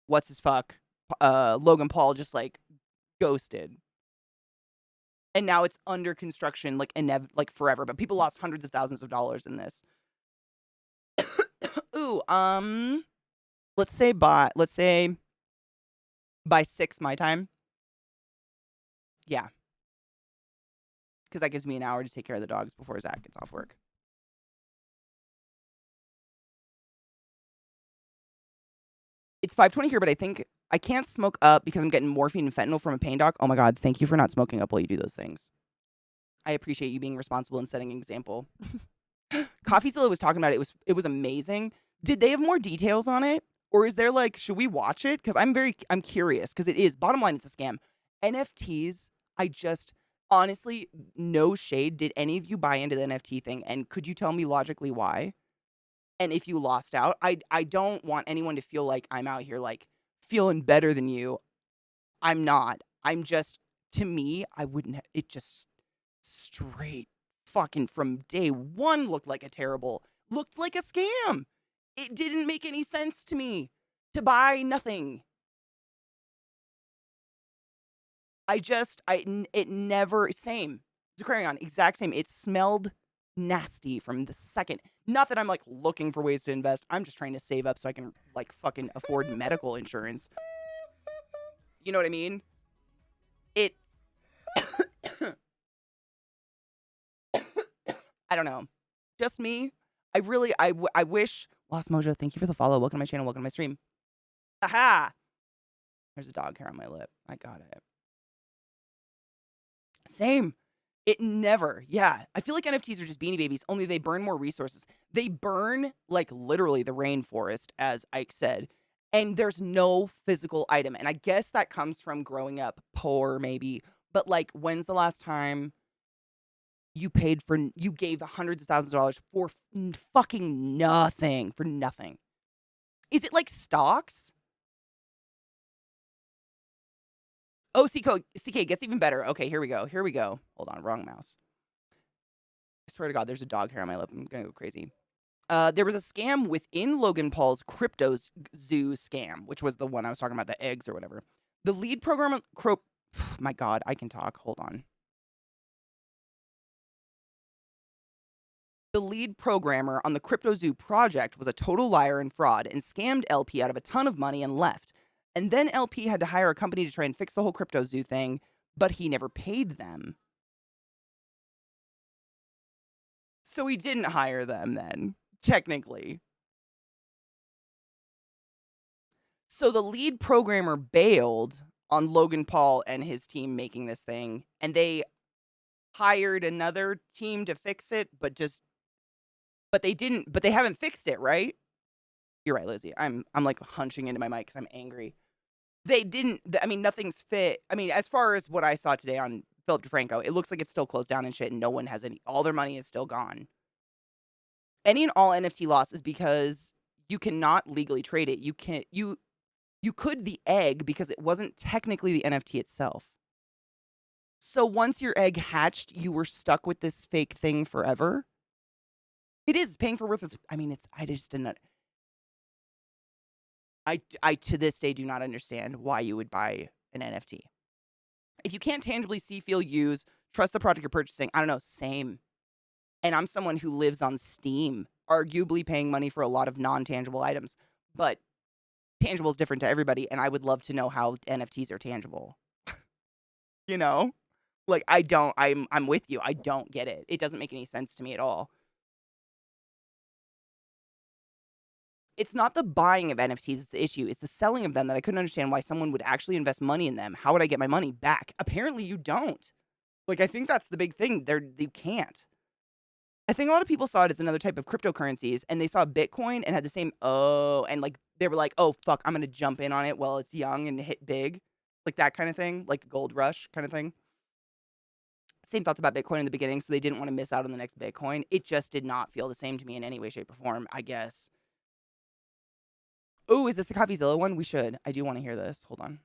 what's his fuck? Logan Paul just like ghosted. And now it's under construction like forever. But people lost hundreds of thousands of dollars in this. Ooh, let's say by 6 my time. Yeah. Because that gives me an hour to take care of the dogs before Zach gets off work. It's 5:20 here, but I think I can't smoke up because I'm getting morphine and fentanyl from a pain doc. Oh my God, thank you for not smoking up while you do those things. I appreciate you being responsible and setting an example. Coffeezilla was talking about it. It was amazing. Did they have more details on it? Or is there like, should we watch it? Because I'm curious, because it is. Bottom line, it's a scam. NFTs, honestly, no shade. Did any of you buy into the NFT thing? And could you tell me logically why? And if you lost out, I don't want anyone to feel like I'm out here like feeling better than you. I'm not. I'm just, to me, I wouldn't, it just straight fucking from day one looked like a scam. It didn't make any sense to me to buy nothing. It never, same. Zakarian, exact same. It smelled nasty from the second. Not that I'm like looking for ways to invest. I'm just trying to save up so I can like fucking afford medical insurance. You know what I mean? I don't know. Just me. I wish. Lost Mojo, thank you for the follow. Welcome to my channel. Welcome to my stream. Aha! There's a dog hair on my lip. I got it. Same. It never. Yeah. I feel like NFTs are just Beanie Babies, only they burn more resources. They burn, like, literally the rainforest, as Ike said, and there's no physical item. And I guess that comes from growing up poor, maybe. But, like, when's the last time you gave hundreds of thousands of dollars for fucking nothing, for nothing? Is it like stocks? Oh, CK gets even better. Okay, here we go. Hold on, wrong mouse. I swear to God, there's a dog hair on my lip. I'm gonna go crazy. There was a scam within Logan Paul's Crypto Zoo scam, which was the one I was talking about, the eggs or whatever. The lead program, my God, I can talk. Hold on. The lead programmer on the CryptoZoo project was a total liar and fraud and scammed LP out of a ton of money and left. And then LP had to hire a company to try and fix the whole CryptoZoo thing, but he never paid them. So he didn't hire them then, technically. So the lead programmer bailed on Logan Paul and his team making this thing, and they hired another team to fix it, but they haven't fixed it, right? You're right, Lizzie. I'm like hunching into my mic because I'm angry. They didn't, I mean, nothing's fit. I mean, as far as what I saw today on Philip DeFranco, it looks like it's still closed down and shit, and no one has all their money is still gone. Any and all NFT loss is because you cannot legally trade it. You could the egg because it wasn't technically the NFT itself. So once your egg hatched, you were stuck with this fake thing forever. It is paying for worth of, I mean, I just didn't. I to this day do not understand why you would buy an NFT. If you can't tangibly see, feel, use, trust the product you're purchasing, I don't know, same. And I'm someone who lives on Steam, arguably paying money for a lot of non-tangible items. But tangible is different to everybody, and I would love to know how NFTs are tangible. You know? Like, I'm with you. I don't get it. It doesn't make any sense to me at all. It's not the buying of NFTs that's the issue. It's the selling of them that I couldn't understand why someone would actually invest money in them. How would I get my money back? Apparently you don't. Like, I think that's the big thing. You can't. I think a lot of people saw it as another type of cryptocurrencies, and they saw Bitcoin and had the same, and like, they were like, oh, fuck, I'm going to jump in on it while it's young and hit big. Like that kind of thing. Like the gold rush kind of thing. Same thoughts about Bitcoin in the beginning, so they didn't want to miss out on the next Bitcoin. It just did not feel the same to me in any way, shape, or form, I guess. Oh, is this the CoffeeZilla one? We should. I do want to hear this. Hold on.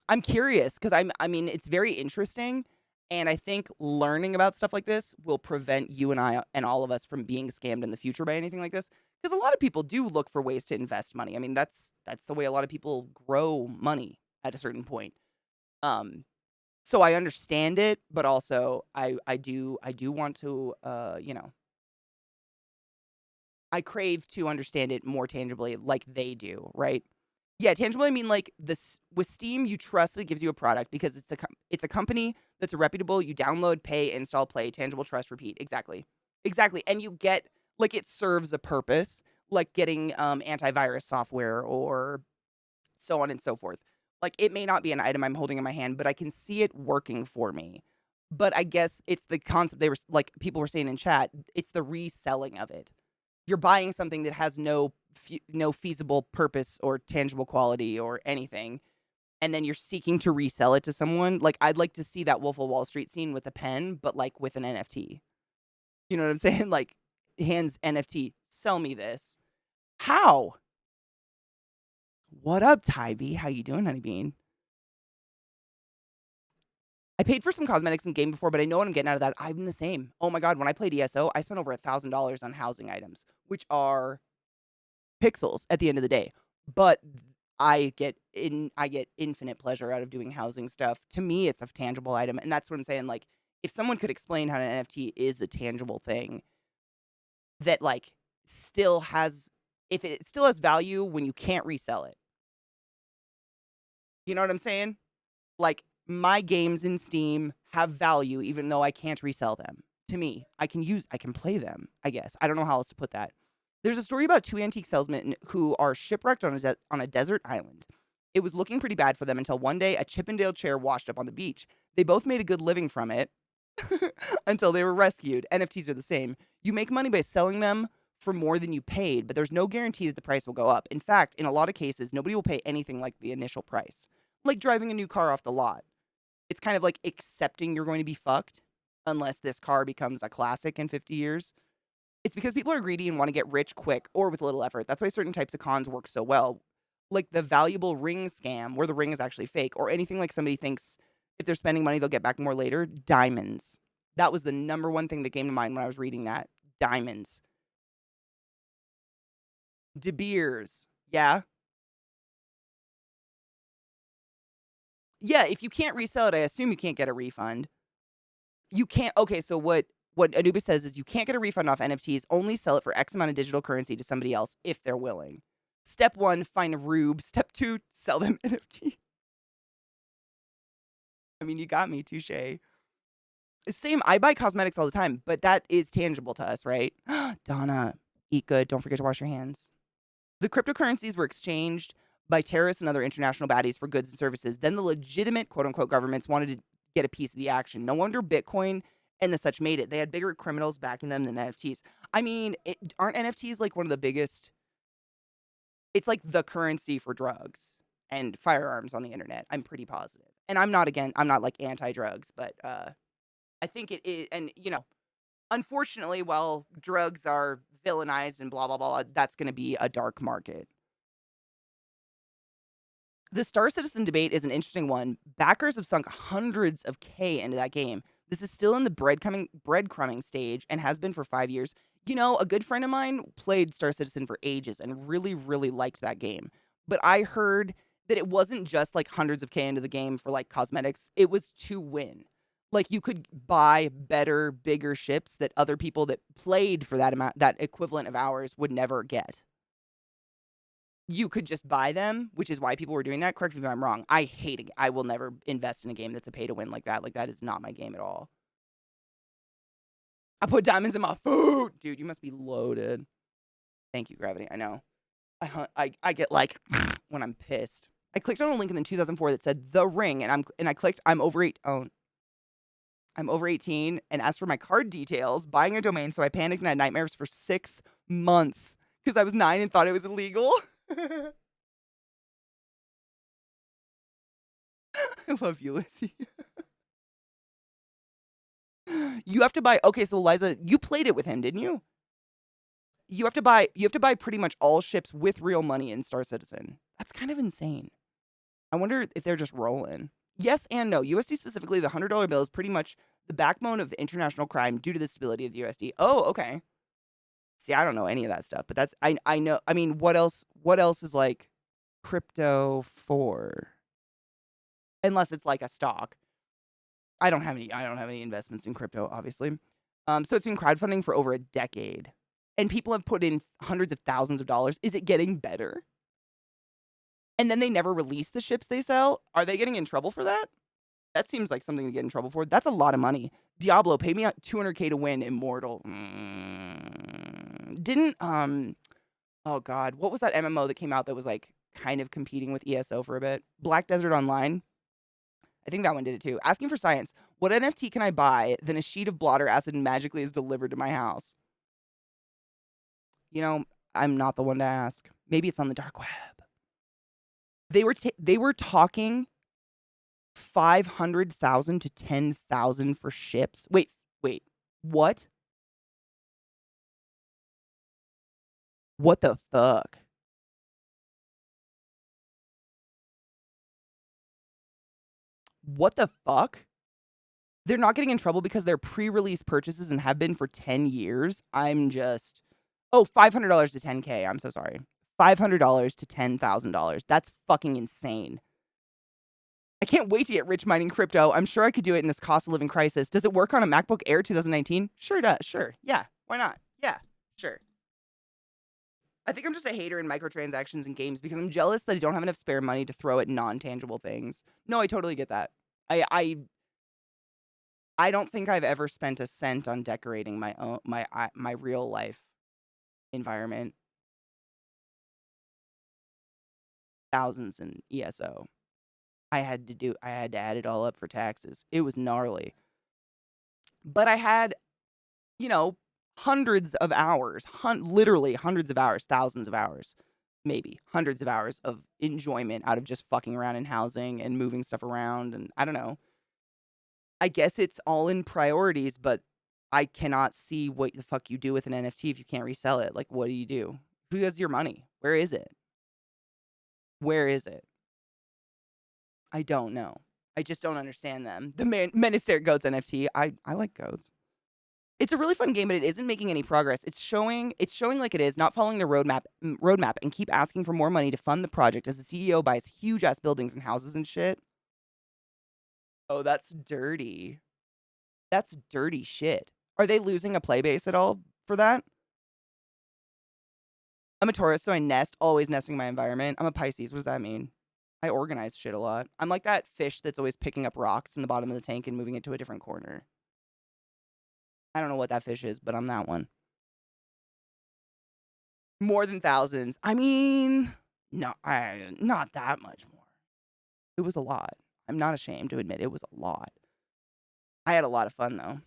I'm curious because I mean, it's very interesting. And I think learning about stuff like this will prevent you and I and all of us from being scammed in the future by anything like this. Because a lot of people do look for ways to invest money. I mean, that's the way a lot of people grow money at a certain point. So I understand it, but also I do want to I crave to understand it more tangibly like they do, right? Yeah, tangible, I mean, like, this with Steam, you trust that it gives you a product because it's a company that's reputable. You download, pay, install, play, tangible, trust, repeat. Exactly. Exactly. And you get, like, it serves a purpose, like getting antivirus software or so on and so forth. Like, it may not be an item I'm holding in my hand, but I can see it working for me. But I guess it's the concept like, people were saying in chat, it's the reselling of it. You're buying something that has no feasible purpose or tangible quality or anything, and then you're seeking to resell it to someone. Like, I'd like to see that Wolf of Wall Street scene with a pen, but like with an NFT. You know what I'm saying? Like, hands NFT, sell me this. How? What up, Tybee? How you doing, Honey Bean? I paid for some cosmetics in game before, but I know what I'm getting out of that. I'm the same. Oh my god, when I played ESO, I spent over $1,000 on housing items, which are pixels at the end of the day. But I get infinite pleasure out of doing housing stuff. To me, it's a tangible item, and that's what I'm saying. Like, if someone could explain how an NFT is a tangible thing that like still has value when you can't resell it. You know what I'm saying? Like, my games in Steam have value even though I can't resell them. To me, I can play them, I guess. I don't know how else to put that. There's a story about two antique salesmen who are shipwrecked on a desert island. It was looking pretty bad for them until one day a Chippendale chair washed up on the beach. They both made a good living from it until they were rescued. NFTs are the same. You make money by selling them for more than you paid, but there's no guarantee that the price will go up. In fact, in a lot of cases, nobody will pay anything like the initial price. Like driving a new car off the lot. It's kind of like accepting you're going to be fucked unless this car becomes a classic in 50 years. It's because people are greedy and want to get rich quick or with little effort. That's why certain types of cons work so well. Like the valuable ring scam where the ring is actually fake, or anything like somebody thinks if they're spending money, they'll get back more later. Diamonds. That was the number one thing that came to mind when I was reading that. Diamonds. De Beers. Yeah. Yeah, if you can't resell it, I assume you can't get a refund. You can't. Okay, so what what Anubis says is you can't get a refund off NFTs, only sell it for X amount of digital currency to somebody else if they're willing. Step 1, find a rube. Step 2, sell them NFT. I mean, you got me, touche. Same, I buy cosmetics all the time, but that is tangible to us, right? Donna, eat good. Don't forget to wash your hands. The cryptocurrencies were exchanged by terrorists and other international baddies for goods and services. Then the legitimate quote-unquote governments wanted to get a piece of the action. No wonder Bitcoin and the such made it. They had bigger criminals backing them than NFTs. I mean, aren't NFTs like one of the biggest? It's like the currency for drugs and firearms on the internet. I'm pretty positive. And I'm not like anti-drugs, but I think it is. And, unfortunately, while drugs are villainized and blah, blah, blah, that's going to be a dark market. The Star Citizen debate is an interesting one. Backers have sunk hundreds of K into that game. This is still in the breadcrumbing stage and has been for 5 years. A good friend of mine played Star Citizen for ages and really, really liked that game. But I heard that it wasn't just like hundreds of K into the game for like cosmetics. It was to win. Like you could buy better, bigger ships that other people that played for that amount, that equivalent of hours would never get. You could just buy them, which is why people were doing that. Correct me if I'm wrong. I hate it. I will never invest in a game that's a pay to win like that. Like that is not my game at all. I put diamonds in my food. Dude, you must be loaded. Thank you, Gravity. I know. I get like when I'm pissed. I clicked on a link in 2004 that said The Ring, and I clicked I'm over 18 and asked for my card details, buying a domain, so I panicked and had nightmares for 6 months because I was 9 and thought it was illegal. I love you, Lizzie. You have to buy. Okay, so Liza, you played it with him, didn't you? You have to buy pretty much all ships with real money in Star Citizen. That's kind of insane. I wonder if they're just rolling. Yes and no. USD specifically, the $100 bill is pretty much the backbone of international crime due to the stability of the USD. Oh, okay. See, I don't know any of that stuff, but that's I know. I mean, what else is like crypto for? Unless it's like a stock. I don't have any investments in crypto, obviously. So it's been crowdfunding for over a decade. And people have put in hundreds of thousands of dollars. Is it getting better? And then they never release the ships they sell? Are they getting in trouble for that? That seems like something to get in trouble for. That's a lot of money. Diablo, pay me $200K to win Immortal. Didn't, oh God, what was that MMO that came out that was like kind of competing with ESO for a bit? Black Desert Online? I think that one did it too. Asking for science. What NFT can I buy? Then a sheet of blotter acid magically is delivered to my house. I'm not the one to ask. Maybe it's on the dark web. They were talking 500,000 to 10,000 for ships. Wait, what? What the fuck? What the fuck? They're not getting in trouble because they're pre-release purchases and have been for 10 years. I'm just... Oh, $500 to 10K. I'm so sorry. $500 to $10,000. That's fucking insane. I can't wait to get rich mining crypto. I'm sure I could do it in this cost of living crisis. Does it work on a MacBook Air 2019? Sure does. Sure. Yeah. Why not? Yeah. Sure. I think I'm just a hater in microtransactions and games because I'm jealous that I don't have enough spare money to throw at non-tangible things. No, I totally get that. I don't think I've ever spent a cent on decorating my real life environment. Thousands in ESO. I had to add it all up for taxes. It was gnarly. But I had, hundreds of hours, literally hundreds of hours, thousands of hours, maybe hundreds of hours of enjoyment out of just fucking around in housing and moving stuff around. And I don't know. I guess it's all in priorities, but I cannot see what the fuck you do with an NFT if you can't resell it. Like, what do you do? Who has your money? Where is it? Where is it? I don't know. I just don't understand them. The Minister Goats NFT. I like goats. It's a really fun game, but it isn't making any progress. It's showing like it is, not following the roadmap, and keep asking for more money to fund the project as the CEO buys huge ass buildings and houses and shit. Oh, that's dirty. That's dirty shit. Are they losing a play base at all for that? I'm a Taurus, so I nest, always nesting in my environment. I'm a Pisces. What does that mean? I organize shit a lot. I'm like that fish that's always picking up rocks in the bottom of the tank and moving it to a different corner. I don't know what that fish is, but I'm that one. More than thousands. I mean, no, not that much more. It was a lot. I'm not ashamed to admit it was a lot. I had a lot of fun, though.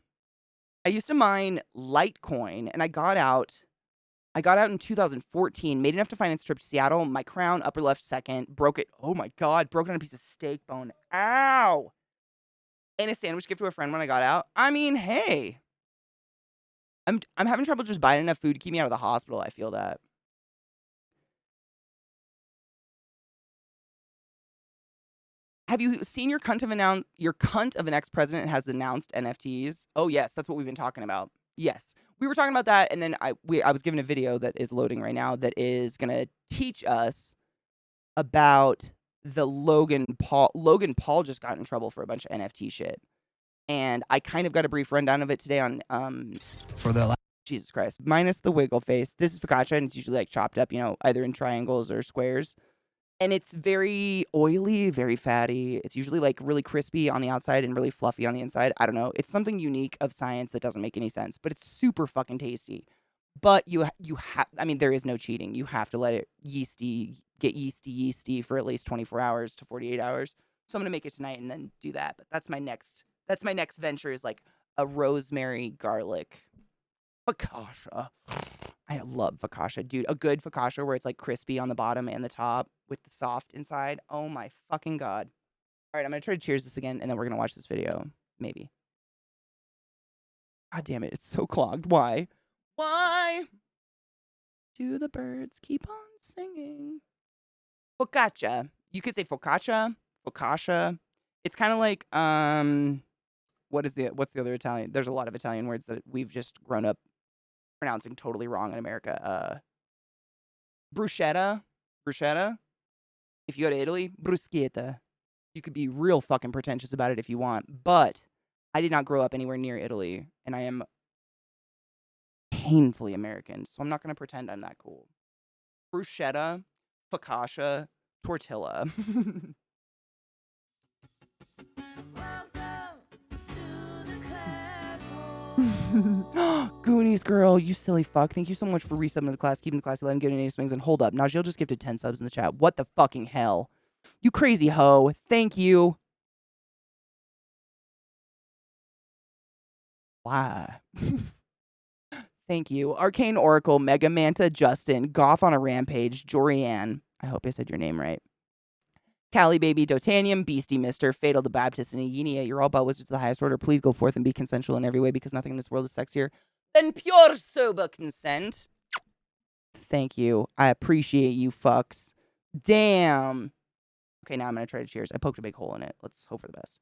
I used to mine Litecoin, and I got out in 2014, made enough to finance a trip to Seattle. My crown, upper left second, broke it. Oh my God, broke it on a piece of steak bone. Ow! And a sandwich gift to a friend when I got out. I mean, hey. I'm having trouble just buying enough food to keep me out of the hospital. I feel that. Have you seen your cunt of an ex-president has announced NFTs? Oh yes, that's what we've been talking about. Yes. We were talking about that, and then I was given a video that is loading right now that is gonna teach us about the Logan Paul. Logan Paul just got in trouble for a bunch of NFT shit. And I kind of got a brief rundown of it today on For the Jesus Christ. Minus the wiggle face. This is focaccia, and it's usually like chopped up, either in triangles or squares. And it's very oily, very fatty. It's usually like really crispy on the outside and really fluffy on the inside. I don't know. It's something unique of science that doesn't make any sense, but it's super fucking tasty. But you have, there is no cheating. You have to let it get yeasty for at least 24 hours to 48 hours. So I'm going to make it tonight and then do that. But that's my next venture, is like a rosemary garlic focaccia. I love focaccia, dude. A good focaccia where it's like crispy on the bottom and the top with the soft inside. Oh my fucking God. All right, I'm going to try to cheers this again, and then we're going to watch this video. Maybe. God damn it. It's so clogged. Why? Why do the birds keep on singing? Focaccia. You could say focaccia. It's kind of like, what's the other Italian? There's a lot of Italian words that we've just grown up pronouncing totally wrong in America. Bruschetta. If you go to Italy, bruschetta. You could be real fucking pretentious about it if you want, but I did not grow up anywhere near Italy, and I am painfully American, so I'm not going to pretend I'm that cool. Bruschetta, focaccia, tortilla. Goonies girl, you silly fuck. Thank you so much for resubbing to the class, keeping the class alive, giving 80 swings, and hold up. Najil just gifted 10 subs in the chat. What the fucking hell? You crazy hoe. Thank you. Why? Thank you. Arcane Oracle, Mega Manta, Justin, Goth on a Rampage, Jorianne. I hope I said your name right. Callie Baby, Dotanium, Beastie Mister, Fatal the Baptist, and Ayenia. You're all about wizards of the highest order. Please go forth and be consensual in every way, because nothing in this world is sexier than pure sober consent. Thank you. I appreciate you fucks. Damn. Okay, now I'm going to try to cheers. I poked a big hole in it. Let's hope for the best.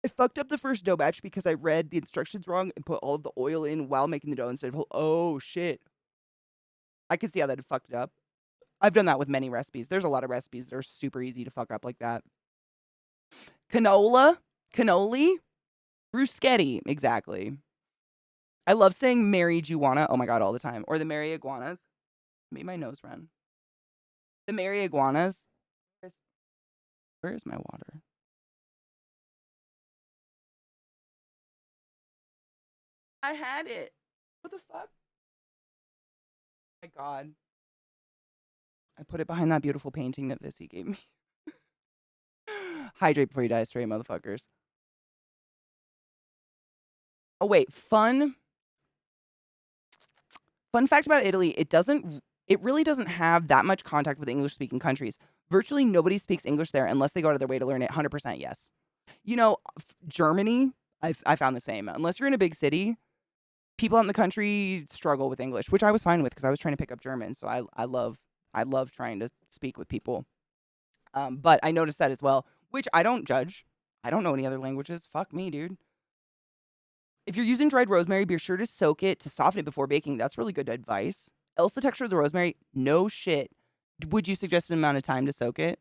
I fucked up the first dough batch because I read the instructions wrong and put all of the oil in while making the dough instead of oh shit. I can see how that had fucked it up. I've done that with many recipes. There's a lot of recipes that are super easy to fuck up like that. Cannoli, bruschetti, exactly. I love saying Mary Juana, oh my God, all the time. Or the Mary Iguanas. Made my nose run. The Mary Iguanas. Where is my water? I had it. What the fuck? Oh my God. I put it behind that beautiful painting that Vissy gave me. Hydrate before you die straight, motherfuckers. Oh, wait. Fun fact about Italy, it really doesn't have that much contact with English-speaking countries. Virtually nobody speaks English there unless they go out of their way to learn it. 100% yes. Germany, I found the same. Unless you're in a big city, people out in the country struggle with English, which I was fine with because I was trying to pick up German. So I love trying to speak with people. But I noticed that as well. which I don't judge. I don't know any other languages. Fuck me, dude. If you're using dried rosemary, be sure to soak it to soften it before baking. That's really good advice. Else the texture of the rosemary, no shit. Would you suggest an amount of time to soak it?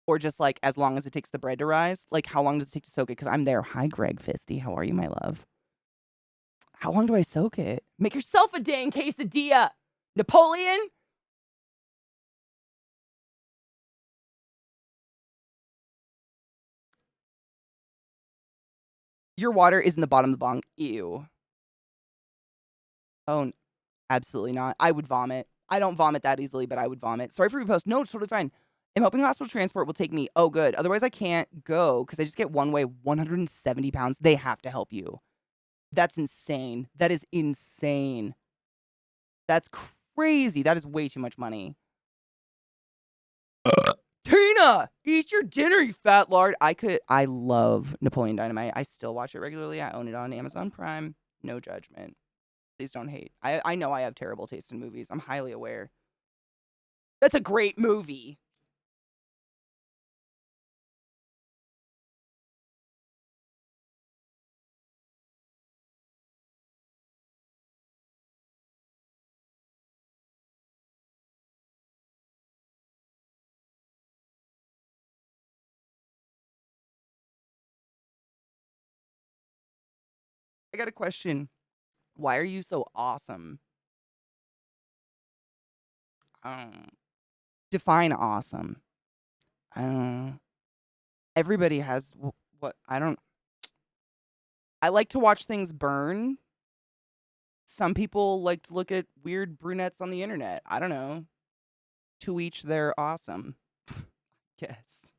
Or just like as long as it takes the bread to rise? Like how long does it take to soak it? Because I'm there. Hi, Greg Fisty. How are you, my love? How long do I soak it? Make yourself a dang quesadilla. Napoleon? Your water is in the bottom of the bong. Ew. Oh, absolutely not. I would vomit. I don't vomit that easily, but I would vomit. Sorry for repost. No, it's totally fine. I'm hoping hospital transport will take me. Oh, good. Otherwise, I can't go because I just get one way, 170 pounds. They have to help you. That's insane. That is insane. That's crazy. That is way too much money. Tina, eat your dinner, you fat lard. I love Napoleon Dynamite. I still watch it regularly. I own it on Amazon Prime. No judgment. Please don't hate. I know I have terrible taste in movies. I'm highly aware. That's a great movie. I got a question. Why are you so awesome? Define awesome. Everybody has what I don't. I like to watch things burn. Some people like to look at weird brunettes on the internet. I don't know. To each their awesome. Guess.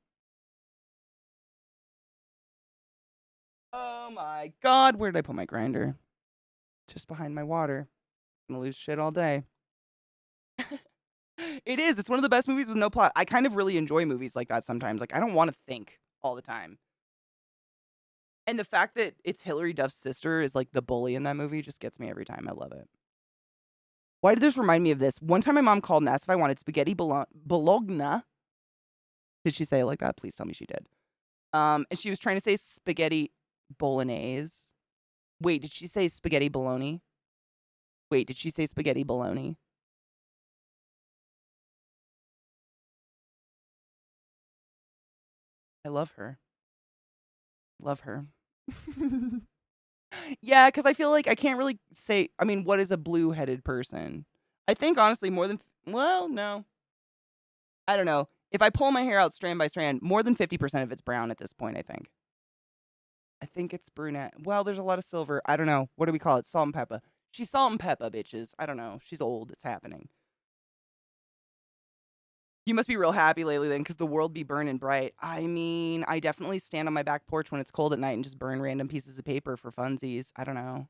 Oh my god, where did I put my grinder? Just behind my water. I'm gonna lose shit all day. It is. It's one of the best movies with no plot. I kind of really enjoy movies like that sometimes. Like I don't want to think all the time. And the fact that it's Hilary Duff's sister is like the bully in that movie just gets me every time. I love it. Why did this remind me of this? One time my mom called and asked if I wanted spaghetti bologna. Did she say it like that? Please tell me she did. And she was trying to say spaghetti bolognese. Wait, did she say spaghetti bologna? Wait, did she say spaghetti bologna? I love her. Love her. Yeah, because I feel like I can't really say. I mean, what is a blue-headed person? I think honestly, more than well, no, I don't know. If I pull my hair out strand by strand, more than 50% of it's brown at this point. I think. I think it's brunette. Well, there's a lot of silver. I don't know. What do we call it? Salt and pepper. She's salt and pepper, bitches. I don't know. She's old. It's happening. You must be real happy lately then, because the world be burning bright. I mean, I definitely stand on my back porch when it's cold at night and just burn random pieces of paper for funsies. I don't know.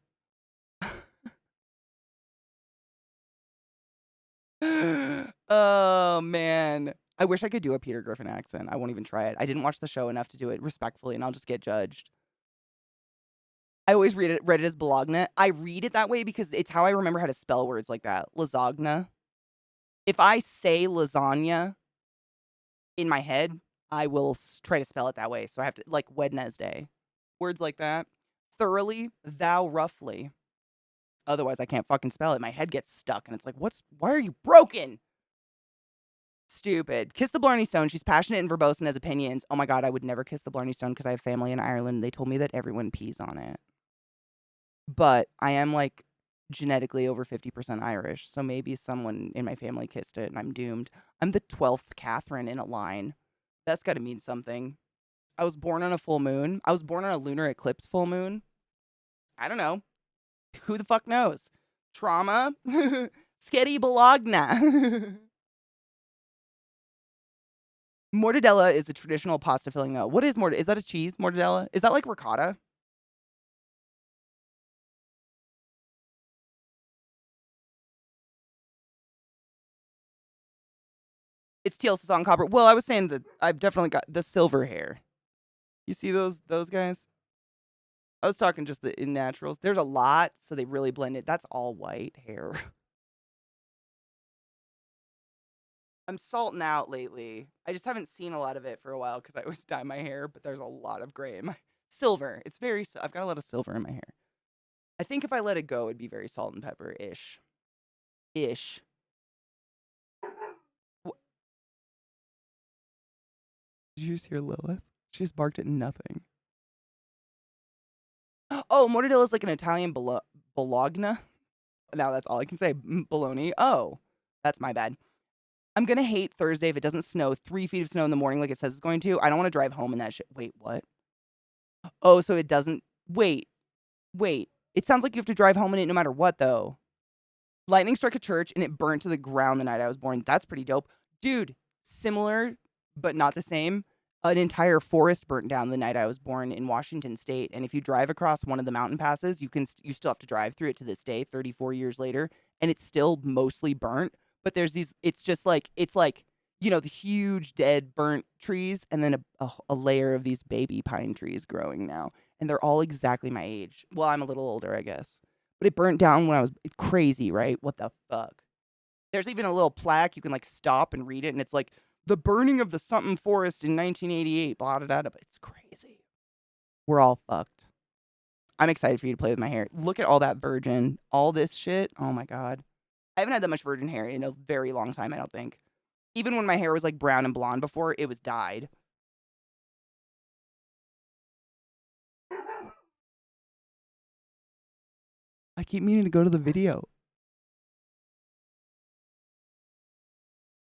Oh, man. I wish I could do a Peter Griffin accent. I won't even try it. I didn't watch the show enough to do it respectfully, and I'll just get judged. I always read it as Bologna. I read it that way because it's how I remember how to spell words like that. Lasagna. If I say lasagna in my head, I will try to spell it that way. So I have to, like Wednesday. Words like that. Thoroughly, thou roughly. Otherwise, I can't fucking spell it. My head gets stuck, and it's like, why are you broken? Stupid. Kiss the Blarney Stone. She's passionate and verbose and has opinions. Oh my god, I would never kiss the Blarney Stone because I have family in Ireland. They told me that everyone pees on it. But I am like genetically over 50% Irish, so maybe someone in my family kissed it and I'm doomed. I'm the 12th Catherine in a line. That's got to mean something. I was born on a full moon. I was born on a lunar eclipse full moon. I don't know. Who the fuck knows? Trauma? Sketty Bologna. Mortadella is a traditional pasta filling. What is mortadella? Is that a cheese, mortadella? Is that like ricotta? It's teal on copper. Well, I was saying that I've definitely got the silver hair. You see those guys? I was talking just the in naturals. There's a lot, so they really blend it. That's all white hair. I'm salting out lately. I just haven't seen a lot of it for a while because I always dye my hair, but there's a lot of gray in my silver. It's very. I've got a lot of silver in my hair. I think if I let it go, it'd be very salt and pepper ish. Ish. Did you just hear Lilith? She just barked at nothing. Oh, mortadella is like an Italian bologna. Now that's all I can say. Bologna. Oh, that's my bad. I'm going to hate Thursday if it doesn't snow 3 feet of snow in the morning like it says it's going to. I don't want to drive home in that shit. Wait, what? Oh, so it doesn't. Wait. It sounds like you have to drive home in it no matter what, though. Lightning struck a church and it burnt to the ground the night I was born. That's pretty dope. Dude, similar, but not the same. An entire forest burnt down the night I was born in Washington State. And if you drive across one of the mountain passes, you still have to drive through it to this day, 34 years later, and it's still mostly burnt. But there's these, it's like, the huge dead burnt trees and then a layer of these baby pine trees growing now. And they're all exactly my age. Well, I'm a little older, I guess. But it burnt down when I was crazy, right? What the fuck? There's even a little plaque. You can stop and read it. And it's like, the burning of the something forest in 1988, blah, blah, blah, blah. It's crazy. We're all fucked. I'm excited for you to play with my hair. Look at all that virgin. All this shit. Oh, my God. I haven't had that much virgin hair in a very long time, I don't think. Even when my hair was brown and blonde before, it was dyed. I keep meaning to go to the video.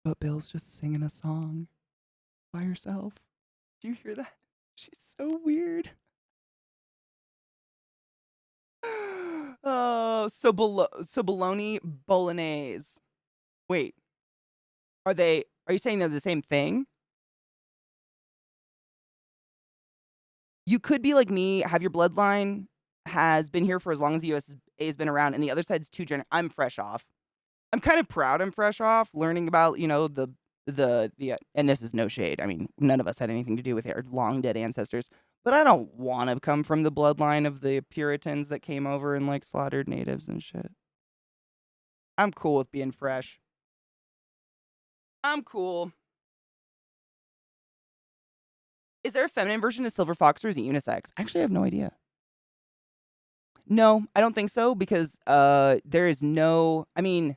But Bill's just singing a song by herself. Do you hear that? She's so weird. Oh, so bologna bolognese. Wait. Are you saying they're the same thing? You could be like me, have your bloodline has been here for as long as the USA has been around, and the other side's too generous. I'm fresh off. I'm kind of proud I'm fresh off, learning about, and this is no shade. I mean, none of us had anything to do with our long dead ancestors, but I don't want to come from the bloodline of the Puritans that came over and slaughtered natives and shit. I'm cool with being fresh. I'm cool. Is there a feminine version of Silver Fox or is it unisex? Actually, I have no idea. No, I don't think so because there is no, I mean,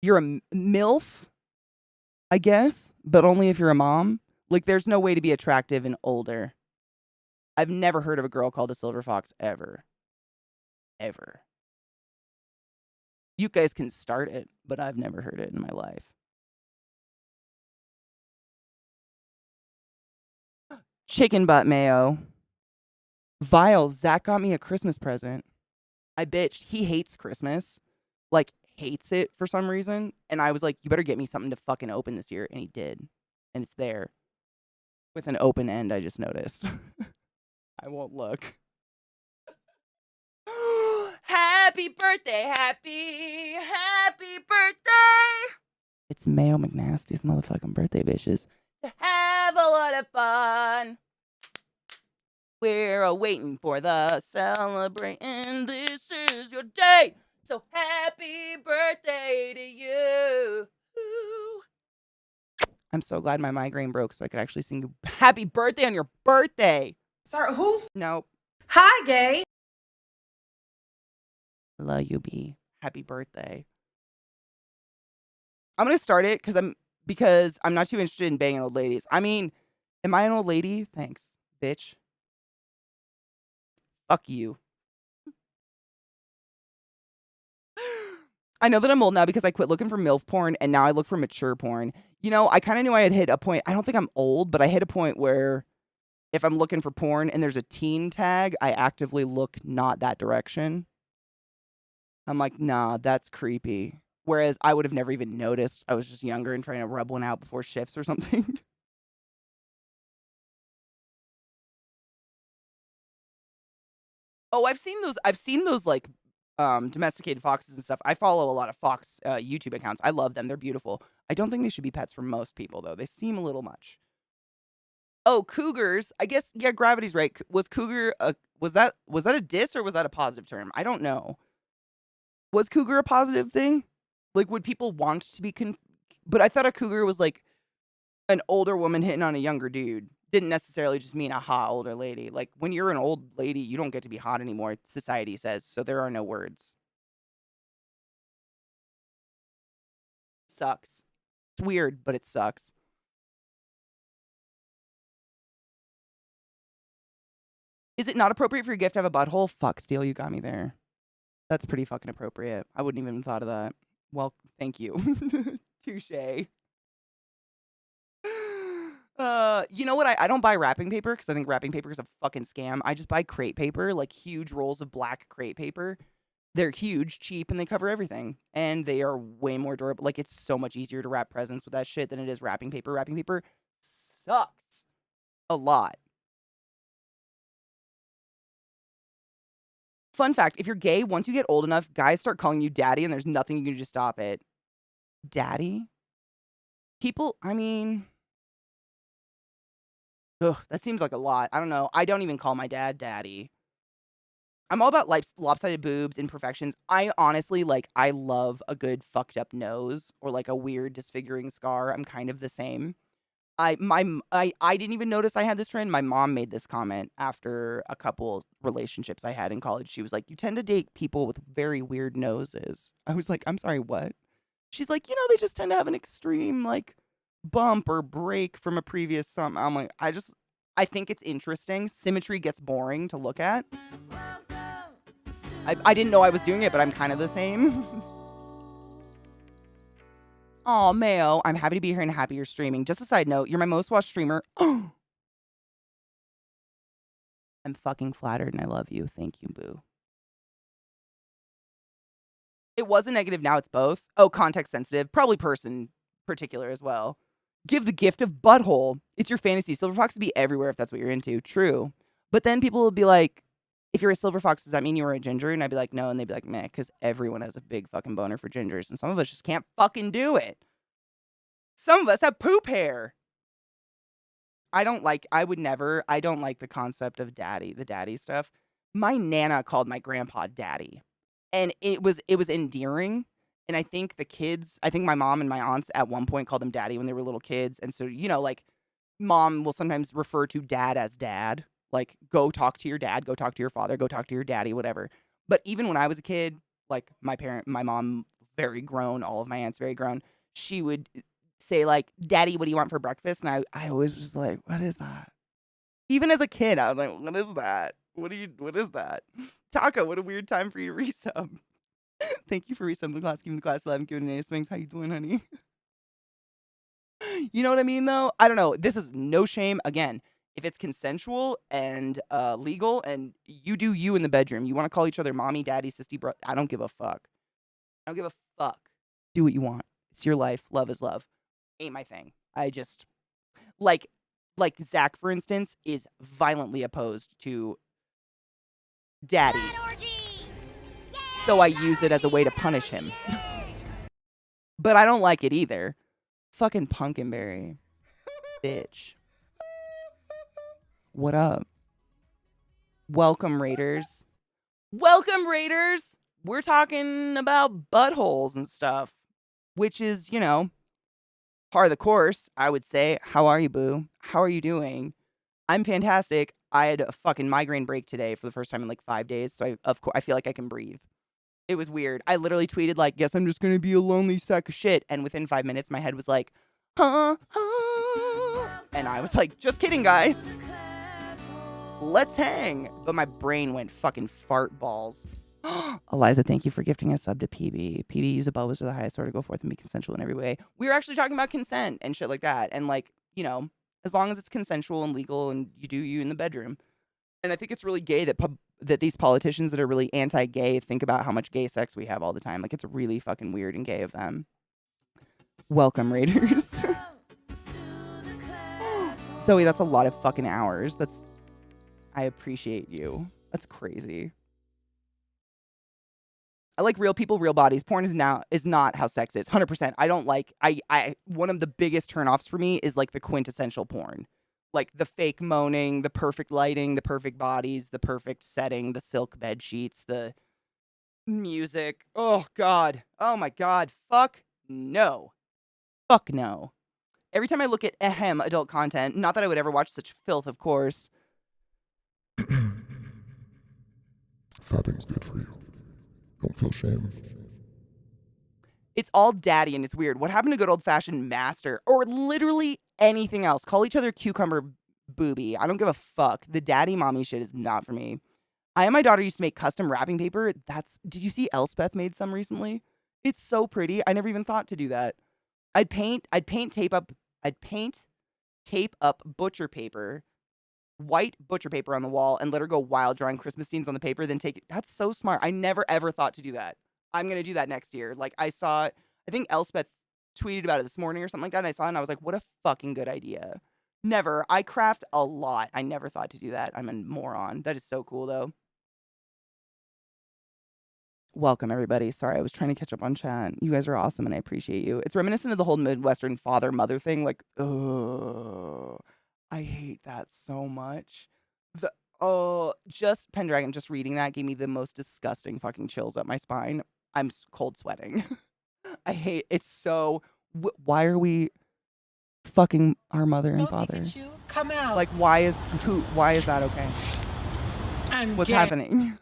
you're a MILF, I guess, but only if you're a mom. There's no way to be attractive and older. I've never heard of a girl called a Silver Fox ever. Ever. You guys can start it, but I've never heard it in my life. Chicken butt mayo. Vile, Zach got me a Christmas present. I bitched. He hates Christmas. Hates it for some reason. And I was like, you better get me something to fucking open this year. And he did. And it's there. With an open end, I just noticed. I won't look. Happy birthday, happy birthday. It's Mayo McNasty's motherfucking birthday, bitches. To have a lot of fun. We're waiting for the celebration. This is your day. So happy birthday to you. I'm so glad my migraine broke so I could actually sing happy birthday on your birthday. Sorry, who's? Nope. Hi, gay. Love you, B. Happy birthday. I'm going to start it because I'm not too interested in banging old ladies. I mean, am I an old lady? Thanks, bitch. Fuck you. I know that I'm old now because I quit looking for MILF porn and now I look for mature porn. I kind of knew I had hit a point. I don't think I'm old, but I hit a point where if I'm looking for porn and there's a teen tag, I actively look not that direction. I'm like, nah, that's creepy. Whereas I would have never even noticed. I was just younger and trying to rub one out before shifts or something. Oh, I've seen those domesticated foxes and stuff. I follow a lot of fox YouTube accounts. I love them. They're beautiful. I don't think they should be pets for most people, though. They seem a little much. Oh, cougars. I guess, yeah, Gravity's right. Was cougar, was that a diss or was that a positive term? I don't know. Was cougar a positive thing? Would people want to be But I thought a cougar was like an older woman hitting on a younger dude. Didn't necessarily just mean a hot older lady. Like, when you're an old lady, you don't get to be hot anymore, society says, so there are no words. Sucks. It's weird, but it sucks. Is it not appropriate for your gift to have a butthole? Fuck, Steele, you got me there. That's pretty fucking appropriate. I wouldn't even have thought of that. Well, thank you. Touche. You know what? I don't buy wrapping paper because I think wrapping paper is a fucking scam. I just buy crate paper, like huge rolls of black crate paper. They're huge, cheap, and they cover everything. And they are way more durable. Like, it's so much easier to wrap presents with that shit than it is wrapping paper. Wrapping paper sucks a lot. Fun fact, if you're gay, once you get old enough, guys start calling you daddy, and there's nothing you can do to stop it. Daddy? People, I mean... Ugh, that seems like a lot. I don't know. I don't even call my dad daddy. I'm all about lopsided boobs, imperfections. I honestly, like, I love a good fucked up nose or like a weird disfiguring scar. I'm kind of the same. I didn't even notice I had this trend. My mom made this comment after a couple relationships I had in college. She was like, "You tend to date people with very weird noses." I was like, "I'm sorry, what?" She's like, "They just tend to have an extreme, like, bump or break from a previous something." I'm like, I think it's interesting. Symmetry gets boring to look at. I didn't know I was doing it, but I'm kind of the same. Aw, Mayo, I'm happy to be here and happy you're streaming. Just a side note, you're my most watched streamer. I'm fucking flattered and I love you. Thank you, boo. It was a negative, now it's both. Oh, context sensitive. Probably person particular as well. Give the gift of butthole. It's your fantasy. Silver Fox would be everywhere if that's what you're into. True. But then people will be like, if you're a silver fox, does that mean you were a ginger? And I'd be like, no. And they'd be like, meh, because everyone has a big fucking boner for gingers. And some of us just can't fucking do it. Some of us have poop hair. I don't like the concept of daddy, the daddy stuff. My Nana called my grandpa daddy. And it was endearing. And I think my mom and my aunts at one point called him daddy when they were little kids. And so, like, mom will sometimes refer to dad as dad. Like, go talk to your dad, go talk to your father, go talk to your daddy, whatever. But even when I was a kid, like, my mom, very grown, all of my aunts very grown, she would say, like, "Daddy, what do you want for breakfast?" And I always was like, what is that? Even as a kid, I was like, what is that? What is that? Taco, what a weird time for you to resub. Thank you for resubbing the class, giving the class 11, giving an A swings. How you doing, honey? You know what I mean, though? I don't know. This is no shame. Again, if it's consensual and legal and you do you in the bedroom, you want to call each other mommy, daddy, sissy, bro, I don't give a fuck. I don't give a fuck. Do what you want. It's your life. Love is love. Ain't my thing. I just, like Zach, for instance, is violently opposed to daddy. So I use it as a way to punish him. But I don't like it either. Fucking Pumpkinberry. Bitch. What up? Welcome, Raiders. Welcome, Raiders! We're talking about buttholes and stuff. Which is, par of the course, I would say. How are you, boo? How are you doing? I'm fantastic. I had a fucking migraine break today for the first time in like 5 days. So I feel like I can breathe. It was weird. I literally tweeted like, guess I'm just going to be a lonely sack of shit. And within 5 minutes, my head was like, huh? And I was like, just kidding, guys. Let's hang. But my brain went fucking fart balls. Eliza, thank you for gifting a sub to PB. PB, use a Bulbas or the highest order, go forth and be consensual in every way. We were actually talking about consent and shit like that. And like, as long as it's consensual and legal and you do you in the bedroom. And I think it's really gay that these politicians that are really anti-gay think about how much gay sex we have all the time. Like, it's really fucking weird and gay of them. Welcome, Raiders. Zoe, that's a lot of fucking hours. I appreciate you. That's crazy. I like real people, real bodies. Porn is not how sex is. 100%. I don't like, one of the biggest turnoffs for me is like the quintessential porn. Like the fake moaning, the perfect lighting, the perfect bodies, the perfect setting, the silk bed sheets, the music. Oh, God. Oh, my God. Fuck no. Fuck no. Every time I look at adult content, not that I would ever watch such filth, of course. Fapping's good for you. Don't feel shame. It's all daddy and it's weird. What happened to good old-fashioned master? Or literally anything else. Call each other cucumber booby. I don't give a fuck. The daddy mommy shit is not for me. I and my daughter used to make custom wrapping paper. Did you see Elspeth made some recently? It's so pretty. I never even thought to do that. I'd paint tape up butcher paper, white butcher paper on the wall, and let her go wild drawing Christmas scenes on the paper, then take it. That's so smart. I never ever thought to do that. I'm gonna do that next year. Like I think Elspeth tweeted about it this morning or something like that, and I saw it and I was like, what a fucking good idea. Never. I craft a lot. I never thought to do that. I'm a moron. That is so cool though. Welcome, everybody. Sorry, I was trying to catch up on chat. You guys are awesome, and I appreciate you. It's reminiscent of the whole Midwestern father-mother thing. Like, oh, I hate that so much. Just Pendragon, just reading that gave me the most disgusting fucking chills up my spine. I'm cold sweating. I hate it's so. Why are we fucking our mother and father? Come out. Like, why is that okay? What's happening?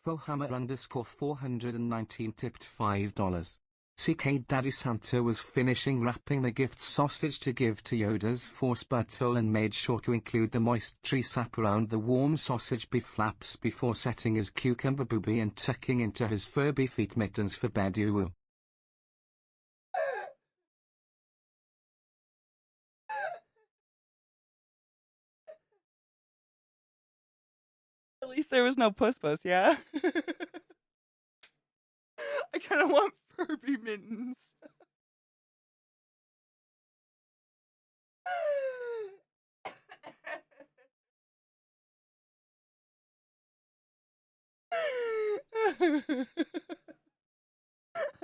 Fohammer_419 tipped $5. CK Daddy Santa was finishing wrapping the gift sausage to give to Yoda's force butthole and made sure to include the moist tree sap around the warm sausage beef flaps before setting his cucumber booby and tucking into his Furby feet mittens for bed. At least there was no puss, yeah? I kind of want Furby mittens.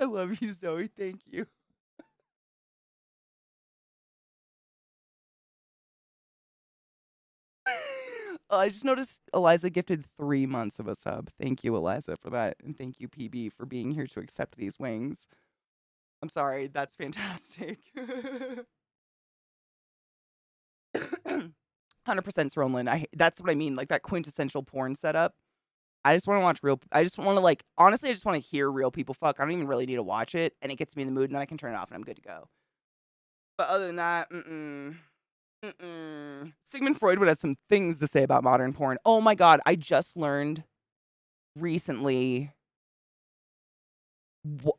I love you, Zoe. Thank you. I just noticed Eliza gifted 3 months of a sub. Thank you, Eliza, for that. And thank you, PB, for being here to accept these wings. I'm sorry. That's fantastic. 100% Roland. That's what I mean. Like that quintessential porn setup. I just want to watch I just want to honestly, I just want to hear real people fuck. I don't even really need to watch it. And it gets me in the mood and then I can turn it off and I'm good to go. But other than that, Sigmund Freud would have some things to say about modern porn. Oh my God. I just learned recently.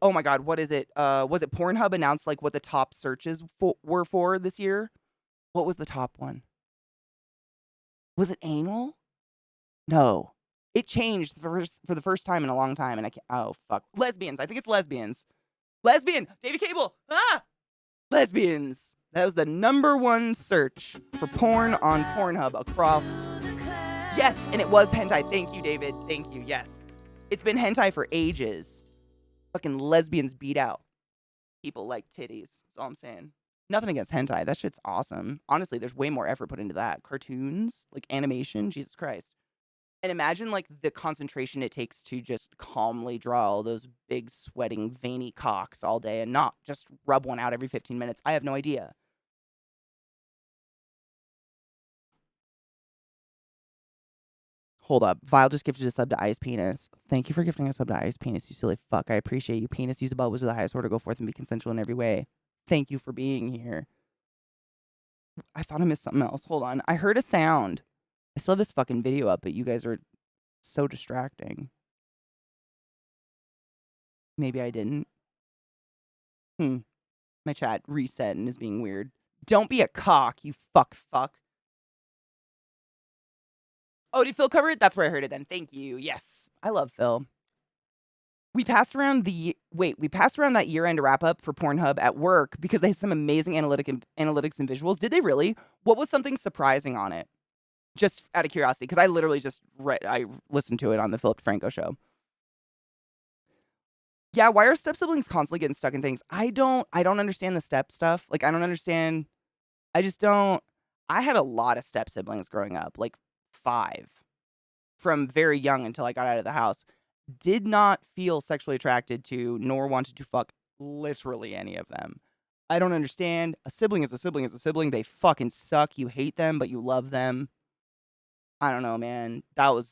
Oh my God. What is it? Was it Pornhub announced what the top searches were for this year? What was the top one? Was it anal? No. It changed for the first time in a long time. And I can't. Oh, fuck. Lesbians. I think it's lesbians. Lesbian. David Cable. Ah! Lesbians. That was the #1 search for porn on Pornhub across. Yes, and it was hentai. Thank you, David. Thank you. Yes. It's been hentai for ages. Fucking lesbians beat out. People like titties. That's all I'm saying. Nothing against hentai. That shit's awesome. Honestly, there's way more effort put into that. Cartoons, animation, Jesus Christ. And imagine the concentration it takes to just calmly draw all those big sweating veiny cocks all day and not just rub one out every 15 minutes. I have no idea. Hold up. Vile just gifted a sub to Ice Penis. Thank you for gifting a sub to Ice Penis, you silly fuck. I appreciate you. Penis use about was the highest order. Go forth and be consensual in every way. Thank you for being here. I thought I missed something else. Hold on. I heard a sound. I still have this fucking video up, but you guys are so distracting. Maybe I didn't. My chat reset and is being weird. Don't be a cock, you fuck. Oh, did Phil cover it? That's where I heard it then. Thank you. Yes. I love Phil. We passed around that year-end wrap-up for Pornhub at work because they had some amazing analytics and visuals. Did they really? What was something surprising on it? Just out of curiosity, because I literally I listened to it on the Philip DeFranco show. Yeah, why are step siblings constantly getting stuck in things? I don't understand the step stuff. I don't understand. I just don't. I had a lot of step siblings growing up, 5, from very young until I got out of the house. Did not feel sexually attracted to, nor wanted to fuck literally any of them. I don't understand. A sibling is a sibling is a sibling. They fucking suck. You hate them, but you love them. I don't know, man. I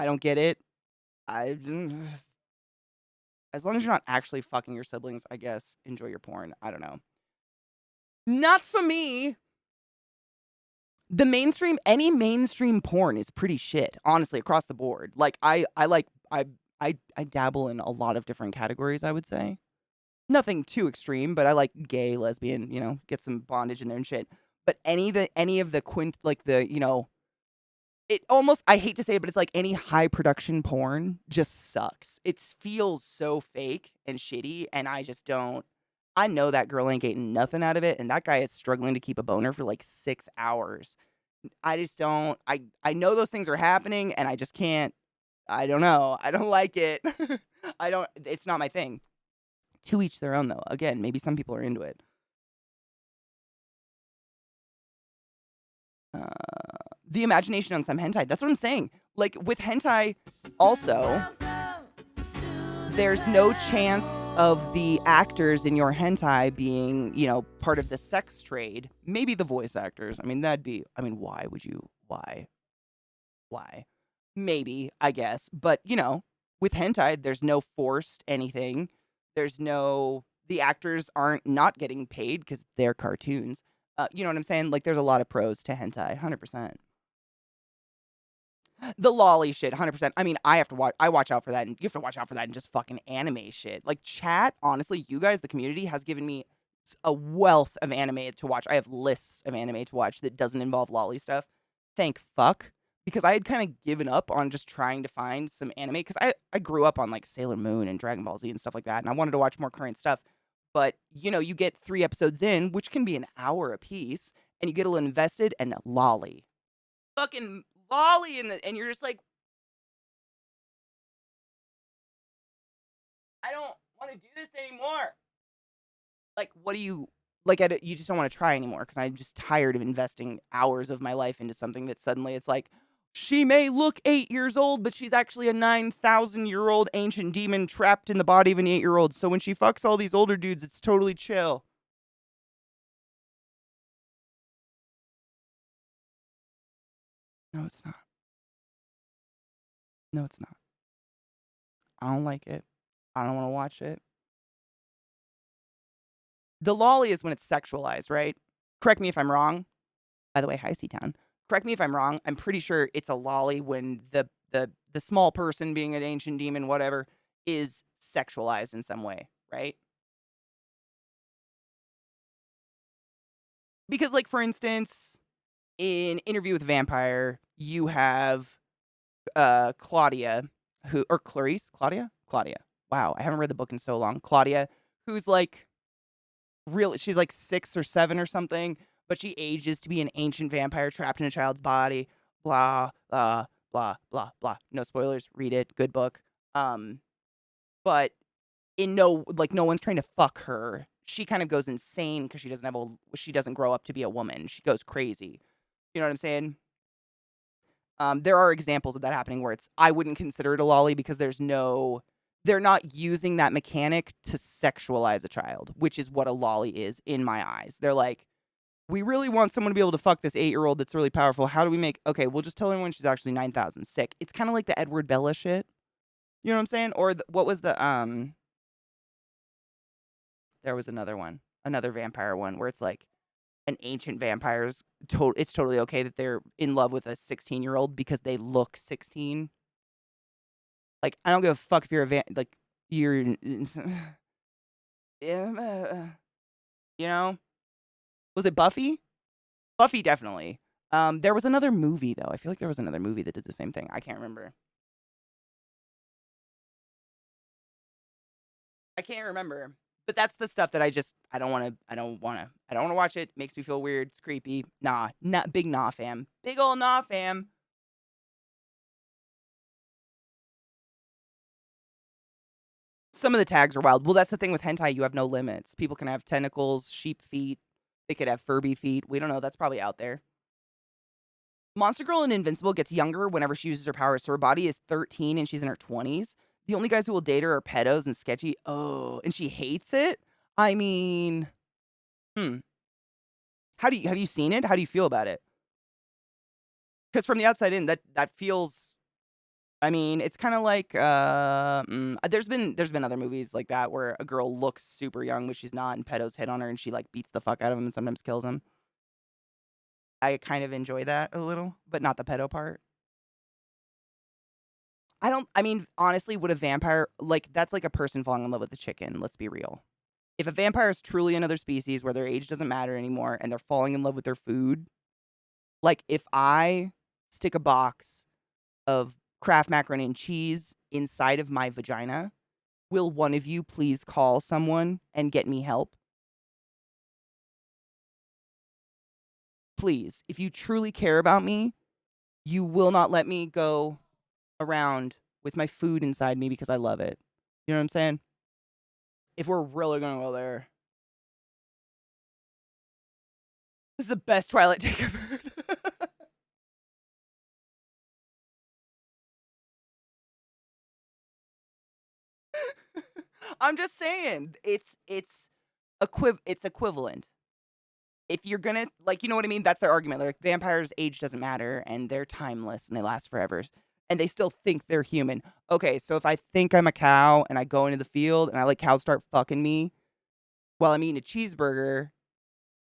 don't get it. I as long as you're not actually fucking your siblings, I guess enjoy your porn. I don't know. Not for me. Any mainstream porn is pretty shit, honestly, across the board. Like I dabble in a lot of different categories, I would say. Nothing too extreme, but I like gay, lesbian, get some bondage in there and shit. But any of the it almost, I hate to say it, but it's like any high production porn just sucks. It feels so fake and shitty, and I just don't. I know that girl ain't getting nothing out of it, and that guy is struggling to keep a boner for like 6 hours. I just don't. I know those things are happening, and I just can't. I don't know. I don't like it. I don't. It's not my thing. To each their own, though. Again, maybe some people are into it. The imagination on some hentai. That's what I'm saying. Like, with hentai, also, there's no chance of the actors in your hentai being, part of the sex trade. Maybe the voice actors. Why would you? Why? Maybe, I guess. But, with hentai, there's no forced anything. The actors aren't not getting paid because they're cartoons. You know what I'm saying? Like, there's a lot of pros to hentai, 100%. The lolly shit, 100%. I watch out for that, and you have to watch out for that in just fucking anime shit. Like, chat, honestly, you guys, the community, has given me a wealth of anime to watch. I have lists of anime to watch that doesn't involve lolly stuff. Thank fuck. Because I had kind of given up on just trying to find some anime. Because I grew up on, like, Sailor Moon and Dragon Ball Z and stuff like that, and I wanted to watch more current stuff. But, you get 3 episodes in, which can be an hour a piece, and you get a little invested, and lolly. Fucking lolly, and you're just like, I don't want to do this anymore. Like, what do you, like, you just don't want to try anymore, because I'm just tired of investing hours of my life into something that suddenly it's like, she may look 8 years old, but she's actually a 9,000-year-old ancient demon trapped in the body of an 8-year-old. So when she fucks all these older dudes, it's totally chill. No, it's not. No, it's not. I don't like it. I don't want to watch it. The lolly is when it's sexualized, right? Correct me if I'm wrong. By the way, hi, C-Town. Correct me if I'm wrong. I'm pretty sure it's a lolly when the small person, being an ancient demon, whatever, is sexualized in some way, right? Because, like, for instance, in Interview with a Vampire, you have Claudia, or Clarice? Claudia? Wow, I haven't read the book in so long. Claudia, who's like, she's like 6 or 7 or something, but she ages to be an ancient vampire trapped in a child's body. Blah, blah, blah, blah, blah. No spoilers. Read it. Good book. But no one's trying to fuck her. She kind of goes insane because she doesn't grow up to be a woman. She goes crazy. You know what I'm saying? There are examples of that happening where I wouldn't consider it a lolly because they're not using that mechanic to sexualize a child, which is what a lolly is in my eyes. They're like, we really want someone to be able to fuck this 8-year-old that's really powerful. How do we okay, we'll just tell everyone she's actually 9,000. Sick. It's kind of like the Edward Bella shit. You know what I'm saying? Or what was the, there was another one, another vampire one where it's like an ancient vampire's, it's totally okay that they're in love with a 16-year-old because they look 16. Like, I don't give a fuck if you're you're, was it Buffy? Buffy, definitely. There was another movie, though. I feel like there was another movie that did the same thing. I can't remember. But that's the stuff that I don't want to watch it. Makes me feel weird. It's creepy. Nah, not big nah, fam. Big ol' nah, fam. Some of the tags are wild. Well, that's the thing with hentai. You have no limits. People can have tentacles, sheep feet. They could have Furby feet. We don't know. That's probably out there. Monster Girl in Invincible gets younger whenever she uses her powers. So her body is 13 and she's in her 20s. The only guys who will date her are pedos and sketchy. Oh, and she hates it? I mean, Have you seen it? How do you feel about it? Because from the outside in, that feels. I mean, it's kind of like there's been other movies like that where a girl looks super young but she's not, and pedos hit on her and she like beats the fuck out of him and sometimes kills him. I kind of enjoy that a little, but not the pedo part. I mean, honestly, would a vampire like that's like a person falling in love with a chicken? Let's be real. If a vampire is truly another species where their age doesn't matter anymore and they're falling in love with their food, like if I stick a box of Kraft macaroni and cheese inside of my vagina, will one of you please call someone and get me help? Please, if you truly care about me, you will not let me go around with my food inside me because I love it. You know what I'm saying? If we're really gonna go there, this is the best Twilight take I've heard. I'm just saying, it's equivalent. If you're gonna like, you know what I mean? That's their argument. They're like, vampires' age doesn't matter and they're timeless and they last forever. And they still think they're human. Okay, so if I think I'm a cow and I go into the field and I let cows start fucking me while I'm eating a cheeseburger,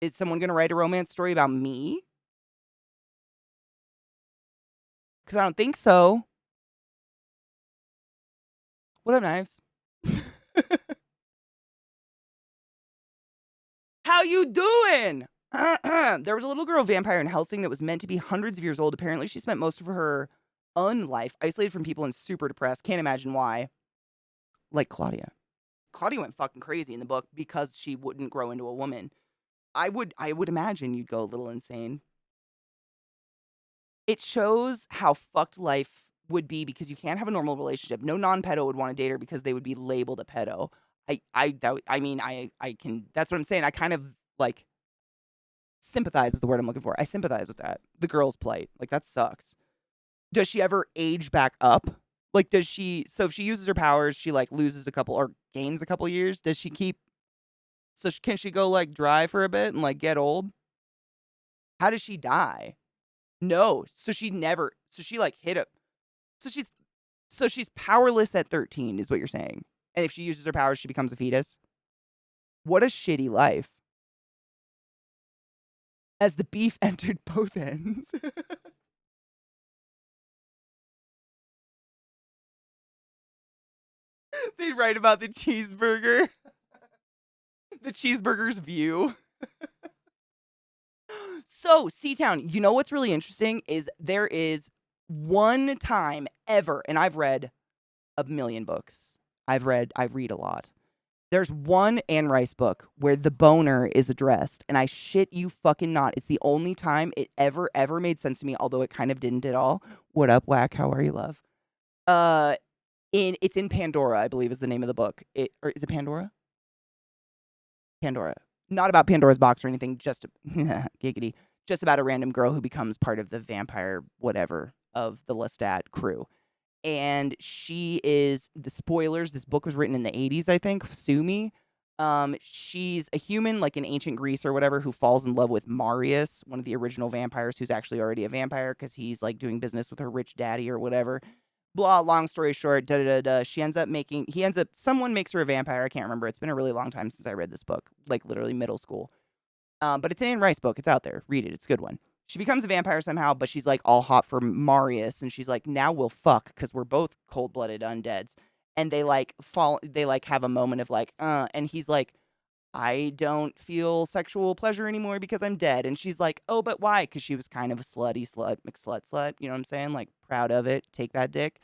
is someone gonna write a romance story about me? Because I don't think so. What up, Knives? How you doing? There was a little girl vampire in Helsing that was meant to be hundreds of years old. Apparently, she spent most of her unlife isolated from people and super depressed. Can't imagine why. Like Claudia. Claudia went fucking crazy in the book because she wouldn't grow into a woman. I would imagine you'd go a little insane. It shows how fucked life would be because you can't have a normal relationship. No non-pedo would want to date her because they would be labeled a pedo. I can. That's what I'm saying. I kind of like sympathize is the word I'm looking for. I sympathize with that. The girl's plight. Like that sucks. Does she ever age back up? Like does she? So if she uses her powers, she like loses a couple or gains a couple years. Does she keep? So can she go like dry for a bit and like get old? How does she die? No. So she never. So she like hit a. So she's powerless at 13 is what you're saying. And if she uses her powers, she becomes a fetus. What a shitty life. As the beef entered both ends. They write about the cheeseburger. The cheeseburger's view. So, Seatown, you know what's really interesting is there is one time ever, and I've read a million books. I read a lot. There's one Anne Rice book where the boner is addressed, and I shit you fucking not. It's the only time it ever made sense to me, although it kind of didn't at all. What up, Whack? How are you, love? It's in Pandora, I believe is the name of the book. Or is it Pandora? Pandora. Not about Pandora's box or anything, just giggity. Just about a random girl who becomes part of the vampire whatever of the Lestat crew. And she is the spoilers. This book was written in the 80s, I think. Sue me. She's a human, like in ancient Greece or whatever, who falls in love with Marius, one of the original vampires, who's actually already a vampire because he's like doing business with her rich daddy or whatever. Blah. Long story short, someone makes her a vampire. I can't remember. It's been a really long time since I read this book, like literally middle school. But it's an Anne Rice book. It's out there. Read it. It's a good one. She becomes a vampire somehow, but she's like all hot for Marius, and she's like, now we'll fuck because we're both cold-blooded undeads. And they have a moment of like, and he's like, I don't feel sexual pleasure anymore because I'm dead. And she's like, oh, but why? Because she was kind of a slutty slut, McSlut. You know what I'm saying? Like, proud of it. Take that dick.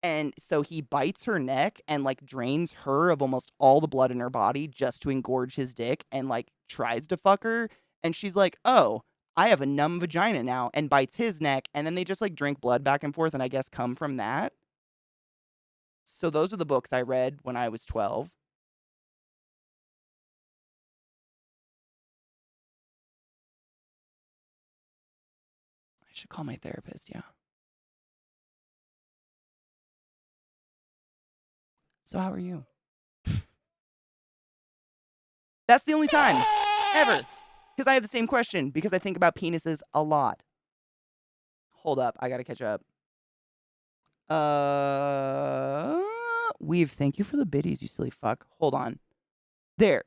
And so he bites her neck and like drains her of almost all the blood in her body just to engorge his dick and like tries to fuck her. And she's like, oh, I have a numb vagina now, and bites his neck. And then they just like drink blood back and forth and I guess come from that. So those are the books I read when I was 12. I should call my therapist, yeah. So how are you? That's the only time. Ever. Because I have the same question, because I think about penises a lot. Hold up, I gotta catch up. Weave, thank you for the biddies, you silly fuck. Hold on. There.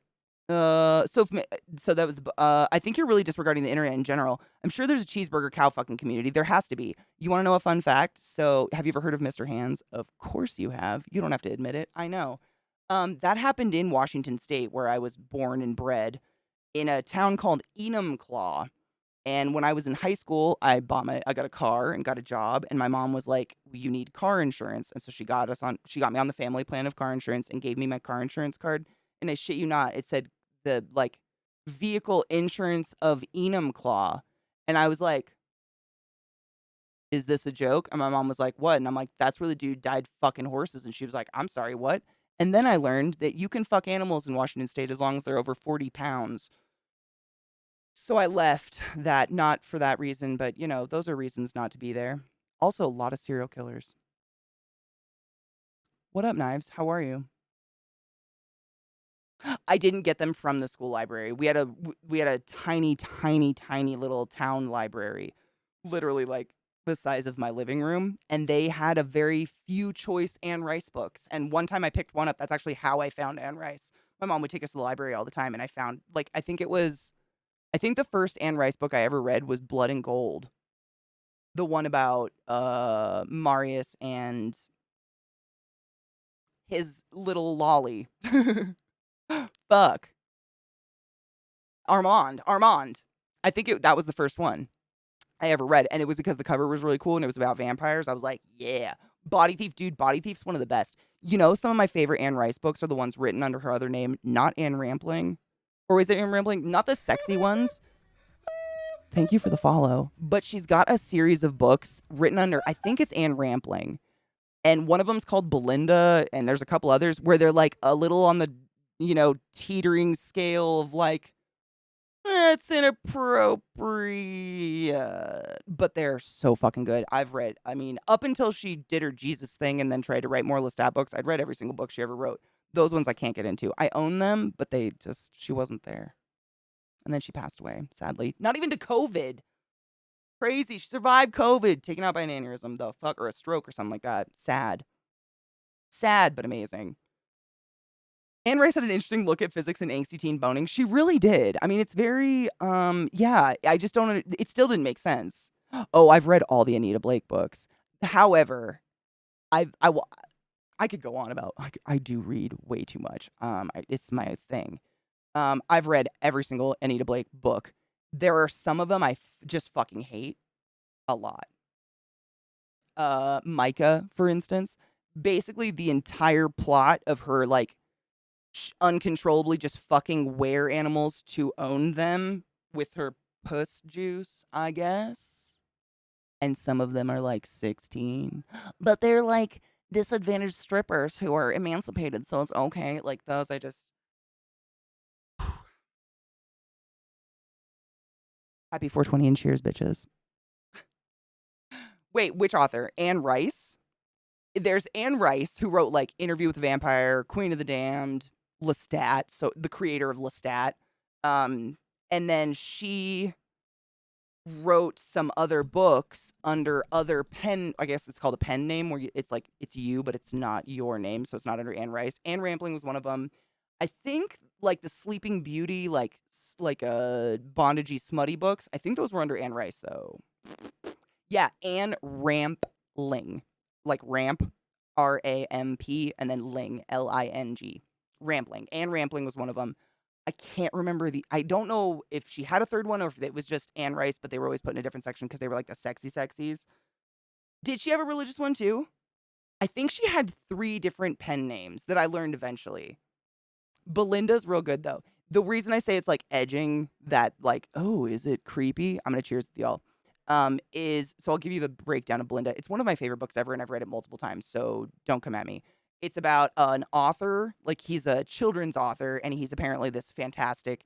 So that was the. I think you're really disregarding the internet in general. I'm sure there's a cheeseburger cow fucking community. There has to be. You want to know a fun fact? So, have you ever heard of Mr. Hands? Of course you have. You don't have to admit it. I know. That happened in Washington State, where I was born and bred, in a town called Enumclaw. And when I was in high school, I got a car and got a job, and my mom was like, "You need car insurance," and so she got me on the family plan of car insurance and gave me my car insurance card. And I shit you not, it said the like vehicle insurance of Enumclaw, and I was like, "Is this a joke?" And my mom was like, "What?" And I'm like, "That's where the dude died fucking horses." And she was like, "I'm sorry, what?" And then I learned that you can fuck animals in Washington State as long as they're over 40 pounds. So I left that, not for that reason, but, those are reasons not to be there. Also, a lot of serial killers. What up, Knives? How are you? I didn't get them from the school library. We had a tiny, tiny, tiny little town library, literally like the size of my living room, and they had a very few choice Anne Rice books. And one time I picked one up. That's actually how I found Anne Rice. My mom would take us to the library all the time, and I found I think the first Anne Rice book I ever read was Blood and Gold. The one about Marius and his little lolly. Fuck. Armand. I think that was the first one I ever read, and it was because the cover was really cool and it was about vampires. I was like, yeah. Body Thief, dude, Body Thief's one of the best. Some of my favorite Anne Rice books are the ones written under her other name, not Anne Rampling. Or is it Anne Rampling? Not the sexy ones. Thank you for the follow. But she's got a series of books written under, I think it's Anne Rampling. And one of them's called Belinda, and there's a couple others where they're like a little on the, teetering scale of like, it's inappropriate. But they're so fucking good. Up until she did her Jesus thing and then tried to write more Lestat books, I'd read every single book she ever wrote. Those ones I can't get into. I own them, but she wasn't there. And then she passed away, sadly. Not even to COVID. Crazy. She survived COVID, taken out by an aneurysm, the fuck, or a stroke or something like that. Sad. Sad, but amazing. Anne Rice had an interesting look at physics and angsty teen boning. She really did. It's very, I just don't, it still didn't make sense. Oh, I've read all the Anita Blake books. However, I could go on about, I do read way too much. It's my thing. I've read every single Anita Blake book. There are some of them I just fucking hate a lot. Micah, for instance, basically the entire plot of her, like, uncontrollably just fucking were animals to own them with her puss juice, I guess. And some of them are, like, 16. But they're, like, disadvantaged strippers who are emancipated, so it's okay. Like, those I just... Happy 420 and cheers, bitches. Wait, which author? Anne Rice? There's Anne Rice, who wrote, like, Interview with the Vampire, Queen of the Damned, Lestat, so the creator of Lestat. And then she wrote some other books under other pen, I guess it's called a pen name, where it's like, it's you, but it's not your name, so it's not under Anne Rice. Anne Rampling was one of them. I think, like, the Sleeping Beauty, like bondagey, smutty books, I think those were under Anne Rice, though. Yeah, Anne Rampling. Like ramp, R-A-M-P, and then ling, L-I-N-G. Rampling. Anne Rampling was one of them. I can't remember I don't know if she had a third one or if it was just Anne Rice, but they were always put in a different section because they were like the sexy sexies. Did she have a religious one too? I think she had 3 different pen names that I learned eventually. Belinda's real good, though. The reason I say it's, like, edging that, like, oh, is it creepy? I'm going to cheers with y'all. So I'll give you the breakdown of Belinda. It's one of my favorite books ever, and I've read it multiple times, so don't come at me. It's about an author, like, he's a children's author, and he's apparently this fantastic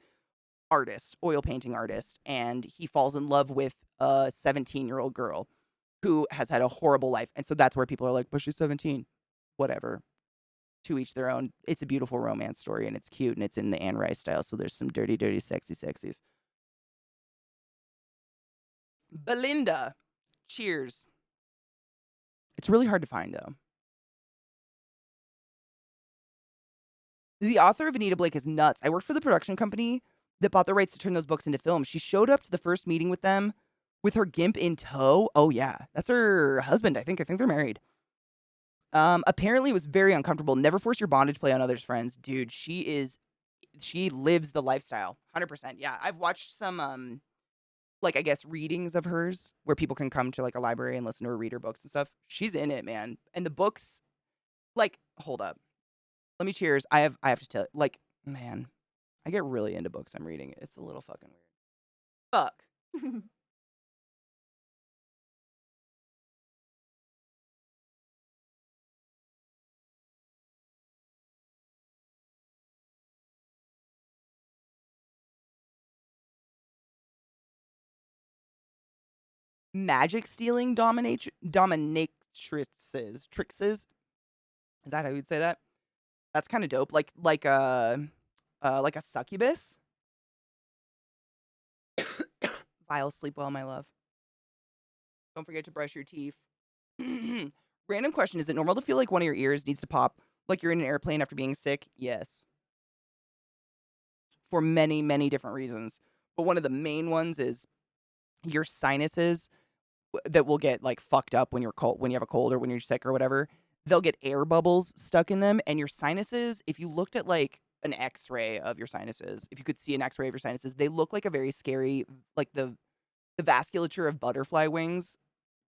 artist, oil painting artist, and he falls in love with a 17-year-old girl who has had a horrible life, and so that's where people are like, but she's 17. Whatever. To each their own. It's a beautiful romance story, and it's cute, and it's in the Anne Rice style, so there's some dirty, dirty, sexy sexies. Belinda. Cheers. It's really hard to find, though. The author of Anita Blake is nuts. I worked for the production company that bought the rights to turn those books into film. She showed up to the first meeting with them with her gimp in tow. Oh, yeah. That's her husband, I think. I think they're married. Apparently it was very uncomfortable. Never force your bondage play on others' friends. Dude, she lives the lifestyle. 100%. Yeah. I've watched some, like, I guess, readings of hers where people can come to, like, a library and listen to her read her books and stuff. She's in it, man. And the books, like, hold up. Let me cheers. I have to tell, like, man, I get really into books I'm reading. It's a little fucking weird. Fuck. Magic stealing dominatrixes. Trixes. Is that how you'd say that? That's kind of dope. Like a succubus. Vile, sleep well, my love. Don't forget to brush your teeth. Random question: is it normal to feel like one of your ears needs to pop, like you're in an airplane after being sick? Yes. For many, many different reasons, but one of the main ones is your sinuses that will get like fucked up when you're cold, when you have a cold or when you're sick or whatever. They'll get air bubbles stuck in them, and your sinuses, if you looked at like an x-ray of your sinuses, if you could see an x-ray of your sinuses, they look like a very scary, like the vasculature of butterfly wings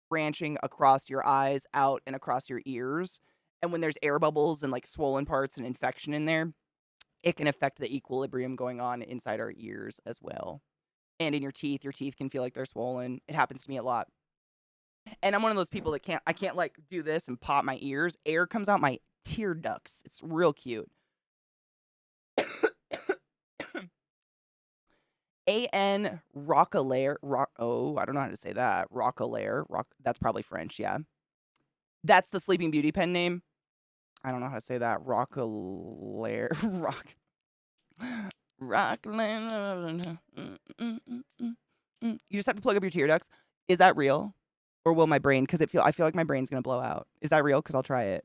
branching across your eyes, out and across your ears. And when there's air bubbles and like swollen parts and infection in there, it can affect the equilibrium going on inside our ears as well. And in your teeth can feel like they're swollen. It happens to me a lot. And I'm one of those people that I can't like do this and pop my ears. Air comes out my tear ducts. It's real cute. A.N. Roquelaire. I don't know how to say that. Roquelaire. That's probably French, yeah. That's the Sleeping Beauty pen name. I don't know how to say that. Roquelaire. Roquelaire. You just have to plug up your tear ducts. Is that real? Or will my brain, because I feel like my brain's going to blow out. Is that real? Because I'll try it.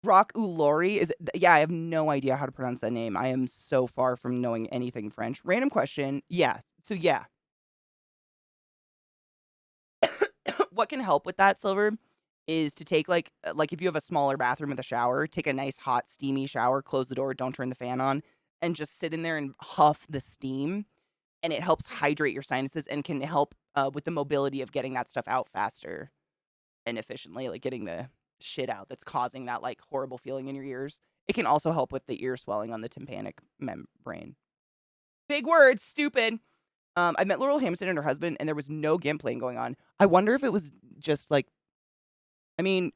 Rock Ulori yeah, I have no idea how to pronounce that name. I am so far from knowing anything French. Random question. Yeah. So yeah. What can help with that, Silver, is to take like if you have a smaller bathroom with a shower, take a nice hot steamy shower, close the door, don't turn the fan on, and just sit in there and huff the steam. And it helps hydrate your sinuses and can help with the mobility of getting that stuff out faster and efficiently, like getting the shit out that's causing that like horrible feeling in your ears. It can also help with the ear swelling on the tympanic membrane. Big words, stupid. I met Laurel Hamilton and her husband, and there was no GIMP playing going on. I wonder if it was just like, I mean,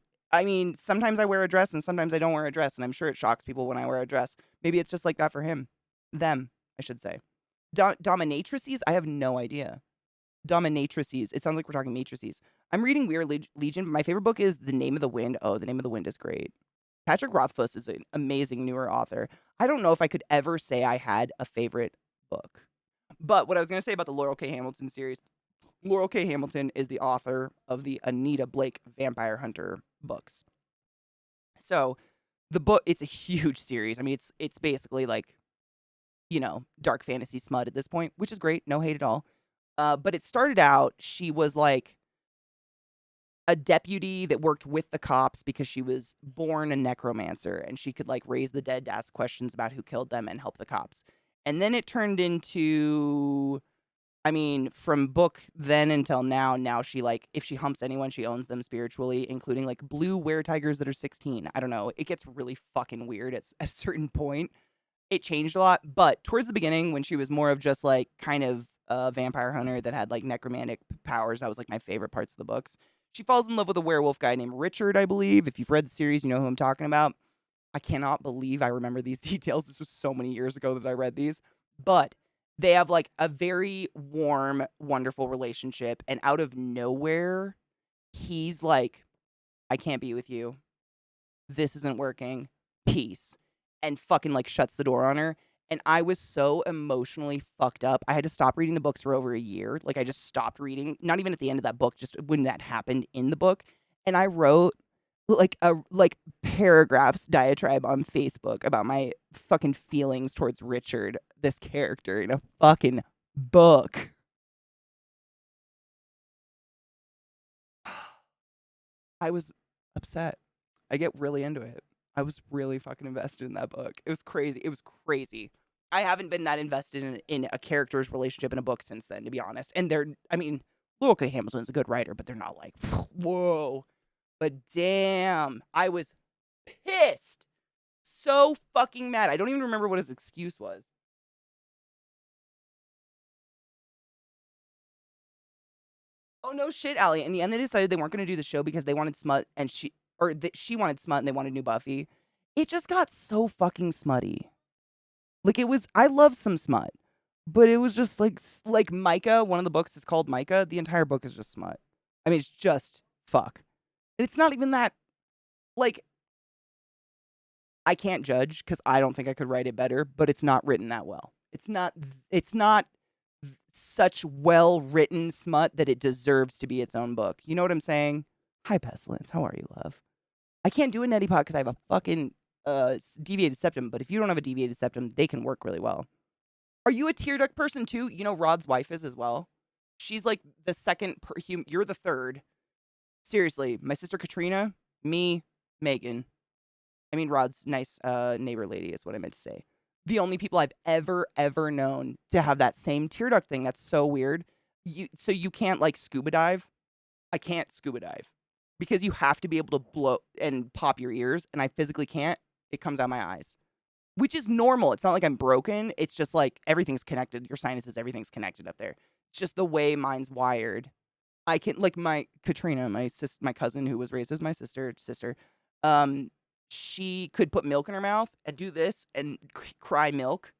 sometimes I wear a dress and sometimes I don't wear a dress, and I'm sure it shocks people when I wear a dress. Maybe it's just like that for him. Them, I should say. Dominatrices? I have no idea. Dominatrices. It sounds like we're talking matrices. I'm reading Weird Legion, but my favorite book is The Name of the Wind. Oh, The Name of the Wind is great. Patrick Rothfuss is an amazing newer author. I don't know if I could ever say I had a favorite book. But what I was going to say about the Laurel K. Hamilton series, Laurel K. Hamilton is the author of the Anita Blake Vampire Hunter books. So the book, it's a huge series. I mean, it's basically like, you know, dark fantasy smut at this point, which is great. No hate at all. But it started out, she was like a deputy that worked with the cops because she was born a necromancer and she could like raise the dead to ask questions about who killed them and help the cops. And then it turned into, I mean, from book then until now she like, if she humps anyone, she owns them spiritually, including like blue were-tigers that are 16. I don't know. It gets really fucking weird at a certain point. It changed a lot, but towards the beginning when she was more of just like kind of a vampire hunter that had like necromantic powers, that was like my favorite parts of the books. She falls in love with a werewolf guy named Richard, I believe. If you've read the series, you know who I'm talking about. I cannot believe I remember these details. This was so many years ago that I read these. But they have like a very warm, wonderful relationship. And out of nowhere, he's like, I can't be with you. this isn't working. Peace. And fucking like shuts the door on her. And I was so emotionally fucked up. I had to stop reading the books for over a year. Like I just stopped reading, not even at the end of that book, just when that happened in the book. And I wrote like paragraphs diatribe on Facebook about my fucking feelings towards Richard, this character, in a fucking book. I was upset. I get really into it. I was really fucking invested in that book. It was crazy. It was crazy. I haven't been that invested in a character's relationship in a book since then, to be honest. And I mean, Louis K. Hamilton's a good writer, but they're not like, whoa. But damn, I was pissed. So fucking mad. I don't even remember what his excuse was. Oh, no shit, Allie. In the end, they decided they weren't going to do the show because they wanted smut, and she wanted smut and they wanted new Buffy. It just got so fucking smutty. Like, it was, I love some smut, but it was just like Micah, one of the books is called Micah. The entire book is just smut. I mean, it's just fuck. And it's not even that, like, I can't judge because I don't think I could write it better, but it's not written that well. It's not such well-written smut that it deserves to be its own book. You know what I'm saying? Hi, Pestilence. How are you, love? I can't do a neti pot because I have a fucking deviated septum, but if you don't have a deviated septum, they can work really well. Are you a tear duct person too? You know Rod's wife is as well. She's like the second, you're the third. Seriously, my sister Katrina, me, Megan. I mean, Rod's nice neighbor lady is what I meant to say. The only people I've ever known to have that same tear duct thing. That's so weird. So you can't like scuba dive. I can't scuba dive because you have to be able to blow and pop your ears, and I physically can't. It comes out my eyes, which is normal. It's not like I'm broken. It's just like everything's connected. Your sinuses, everything's connected up there. It's just the way mine's wired. I can like my Katrina, my cousin who was raised as my sister. She could put milk in her mouth and do this and cry milk.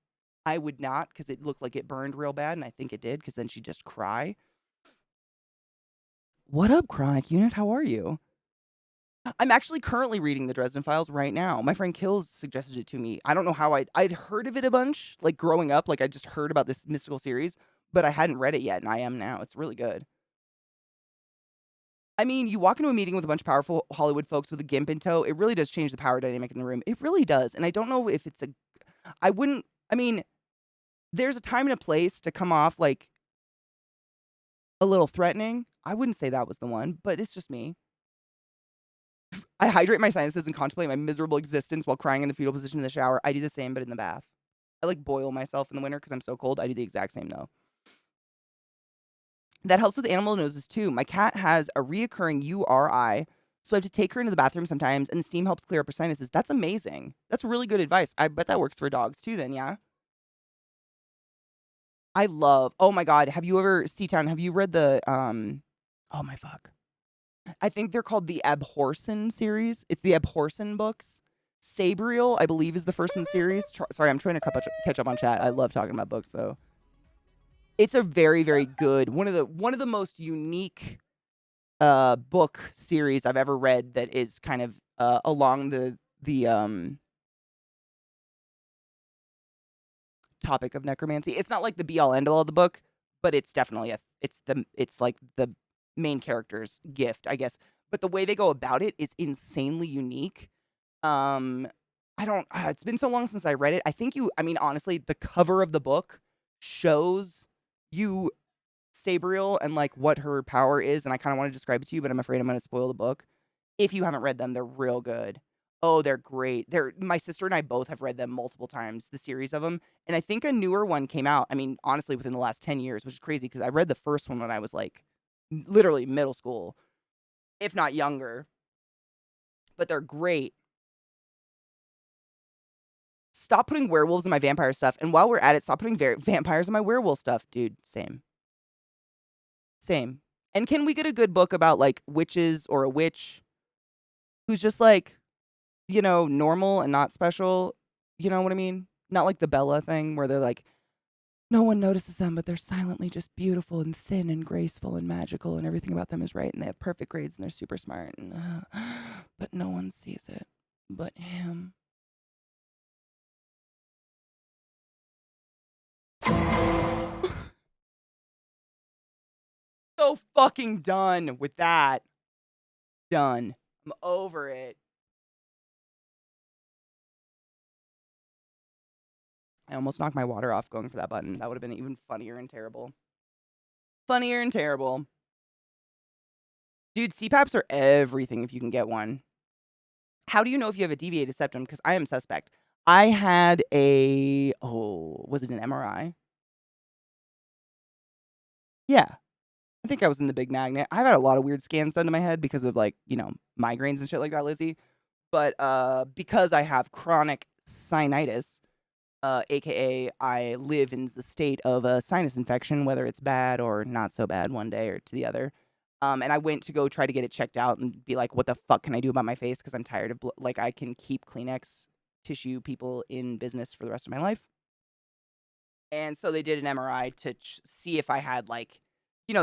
I would not because it looked like it burned real bad, and I think it did because then she'd just cry. What up, Chronic Unit? How are you? I'm actually currently reading the Dresden Files right now. My friend Kills suggested it to me. I don't know how I'd heard of it a bunch, like growing up. Like I just heard about this mystical series, but I hadn't read it yet, and I am now. It's really good. I mean, you walk into a meeting with a bunch of powerful Hollywood folks with a gimp in tow, it really does change the power dynamic in the room. It really does. And I don't know if it's I mean, there's a time and a place to come off like a little threatening. I wouldn't say that was the one, but it's just me. I hydrate my sinuses and contemplate my miserable existence while crying in the fetal position in the shower. I do the same, but in the bath. I like boil myself in the winter because I'm so cold. I do the exact same though. That helps with animal noses too. My cat has a reoccurring URI, so I have to take her into the bathroom sometimes, and the steam helps clear up her sinuses. That's amazing. That's really good advice. I bet that works for dogs too then, yeah? Oh my God, have you ever, C-Town, have you read the, oh my fuck. I think they're called the Abhorsen series. It's the Abhorsen books. Sabriel, I believe, is the first in the series. Sorry, I'm trying to catch up on chat. I love talking about books though. It's a very, very good, one of the most unique book series I've ever read that is kind of along the topic of necromancy. It's not like the be all end all of the book, but it's definitely it's like the main character's gift, I guess. But the way they go about it is insanely unique. It's been so long since I read it. I mean, honestly, the cover of the book shows you Sabriel and like what her power is, and I kind of want to describe it to you, but I'm afraid I'm going to spoil the book. If you haven't read them, they're real good. Oh, they're great. My sister and I both have read them multiple times, the series of them, and I think a newer one came out, I mean, honestly, within the last 10 years, which is crazy because I read the first one when I was like literally middle school, if not younger, but they're great. Stop putting werewolves in my vampire stuff. And while we're at it, stop putting vampires in my werewolf stuff. Dude, same. And can we get a good book about, like, witches or a witch who's just, like, you know, normal and not special? You know what I mean? Not like the Bella thing where they're like, no one notices them, but they're silently just beautiful and thin and graceful and magical and everything about them is right and they have perfect grades and they're super smart. And, but no one sees it. but him. So fucking done with that. Done. I'm over it. I almost knocked my water off going for that button. That would have been even funnier and terrible. Funnier and terrible. Dude, CPAPs are everything if you can get one. How do you know if you have a deviated septum? Because I am suspect. I had was it an MRI? Yeah. I think I was in the big magnet. I've had a lot of weird scans done to my head because of migraines and shit like that, Lizzie. But because I have chronic sinusitis, aka I live in the state of a sinus infection, whether it's bad or not so bad one day or to the other. And I went to go try to get it checked out and be like, what the fuck can I do about my face? Because I'm tired of, I can keep Kleenex tissue people in business for the rest of my life. And so they did an MRI to see if I had,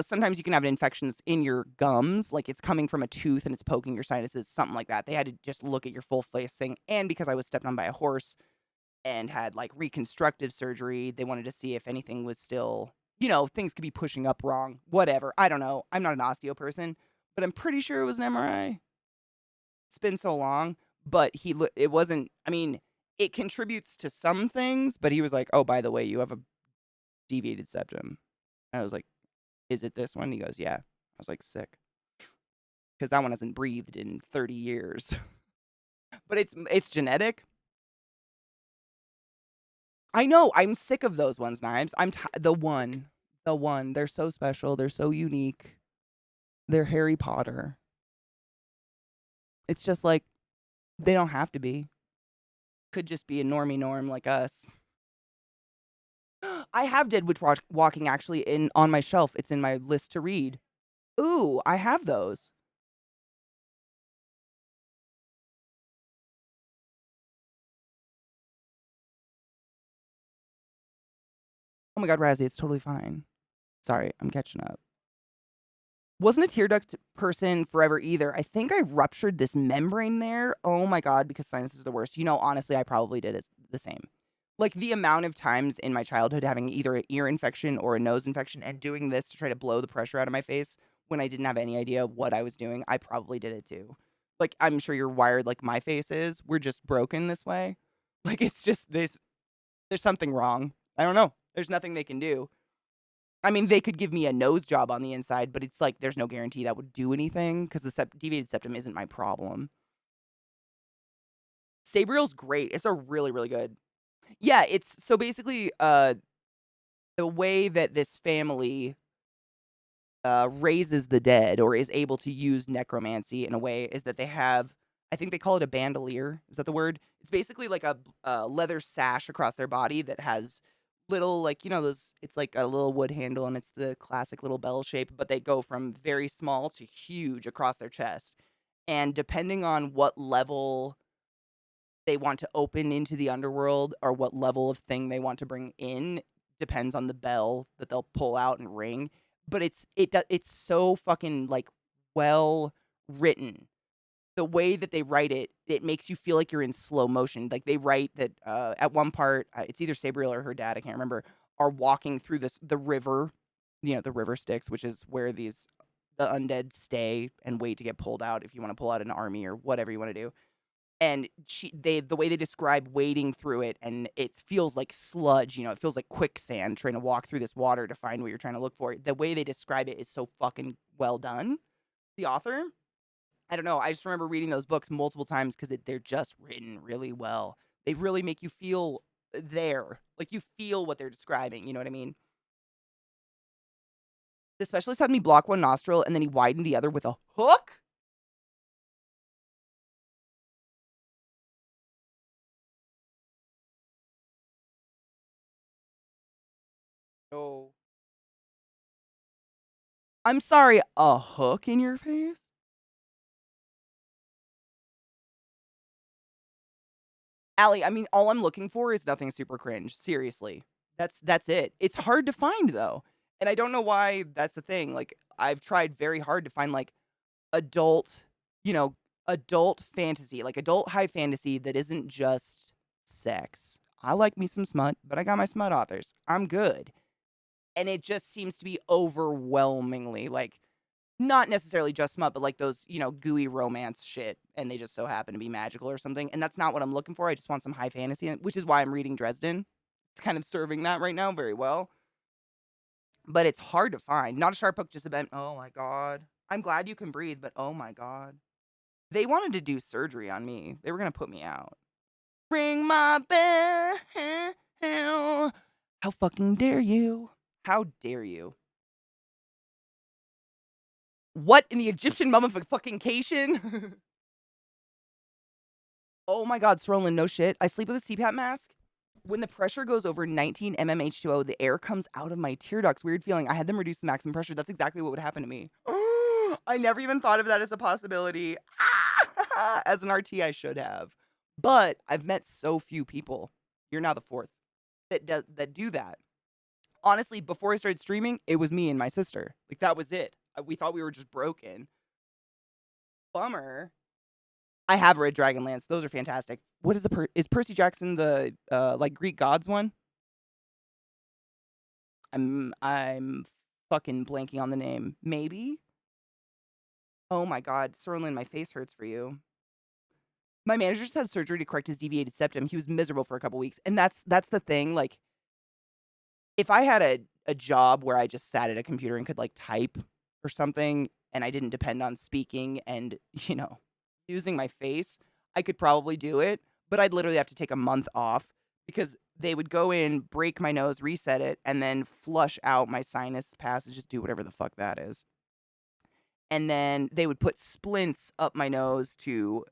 sometimes you can have an infection that's in your gums, like it's coming from a tooth and it's poking your sinuses, something like that. They had to just look at your full face thing. And because I was stepped on by a horse and had, reconstructive surgery, they wanted to see if anything was still, things could be pushing up wrong, whatever. I don't know. I'm not an osteo person, but I'm pretty sure it was an MRI. It's been so long, but it wasn't, it contributes to some things, but he was like, oh, by the way, you have a deviated septum. I was like, is it this one? He goes, yeah. I was like, sick. Because that one hasn't breathed in 30 years. But it's genetic. I know. I'm sick of those ones, Knives. The one. They're so special. They're so unique. They're Harry Potter. It's just like, they don't have to be. Could just be a normie norm like us. I have Dead Witch Walking actually on my shelf. It's in my list to read. Ooh, I have those. Oh my god, Razzie, it's totally fine. Sorry, I'm catching up. Wasn't a tear duct person forever either. I think I ruptured this membrane there. Oh my god, because sinuses are the worst. Honestly, I probably did the same. Like, the amount of times in my childhood having either an ear infection or a nose infection and doing this to try to blow the pressure out of my face when I didn't have any idea what I was doing, I probably did it too. Like, I'm sure you're wired like my face is. We're just broken this way. Like, it's just this. There's something wrong. I don't know. There's nothing they can do. They could give me a nose job on the inside, but it's like there's no guarantee that would do anything because the deviated septum isn't my problem. Sabriel's great. It's a really, really good. Yeah, it's so basically the way that this family raises the dead or is able to use necromancy in a way is that they have, I think they call it a bandolier. Is that the word? It's basically like a leather sash across their body that has little, those, it's like a little wood handle and it's the classic little bell shape, but they go from very small to huge across their chest. And depending on what level they want to open into the underworld or what level of thing they want to bring in depends on the bell that they'll pull out and ring. But it's so fucking well written. The way that they write it, it makes you feel like you're in slow motion. Like, they write that at one part, it's either Sabriel or her dad, I can't remember, are walking through the river, the river Styx, which is where the undead stay and wait to get pulled out if you want to pull out an army or whatever you want to do. And the way they describe wading through it, and it feels like sludge, it feels like quicksand trying to walk through this water to find what you're trying to look for. The way they describe it is so fucking well done. The author, I don't know. I just remember reading those books multiple times because they're just written really well. They really make you feel there. Like, you feel what they're describing. You know what I mean? The specialist had me block one nostril, and then he widened the other with a hook. No. I'm sorry, a hook in your face? Allie, all I'm looking for is nothing super cringe. Seriously. That's it. It's hard to find, though. And I don't know why that's the thing. Like, I've tried very hard to find, adult, adult fantasy, like adult high fantasy that isn't just sex. I like me some smut, but I got my smut authors. I'm good. And it just seems to be overwhelmingly like not necessarily just smut, but like those, gooey romance shit, and they just so happen to be magical or something. And that's not what I'm looking for. I just want some high fantasy, which is why I'm reading Dresden. It's kind of serving that right now very well. But it's hard to find. Not a sharp hook, just a bent. Oh my God. I'm glad you can breathe, but oh my God. They wanted to do surgery on me. They were going to put me out. Ring my bell. How fucking dare you? How dare you? What in the Egyptian mummification? Oh my God, Srolin, no shit. I sleep with a CPAP mask. When the pressure goes over 19 mmH2O, the air comes out of my tear ducts. Weird feeling. I had them reduce the maximum pressure. That's exactly what would happen to me. I never even thought of that as a possibility. As an RT, I should have. But I've met so few people. You're now the fourth that do that. Honestly, before I started streaming, it was me and my sister. Like, that was it. We thought we were just broken. Bummer. I have read Dragonlance. Those are fantastic. What is is Percy Jackson the like Greek gods one? I'm fucking blanking on the name. Maybe? Oh my God, Sorlin, my face hurts for you. My manager just had surgery to correct his deviated septum. He was miserable for a couple weeks. And that's the thing. Like, if I had a job where I just sat at a computer and could like type or something, and I didn't depend on speaking and, using my face, I could probably do it. But I'd literally have to take a month off because they would go in, break my nose, reset it, and then flush out my sinus passages, do whatever the fuck that is. And then they would put splints up my nose to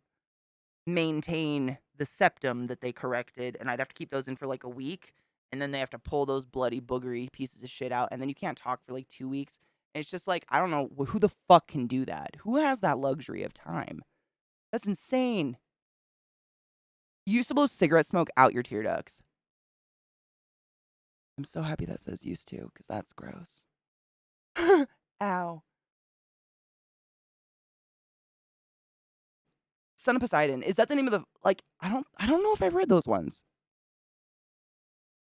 maintain the septum that they corrected, and I'd have to keep those in for like a week, and then they have to pull those bloody boogery pieces of shit out, and then you can't talk for like 2 weeks. And it's just like, I don't know, who the fuck can do that? Who has that luxury of time? That's insane. You used to blow cigarette smoke out your tear ducts. I'm so happy that says used to, because that's gross. Ow. Son of Poseidon. Is that the name of the, like, I don't know if I've read those ones.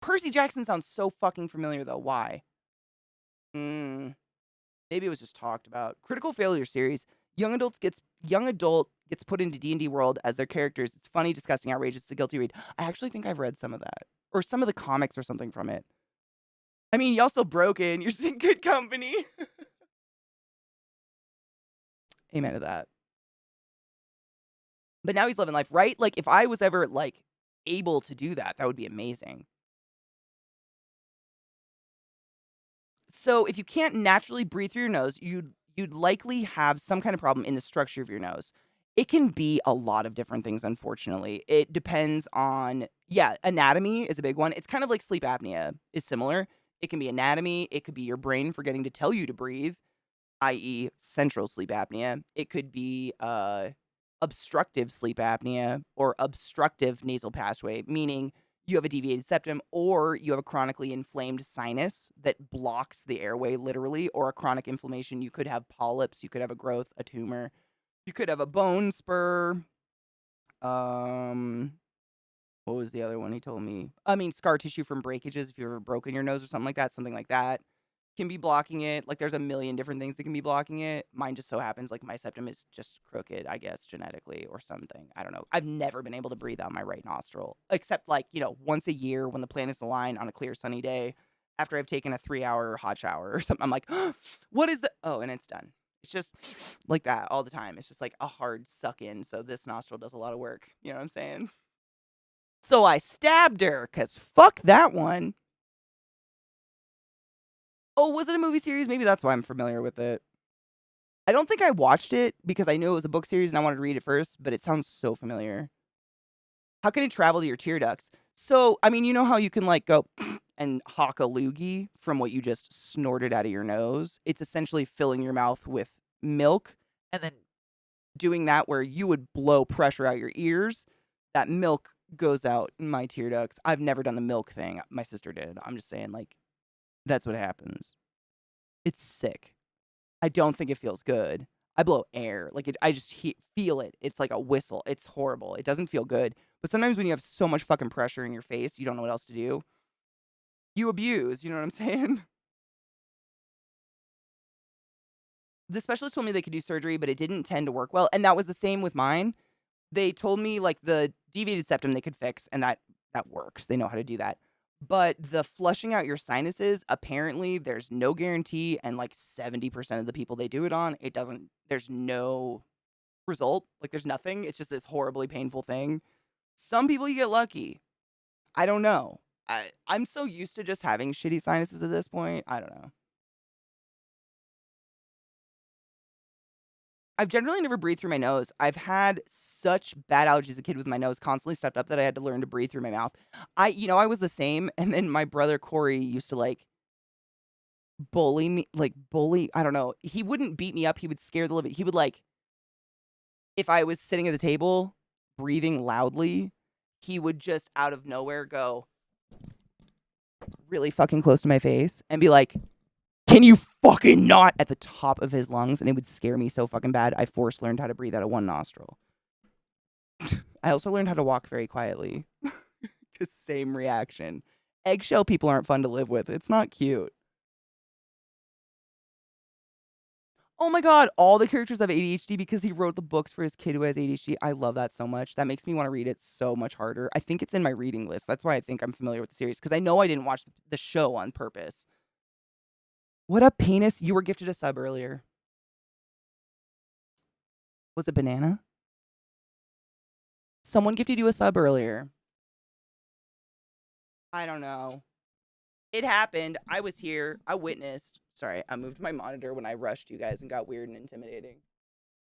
Percy Jackson sounds so fucking familiar, though. Why? Maybe it was just talked about. Critical Failure series. Young adult gets put into D&D world as their characters. It's funny, disgusting, outrageous. It's a guilty read. I actually think I've read some of that. Or some of the comics or something from it. I mean, y'all still broken. You're in good company. Amen to that. But now he's living life, right? Like, if I was ever, like, able to do that, that would be amazing. So, if you can't naturally breathe through your nose, you'd likely have some kind of problem in the structure of your nose. It can be a lot of different things, unfortunately. It depends on, anatomy is a big one. It's kind of like sleep apnea is similar. It can be anatomy. It could be your brain forgetting to tell you to breathe, i.e. central sleep apnea. It could be obstructive sleep apnea or obstructive nasal passageway, meaning you have a deviated septum or you have a chronically inflamed sinus that blocks the airway literally, or a chronic inflammation. You could have polyps, you could have a growth, a tumor, you could have a bone spur. What was the other one he told me? I mean, scar tissue from breakages, if you've ever broken your nose or something like that. Can be blocking it. Like, there's a million different things that can be blocking it. Mine just so happens, like, my septum is just crooked, I guess, genetically or something. I don't know. I've never been able to breathe out my right nostril, except, like, once a year when the planets align on a clear, sunny day after I've taken a 3-hour hot shower or something. I'm like, what is the... Oh, and it's done. It's just like that all the time. It's just like a hard suck in, so this nostril does a lot of work. You know what I'm saying? So I stabbed her, because fuck that one. Oh, was it a movie series? Maybe that's why I'm familiar with it. I don't think I watched it because I knew it was a book series and I wanted to read it first, but it sounds so familiar. How can it travel to your tear ducts? So, I mean, you know how you can, like, go and hawk a loogie from what you just snorted out of your nose? It's essentially filling your mouth with milk and then doing that where you would blow pressure out your ears. That milk goes out in my tear ducts. I've never done the milk thing. My sister did. I'm just saying, like, that's what happens. It's sick. I don't think it feels good. I blow air. Like, I just feel it. It's like a whistle. It's horrible. It doesn't feel good. But sometimes when you have so much fucking pressure in your face, you don't know what else to do. You abuse. You know what I'm saying? The specialist told me they could do surgery, but it didn't tend to work well. And that was the same with mine. They told me, like, the deviated septum they could fix, and that works. They know how to do that. But the flushing out your sinuses, apparently there's no guarantee, and, like, 70% of the people they do it on, it doesn't there's no result. Like, there's nothing. It's just this horribly painful thing. Some people, you get lucky. I don't know. I'm so used to just having shitty sinuses at this point. I don't know. I've generally never breathed through my nose. I've had such bad allergies as a kid with my nose constantly stuffed up that I had to learn to breathe through my mouth. I was the same, and then my brother Corey used to, like, bully me, I don't know. He wouldn't beat me up. He would scare the living. He would, like, if I was sitting at the table breathing loudly, he would just out of nowhere go really fucking close to my face and be like, "Can you fucking not?" at the top of his lungs, and it would scare me so fucking bad. I learned how to breathe out of one nostril. I also learned how to walk very quietly. Same reaction. Eggshell people aren't fun to live with. It's not cute. Oh my god, all the characters have ADHD because he wrote the books for his kid who has ADHD. I love that so much. That makes me want to read it so much harder. I think it's in my reading list. That's why I think I'm familiar with the series, because I know I didn't watch the show on purpose. What up, penis? You were gifted a sub earlier. Was it banana? Someone gifted you a sub earlier. I don't know. It happened. I was here. I witnessed. Sorry, I moved my monitor when I rushed you guys and got weird and intimidating.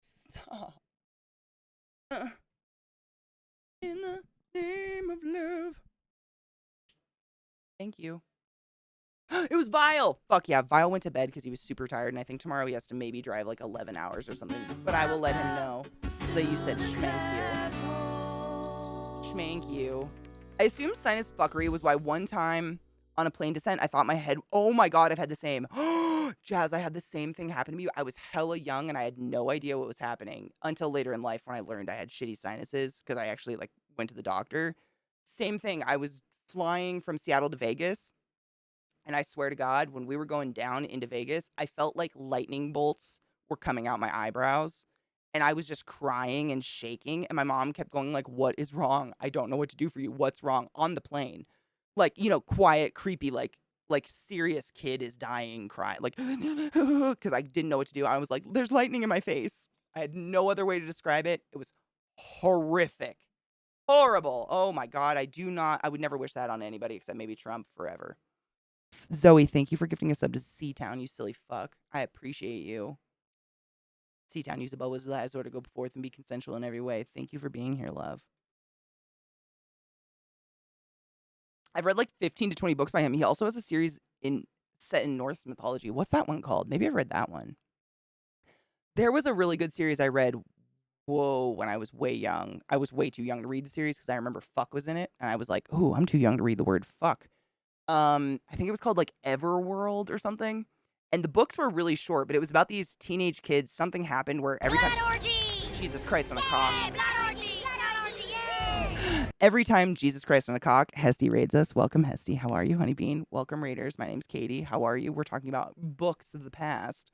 Stop. In the name of love. Thank you. It was Vile. Fuck yeah. Vile went to bed because he was super tired, and I think tomorrow he has to maybe drive like 11 hours or something. But I will let him know so that you said schmank you. Schmank you. I assume sinus fuckery was why one time on a plane descent, I thought my head, oh my god, I've had the same. Jazz, I had the same thing happen to me. I was hella young and I had no idea what was happening until later in life when I learned I had shitty sinuses because I actually like went to the doctor. Same thing. I was flying from Seattle to Vegas, and I swear to God, when we were going down into Vegas, I felt like lightning bolts were coming out my eyebrows. And I was just crying and shaking. And my mom kept going like, "What is wrong? I don't know what to do for you. What's wrong?" On the plane. Like, quiet, creepy, like serious kid is dying, crying. Like, because I didn't know what to do. I was like, "There's lightning in my face." I had no other way to describe it. It was horrific. Horrible. Oh my God. I would never wish that on anybody except maybe Trump forever. Zoe, thank you for gifting a sub to C-Town, you silly fuck. I appreciate you. C-Town, use the bubbles as or to go forth and be consensual in every way. Thank you for being here, love. I've read like 15 to 20 books by him. He also has a series set in Norse mythology. What's that one called? Maybe I've read that one. There was a really good series I read, when I was way young. I was way too young to read the series because I remember fuck was in it. And I was like, ooh, I'm too young to read the word fuck. I think it was called like Everworld or something. And the books were really short, but it was about these teenage kids. Something happened where every time... Jesus Christ on a cock. Every time Jesus Christ on a cock, Hesty raids us. Welcome, Hesty. How are you, Honeybean? Welcome, Raiders. My name's Katie. How are you? We're talking about books of the past.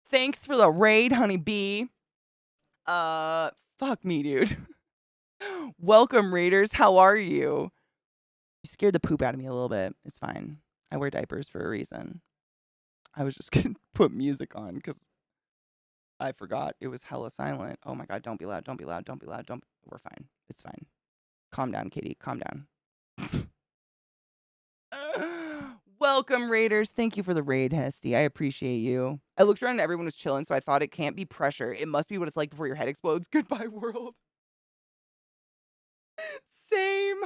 Thanks for the raid, Honeybee. Fuck me, dude. Welcome, Raiders. How are you? You scared the poop out of me a little bit. It's fine. I wear diapers for a reason. I was just going to put music on because I forgot. It was hella silent. Oh my God, don't be loud. Don't be loud. Don't be loud. We're fine. It's fine. Calm down, Katie. Calm down. Welcome, Raiders. Thank you for the raid, Hesty. I appreciate you. I looked around and everyone was chilling, so I thought it can't be pressure. It must be what it's like before your head explodes. Goodbye, world. Same.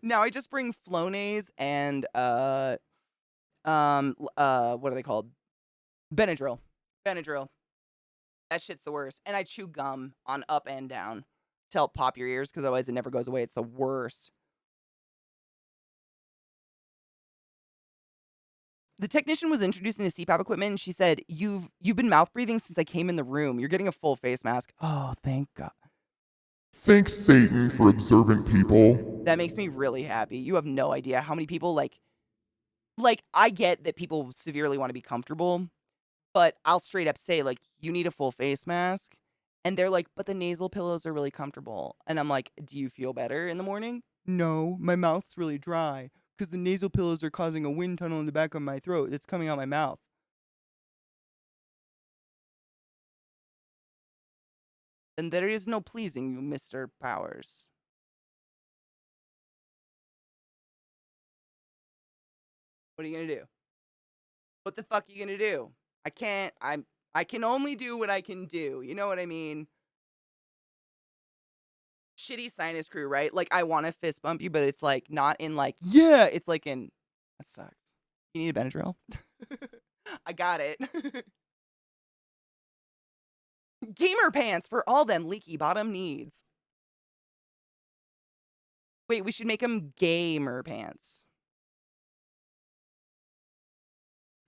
Now I just bring Flonase and what are they called? Benadryl. That shit's the worst. And I chew gum on up and down to help pop your ears because otherwise it never goes away. It's the worst. The technician was introducing the CPAP equipment, and she said, "You've been mouth breathing since I came in the room. You're getting a full face mask." Oh, thank God. Thanks, Satan, for observant people. That makes me really happy. You have no idea how many people like I get that people severely want to be comfortable, but I'll straight up say like, "You need a full face mask." And they're like, "But the nasal pillows are really comfortable." And I'm like, "Do you feel better in the morning?" "No, my mouth's really dry because the nasal pillows are causing a wind tunnel in the back of my throat. It's coming out my mouth." Then there is no pleasing you, Mr. Powers. What are you gonna do? What the fuck are you gonna do? I can only do what I can do. You know what I mean? Shitty sinus crew, right? Like, I want to fist bump you, but it's like not in like, yeah, it's like in, that sucks. You need a Benadryl? I got it. Gamer pants for all them leaky bottom needs. Wait, we should make them gamer pants.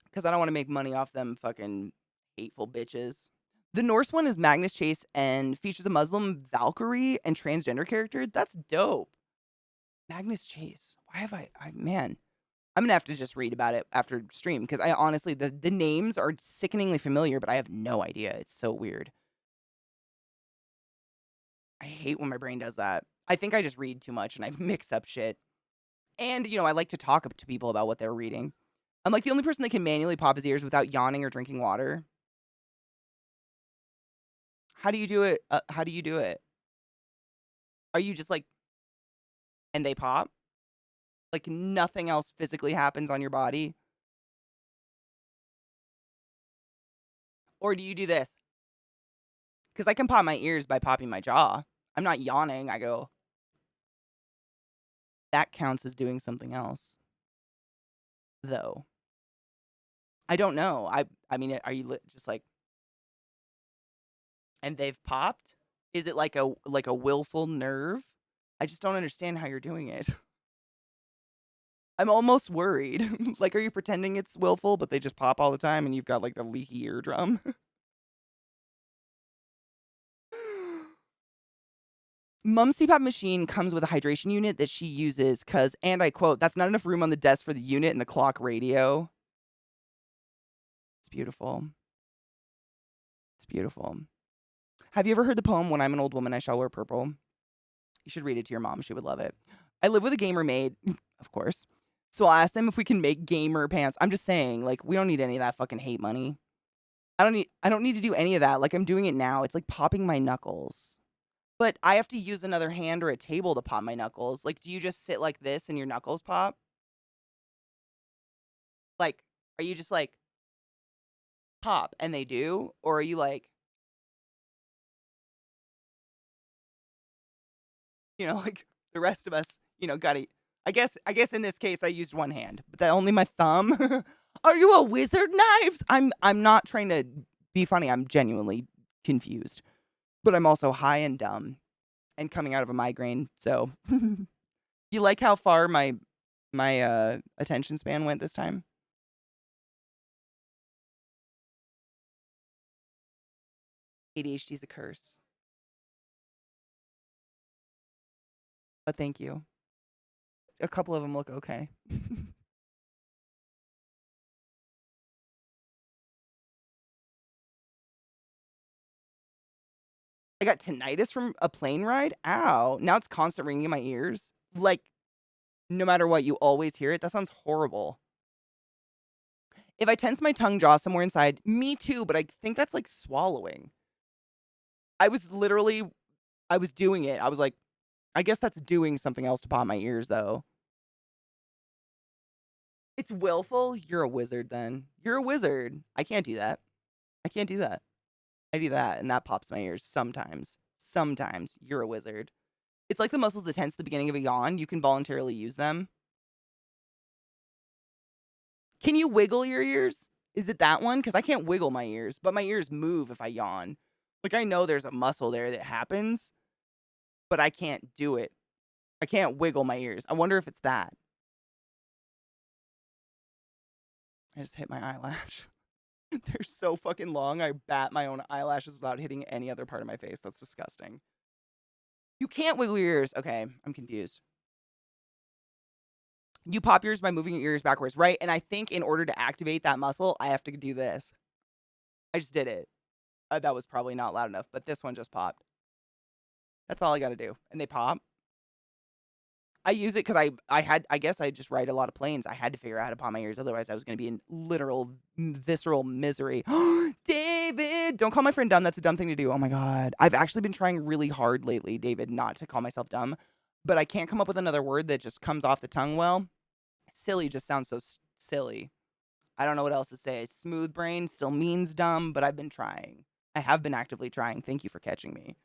Because I don't want to make money off them fucking hateful bitches. The Norse one is Magnus Chase and features a Muslim Valkyrie and transgender character. That's dope. Magnus Chase. Why have man. I'm gonna have to just read about it after stream because I honestly the names are sickeningly familiar, but I have no idea. It's so weird. I hate when my brain does that. I think I just read too much and I mix up shit. And you know, I like to talk to people about what they're reading. I'm like the only person that can manually pop his ears without yawning or drinking water. How do you do it? How do you do it? Are you just like, and they pop? Like nothing else physically happens on your body? Or do you do this? Because I can pop my ears by popping my jaw. I'm not yawning. I go, that counts as doing something else. Though. I don't know. I mean, are you just like, and they've popped? Is it like a willful nerve? I just don't understand how you're doing it. I'm almost worried. Like, are you pretending it's willful, but they just pop all the time and you've got like the leaky eardrum? Mom's CPAP machine comes with a hydration unit that she uses because, and I quote, "That's not enough room on the desk for the unit and the clock radio." It's beautiful. It's beautiful. Have you ever heard the poem, "When I'm an old woman, I shall wear purple"? You should read it to your mom. She would love it. I live with a gamer maid, of course. So I'll ask them if we can make gamer pants. I'm just saying, like, we don't need any of that fucking hate money. I don't need to do any of that. Like, I'm doing it now. It's like popping my knuckles. But I have to use another hand or a table to pop my knuckles. Like, do you just sit like this and your knuckles pop? Like, are you just like, pop and they do? Or are you like, you know, like the rest of us, you know, gotta, I guess in this case I used one hand, but that only my thumb. Are you a wizard knives? I'm not trying to be funny. I'm genuinely confused. But I'm also high and dumb and coming out of a migraine. So you like how far my attention span went this time? ADHD is a curse. But thank you. A couple of them look okay. I got tinnitus from a plane ride. Ow. Now it's constant ringing in my ears. Like, no matter what, you always hear it. That sounds horrible. If I tense my tongue jaw somewhere inside, me too, but I think that's like swallowing. I was doing it. I was like, I guess that's doing something else to pop my ears, though. It's willful. You're a wizard, then. You're a wizard. I can't do that. I can't do that. I do that, and that pops my ears sometimes. Sometimes. You're a wizard. It's like the muscles that tense the beginning of a yawn. You can voluntarily use them. Can you wiggle your ears? Is it that one? Because I can't wiggle my ears, but my ears move if I yawn. Like, I know there's a muscle there that happens, but I can't do it. I can't wiggle my ears. I wonder if it's that. I just hit my eyelash. They're so fucking long. I bat my own eyelashes without hitting any other part of my face. That's disgusting. You can't wiggle your ears. Okay, I'm confused. You pop yours by moving your ears backwards, right? And I think in order to activate that muscle, I have to do this. I just did it. That was probably not loud enough, but this one just popped. That's all I got to do. And they pop. I use it because I guess I just ride a lot of planes. I had to figure out how to pop my ears. Otherwise, I was going to be in literal, visceral misery. David, don't call my friend dumb. That's a dumb thing to do. Oh my God. I've actually been trying really hard lately, David, not to call myself dumb. But I can't come up with another word that just comes off the tongue well. Silly just sounds so silly. I don't know what else to say. Smooth brain still means dumb, but I've been trying. I have been actively trying. Thank you for catching me.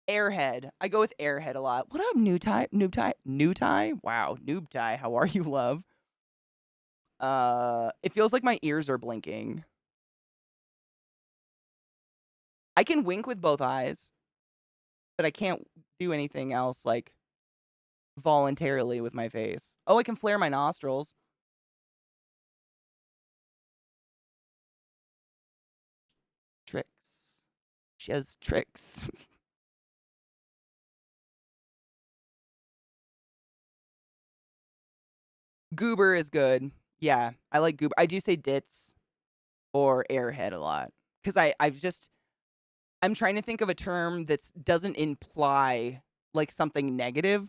Airhead. I go with airhead a lot. What up, Noob Tie? Wow, Noob Tie. How are you, love? It feels like my ears are blinking. I can wink with both eyes, but I can't do anything else like voluntarily with my face. Oh, I can flare my nostrils. Tricks. She has tricks. Goober is good. Yeah, I like goober. I do say ditz or airhead a lot because I'm trying to think of a term that doesn't imply like something negative.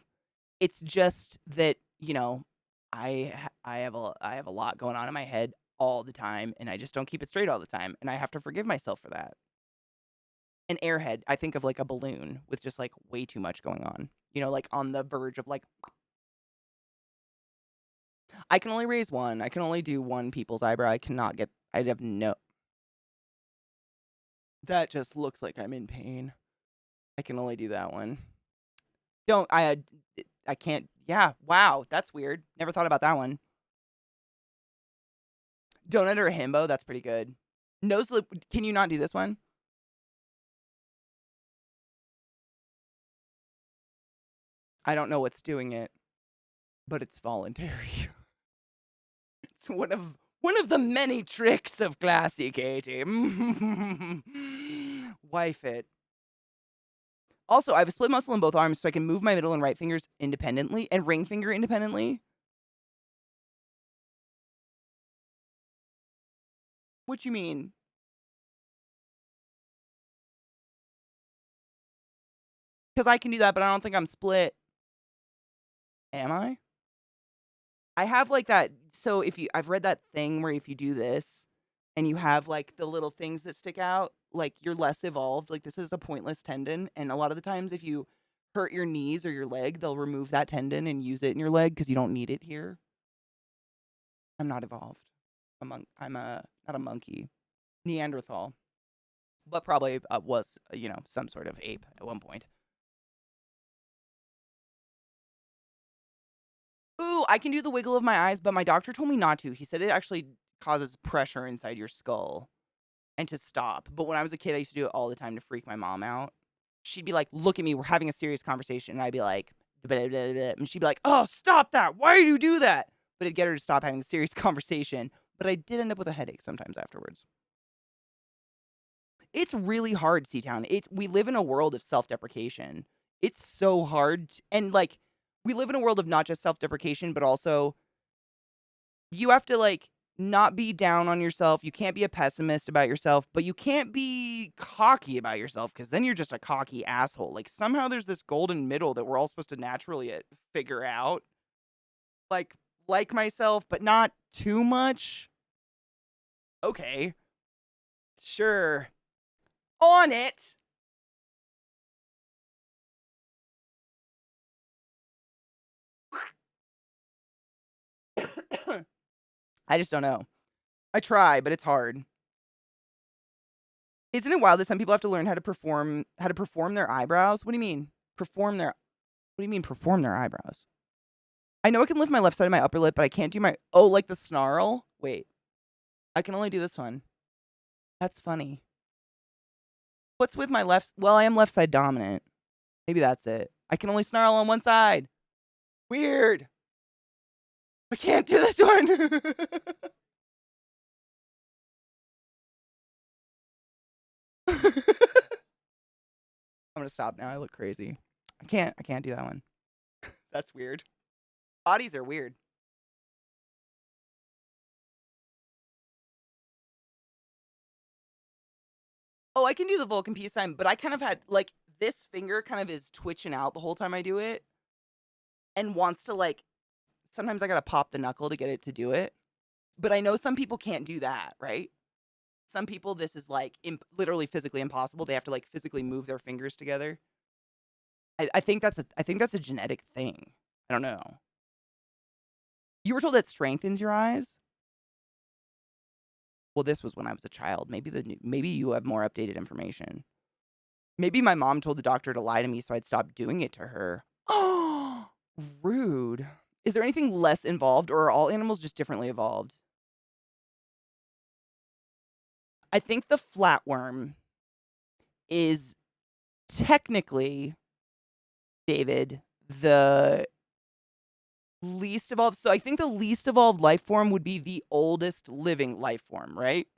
It's just that, you know, I have a lot going on in my head all the time, and I just don't keep it straight all the time, and I have to forgive myself for that. An airhead, I think of like a balloon with just like way too much going on. You know, like on the verge of like. I can only raise one. I can only do one people's eyebrow. I'd have no. That just looks like I'm in pain. I can only do that one. I can't. Yeah, wow, that's weird. Never thought about that one. Donut or a himbo, that's pretty good. Nose lip, can you not do this one? I don't know what's doing it, but it's voluntary. It's one of the many tricks of ClassyKatie. Wife it. Also, I have a split muscle in both arms, so I can move my middle and right fingers independently and ring finger independently. What you mean? Because I can do that, but I don't think I'm split. Am I? I have like that. So I've read that thing where if you do this and you have like the little things that stick out, like you're less evolved. Like this is a pointless tendon. And a lot of the times if you hurt your knees or your leg, they'll remove that tendon and use it in your leg because you don't need it here. I'm not evolved. I'm not a monkey. Neanderthal. But probably was, some sort of ape at one point. Ooh, I can do the wiggle of my eyes, but my doctor told me not to. He said it actually causes pressure inside your skull and to stop. But when I was a kid, I used to do it all the time to freak my mom out. She'd be like, look at me, we're having a serious conversation. And I'd be like, blah, blah, blah, and she'd be like, oh, stop that. Why do you do that? But it'd get her to stop having the serious conversation. But I did end up with a headache sometimes afterwards. It's really hard, C-Town. We live in a world of self-deprecation. It's so hard. And like, we live in a world of not just self-deprecation, but also you have to like not be down on yourself. You can't be a pessimist about yourself, but you can't be cocky about yourself because then you're just a cocky asshole. Like somehow there's this golden middle that we're all supposed to naturally figure out. Like myself, but not too much. Okay. Sure. On it. I just don't know. I try, but it's hard. Isn't it wild that some people have to learn how to perform their eyebrows? What do you mean? What do you mean perform their eyebrows? I know I can lift my left side of my upper lip, but I can't do like the snarl? Wait. I can only do this one. That's funny. What's with my left? Well, I am left side dominant. Maybe that's it. I can only snarl on one side. Weird. I can't do this one. I'm gonna stop now. I look crazy. I can't do that one. That's weird. Bodies are weird. Oh, I can do the Vulcan peace sign, but I kind of had, like, this finger kind of is twitching out the whole time I do it and wants to, like, sometimes I gotta pop the knuckle to get it to do it. But I know some people can't do that, right? Some people, this is, like, literally physically impossible. They have to, like, physically move their fingers together. I think that's a genetic thing. I don't know. You were told that strengthens your eyes? Well, this was when I was a child. Maybe you have more updated information. Maybe my mom told the doctor to lie to me so I'd stop doing it to her. Oh, rude. Is there anything less involved, or are all animals just differently evolved? I think the flatworm is technically, David, the least evolved. So I think the least evolved life form would be the oldest living life form, right?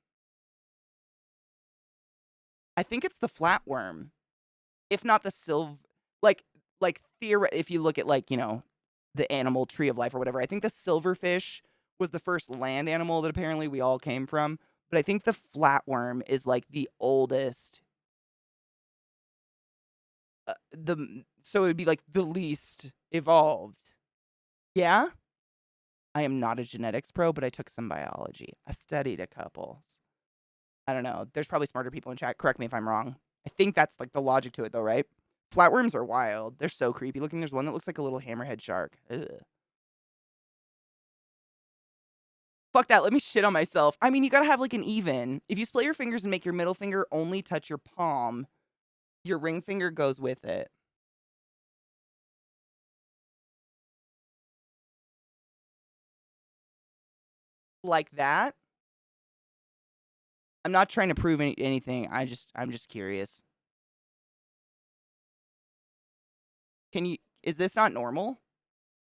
I think it's the flatworm, if not the like if you look at, like, you know, the animal tree of life or whatever. I think the silverfish was the first land animal that apparently we all came from, but I think the flatworm is, like, the oldest. So it would be, like, the least evolved. Yeah? I am not a genetics pro, but I took some biology. I studied a couple. I don't know. There's probably smarter people in chat. Correct me if I'm wrong. I think that's, like, the logic to it, though, right? Flatworms are wild. They're so creepy looking. There's one that looks like a little hammerhead shark. Ugh. Fuck that. Let me shit on myself. I mean, you gotta have, like, an even. If you split your fingers and make your middle finger only touch your palm, your ring finger goes with it. Like that? I'm not trying to prove anything. I'm just curious. Is this not normal?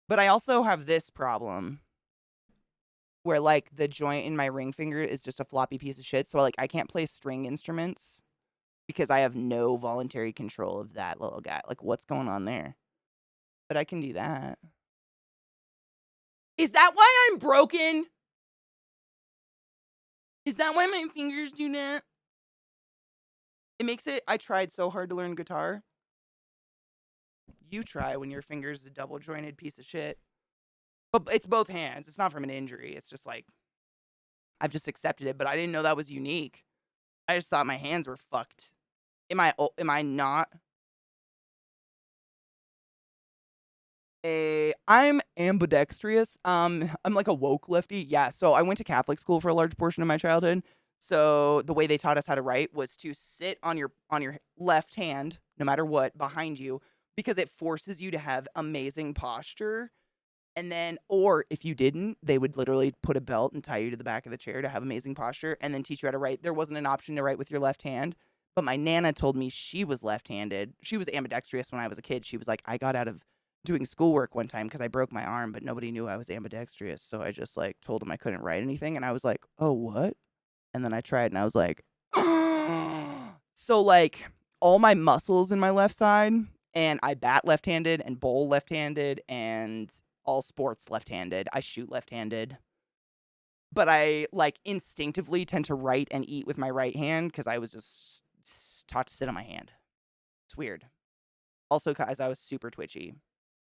But I also have this problem where, like, the joint in my ring finger is just a floppy piece of shit. So, like, I can't play string instruments because I have no voluntary control of that little guy. Like, what's going on there? But I can do that. Is that why I'm broken? Is that why my fingers do that? It makes it, I tried so hard to learn guitar. You try when your finger's a double jointed piece of shit. But it's both hands. It's not from an injury. It's just like, I've just accepted it, but I didn't know that was unique. I just thought my hands were fucked. Am I not? I'm ambidextrous. I'm like a woke lefty. Yeah, so I went to Catholic school for a large portion of my childhood. So the way they taught us how to write was to sit on your left hand, no matter what, behind you, because it forces you to have amazing posture. And then, or if you didn't, they would literally put a belt and tie you to the back of the chair to have amazing posture and then teach you how to write. There wasn't an option to write with your left hand, but my Nana told me she was left-handed. She was ambidextrous when I was a kid. She was like, I got out of doing schoolwork one time because I broke my arm, but nobody knew I was ambidextrous. So I just, like, told them I couldn't write anything. And I was like, oh, what? And then I tried and I was like, so, like, all my muscles in my left side, and I bat left-handed and bowl left-handed and all sports left-handed. I shoot left-handed. But I, like, instinctively tend to write and eat with my right hand because I was just taught to sit on my hand. It's weird. Also, guys, I was super twitchy.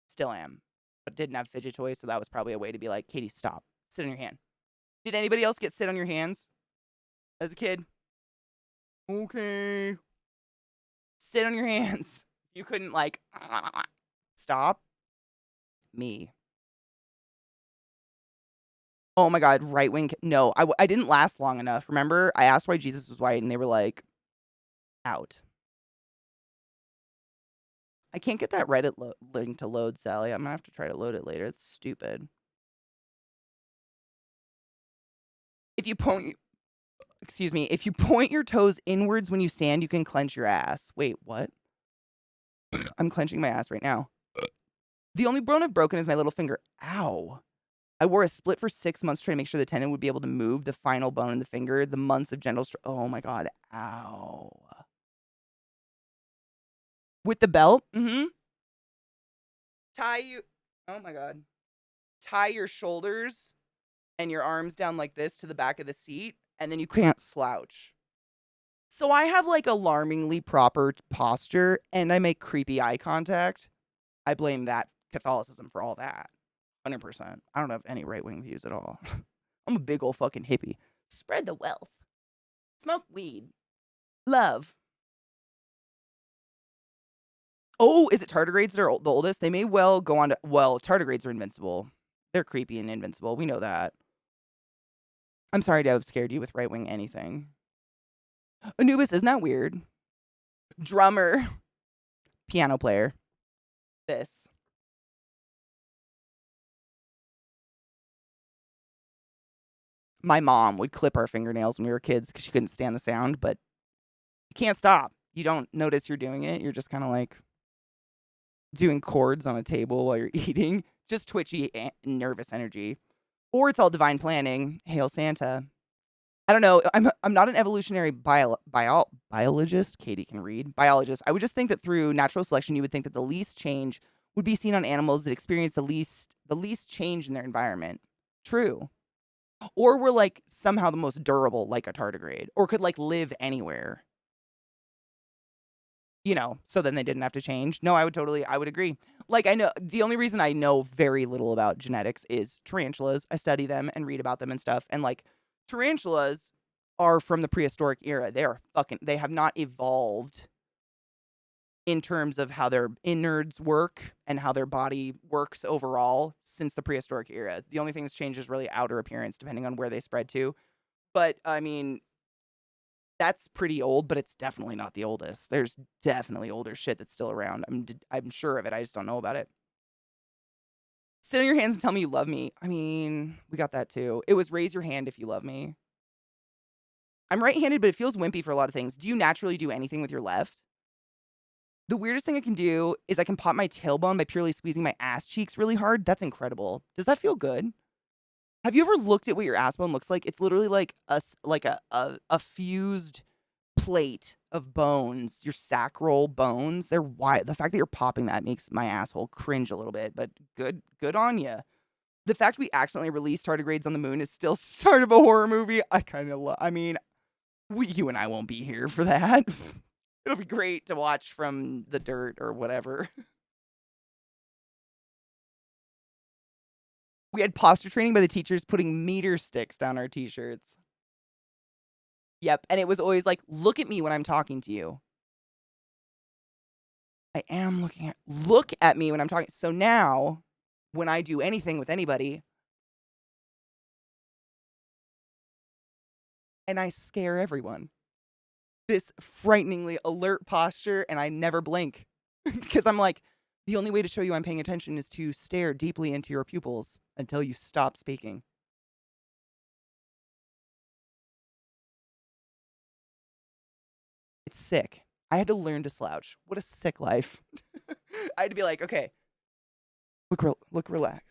Still am. But didn't have fidget toys, so that was probably a way to be like, Katie, stop. Sit on your hand. Did anybody else get sit on your hands as a kid? Okay. Sit on your hands. You couldn't, like, stop. Me. Oh my God, right wing. No, I didn't last long enough. Remember, I asked why Jesus was white, and they were like, out. I can't get that Reddit link to load, Sally. I'm gonna have to try to load it later. It's stupid. If you point your toes inwards when you stand, you can clench your ass. Wait, what? I'm clenching my ass right now. The only bone I've broken is my little finger. Ow. I wore a split for 6 months trying to make sure the tendon would be able to move the final bone in the finger. The months of gentle oh my god. Ow. With the belt? Mm-hmm. Tie you oh my god. Tie your shoulders and your arms down like this to the back of the seat, and then you can't slouch. So I have like alarmingly proper posture and I make creepy eye contact. I blame that Catholicism for all that. 100%. I don't have any right-wing views at all. I'm a big old fucking hippie. Spread the wealth. Smoke weed. Love. Oh, is it tardigrades that are the oldest? They may well go on to... Well, tardigrades are invincible. They're creepy and invincible. We know that. I'm sorry to have scared you with right-wing anything. Anubis, isn't that weird? Drummer. Piano player. This. My mom would clip our fingernails when we were kids because she couldn't stand the sound, but you can't stop. You don't notice you're doing it. You're just kind of like doing chords on a table while you're eating. Just twitchy, nervous energy. Or it's all divine planning. Hail Santa. I don't know. I'm not an evolutionary biologist. Katie can read. Biologist. I would just think that through natural selection, you would think that the least change would be seen on animals that experience the least change in their environment. True. Or we're like somehow the most durable, like a tardigrade, or could like live anywhere. You know, so then they didn't have to change. No, I would agree. Like, I know the only reason I know very little about genetics is tarantulas. I study them and read about them and stuff. And like, tarantulas are from the prehistoric era. They have not evolved in terms of how their innards work and how their body works overall since the prehistoric era. The only thing that's changed is really outer appearance, depending on where they spread to. But, I mean, that's pretty old, but it's definitely not the oldest. There's definitely older shit that's still around. I'm sure of it. I just don't know about it. Sit on your hands and tell me you love me. I mean, we got that too. It was raise your hand if you love me. I'm right-handed, but it feels wimpy for a lot of things. Do you naturally do anything with your left? The weirdest thing I can do is I can pop my tailbone by purely squeezing my ass cheeks really hard. That's incredible. Does that feel good? Have you ever looked at what your ass bone looks like? It's literally like a fused plate of bones, your sacral bones. They're wide. The fact that you're popping that makes my asshole cringe a little bit, but good on you. The fact we accidentally released tardigrades on the moon is still start of a horror movie. I kind of love. I mean, you and I won't be here for that. It'll be great to watch from the dirt or whatever. We had posture training by the teachers putting meter sticks down our t-shirts. Yep, and it was always like, look at me when I'm talking to you. I am look at me when I'm talking. So now, when I do anything with anybody, and I scare everyone. This frighteningly alert posture, and I never blink. Because I'm like, the only way to show you I'm paying attention is to stare deeply into your pupils until you stop speaking. It's sick. I had to learn to slouch. What a sick life. I had to be like, okay, look relaxed.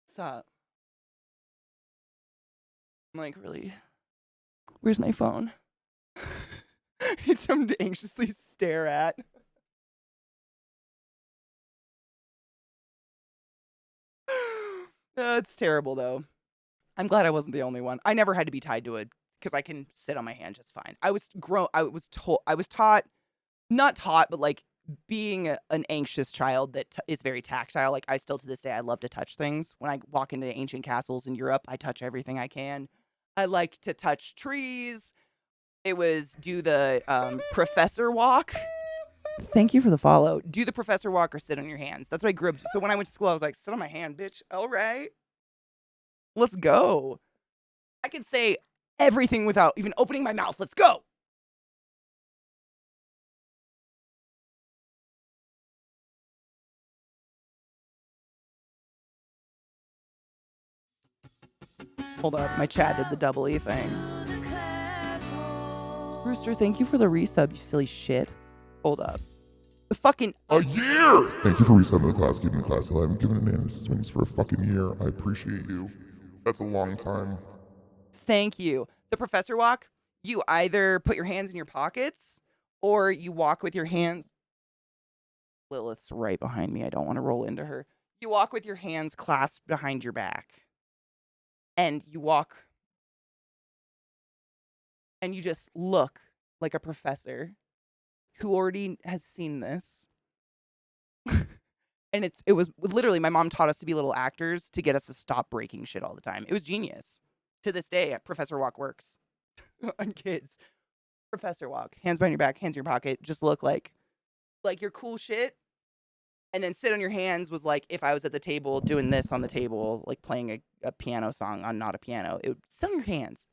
What's up? I'm like, really? Where's my phone? It's something to anxiously stare at. It's terrible, though. I'm glad I wasn't the only one. I never had to be tied to it because I can sit on my hand just fine. I was taught, not taught, but like being an anxious child that is very tactile. Like I still to this day, I love to touch things. When I walk into ancient castles in Europe, I touch everything I can. I like to touch trees. It was do the professor walk. Thank you for the follow. Do the professor walk or sit on your hands. That's what I grew up. So when I went to school, I was like, sit on my hand, bitch. All right. Let's go. I can say everything without even opening my mouth. Let's go. Hold up. My chat did the double E thing. Rooster, thank you for the resub, you silly shit. Hold up. The fucking... A year! Thank you for resetting the class, keeping the class alive, and giving unanimous swings for a fucking year. I appreciate you. That's a long time. Thank you. The professor walk, you either put your hands in your pockets or you walk with your hands. Lilith's right behind me. I don't want to roll into her. You walk with your hands clasped behind your back. And you walk and you just look like a professor who already has seen this. And it was literally, my mom taught us to be little actors to get us to stop breaking shit all the time. It was genius. To this day, Professor Walk works on kids. Professor Walk, hands behind your back, hands in your pocket, just look like your cool shit. And then sit on your hands was like if I was at the table doing this on the table, like playing a piano song on not a piano. It would sit on your hands.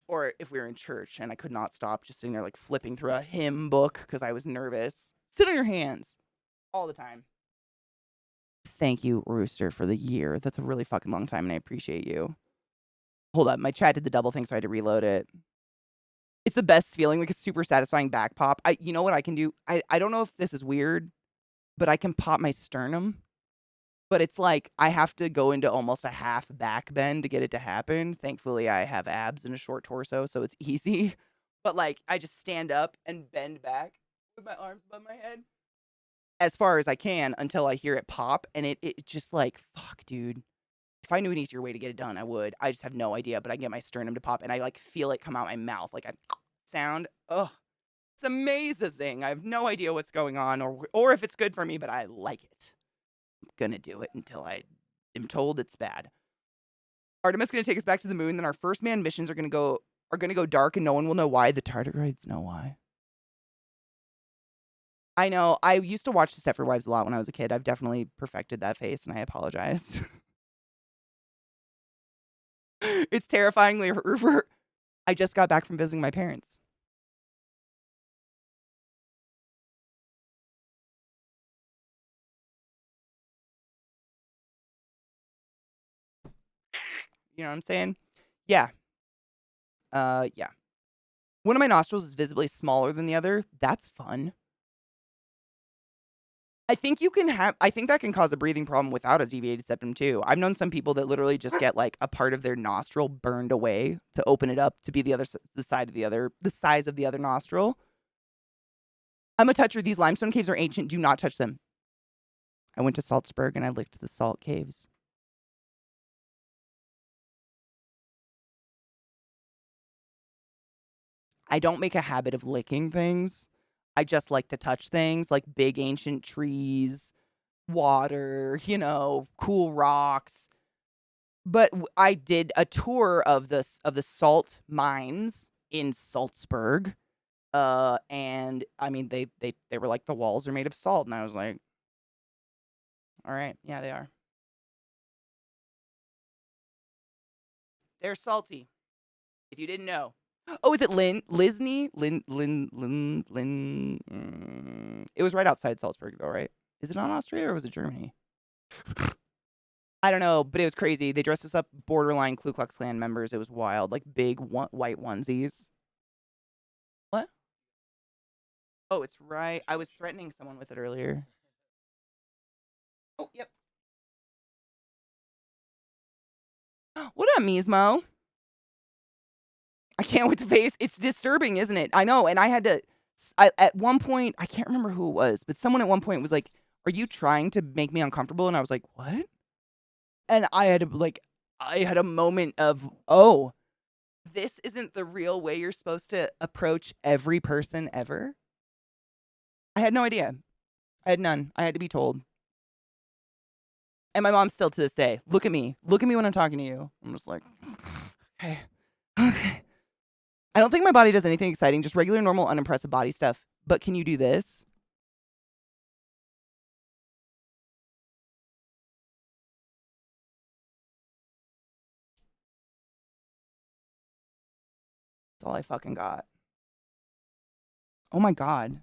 Or if we were in church and I could not stop just sitting there like flipping through a hymn book because I was nervous. Sit on your hands all the time. Thank you, Rooster, for the year. That's a really fucking long time and I appreciate you. Hold up, my chat did the double thing so I had to reload it. It's the best feeling, like a super satisfying back pop. You know what I can do? I don't know if this is weird, but I can pop my sternum. But it's like I have to go into almost a half back bend to get it to happen. Thankfully, I have abs and a short torso, so it's easy. But like I just stand up and bend back with my arms above my head as far as I can until I hear it pop. And it just like, fuck, dude. If I knew an easier way to get it done, I would. I just have no idea, but I get my sternum to pop and I like feel it come out my mouth. Like I sound, ugh. It's amazing. I have no idea what's going on or if it's good for me, but I like it. I'm gonna do it until I am told it's bad. Artemis gonna take us back to the moon, then our first manned missions are gonna go dark and no one will know why. The tardigrades know why. I know. I used to watch The Stepford Wives a lot when I was a kid. I've definitely perfected that face and I apologize. It's terrifyingly I just got back from visiting my parents. You know what I'm saying? Yeah. Yeah. One of my nostrils is visibly smaller than the other. That's fun. I think that can cause a breathing problem without a deviated septum too. I've known some people that literally just get like a part of their nostril burned away to open it up to be the size of the other nostril. I'm a toucher. These limestone caves are ancient. Do not touch them. I went to Salzburg and I licked the salt caves. I don't make a habit of licking things. I just like to touch things like big ancient trees, water, cool rocks. But I did a tour of the salt mines in Salzburg. And I mean they were like the walls are made of salt and I was like, all right, yeah, they are. They're salty. If you didn't know. Oh, is it Loznay? It was right outside Salzburg, though, right? Is it not Austria or was it Germany? I don't know, but it was crazy. They dressed us up borderline Ku Klux Klan members. It was wild, like big white onesies. What? Oh, it's right. I was threatening someone with it earlier. Oh, yep. What up, Mismo? I can't wait to face. It's disturbing, isn't it? I know. And I had to, at one point, I can't remember who it was, but someone at one point was like, are you trying to make me uncomfortable? And I was like, what? And I had a moment of, oh, this isn't the real way you're supposed to approach every person ever. I had no idea. I had none. I had to be told. And my mom still to this day, look at me when I'm talking to you. I'm just like, okay. I don't think my body does anything exciting, just regular, normal, unimpressive body stuff. But can you do this? That's all I fucking got. Oh my God.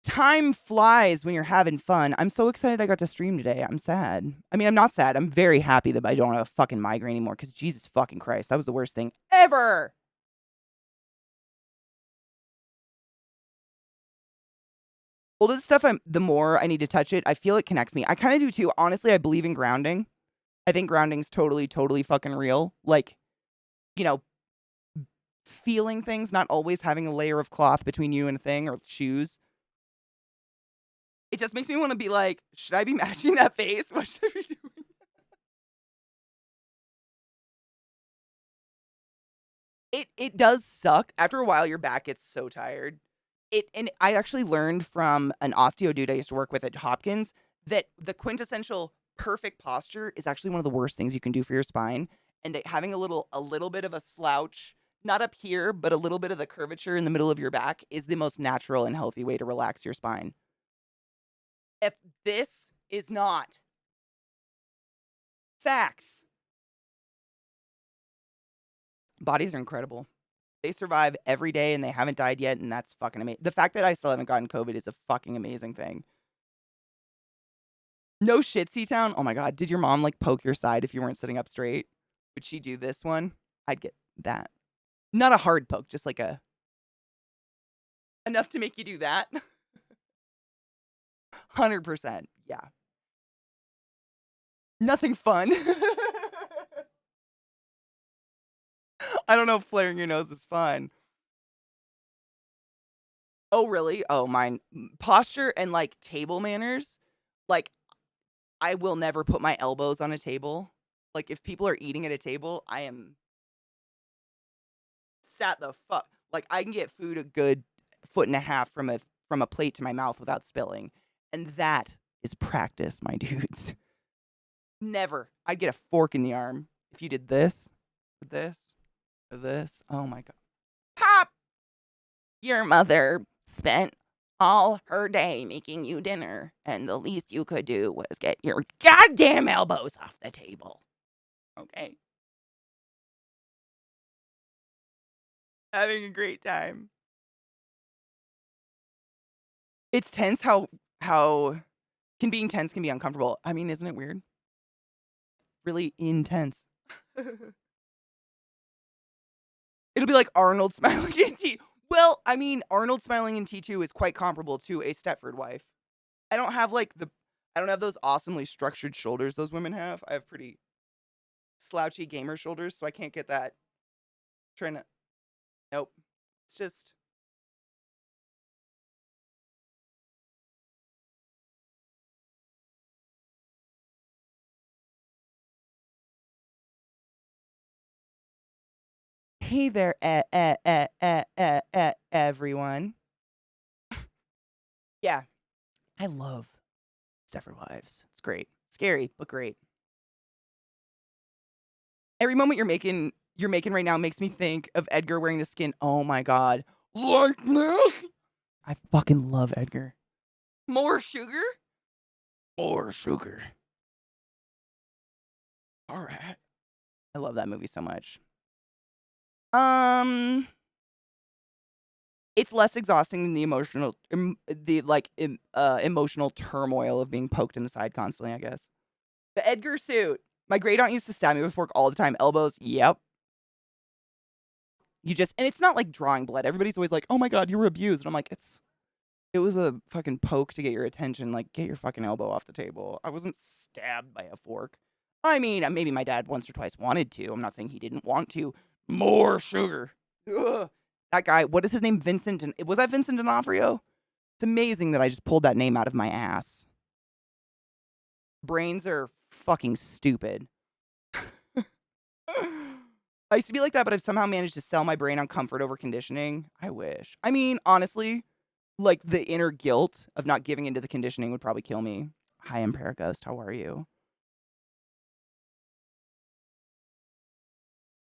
Time flies when you're having fun. I'm so excited I got to stream today. I'm sad. I mean, I'm not sad. I'm very happy that I don't have a fucking migraine anymore because Jesus fucking Christ, that was the worst thing ever. All of the stuff the more I need to touch it, I feel it connects me. I kind of do too. Honestly, I believe in grounding. I think grounding's totally, totally fucking real. Like, you know, feeling things, not always having a layer of cloth between you and a thing or shoes. It just makes me want to be like, should I be matching that face? What should I be doing? It does suck. After a while, your back gets so tired. And I actually learned from an osteo dude I used to work with at Hopkins that the quintessential perfect posture is actually one of the worst things you can do for your spine. And that having a little bit of a slouch, not up here, but a little bit of the curvature in the middle of your back is the most natural and healthy way to relax your spine. If this is not facts, bodies are incredible. They survive every day and they haven't died yet, and that's fucking amazing. The fact that I still haven't gotten COVID is a fucking amazing thing. No shit, C-Town. Oh my God. Did your mom like poke your side if you weren't sitting up straight? Would she do this one? I'd get that. Not a hard poke, just like enough to make you do that. 100%. Yeah. Nothing fun. I don't know if flaring your nose is fun. Oh, really? Oh, mine. Posture and like table manners. Like, I will never put my elbows on a table. Like, if people are eating at a table, I am sat the fuck. Like, I can get food a good foot and a half from a plate to my mouth without spilling. And that is practice, my dudes. Never. I'd get a fork in the arm if you did this, or this, or this. Oh my God. Pop! Your mother spent all her day making you dinner, and the least you could do was get your goddamn elbows off the table. Okay. Having a great time. It's tense how being tense can be uncomfortable. I mean, isn't it weird? Really intense. It'll be like Arnold smiling in T. Well, I mean, Arnold smiling in T2 is quite comparable to a Stepford wife. I don't have those awesomely structured shoulders those women have. I have pretty slouchy gamer shoulders, so I can't get that. Nope. It's just. Hey there, everyone. Yeah, I love Stepford Wives. It's great. Scary, but great. Every moment you're making right now makes me think of Edgar wearing the skin. Oh my God. Like this? I fucking love Edgar. More sugar? More sugar. All right. I love that movie so much. It's less exhausting than the emotional turmoil of being poked in the side constantly, I guess. The Edgar suit. My great aunt used to stab me with a fork all the time. Elbows, yep. And it's not like drawing blood. Everybody's always like, oh my God, you were abused. And I'm like, it was a fucking poke to get your attention. Like, get your fucking elbow off the table. I wasn't stabbed by a fork. I mean, maybe my dad once or twice wanted to. I'm not saying he didn't want to. More sugar. Ugh. That guy, what is his name? Vincent. Was that Vincent D'Onofrio? It's amazing that I just pulled that name out of my ass. Brains are fucking stupid. I used to be like that, but I've somehow managed to sell my brain on comfort over conditioning. I wish. I mean, honestly, like the inner guilt of not giving into the conditioning would probably kill me. Hi, I'm Paraghost. How are you?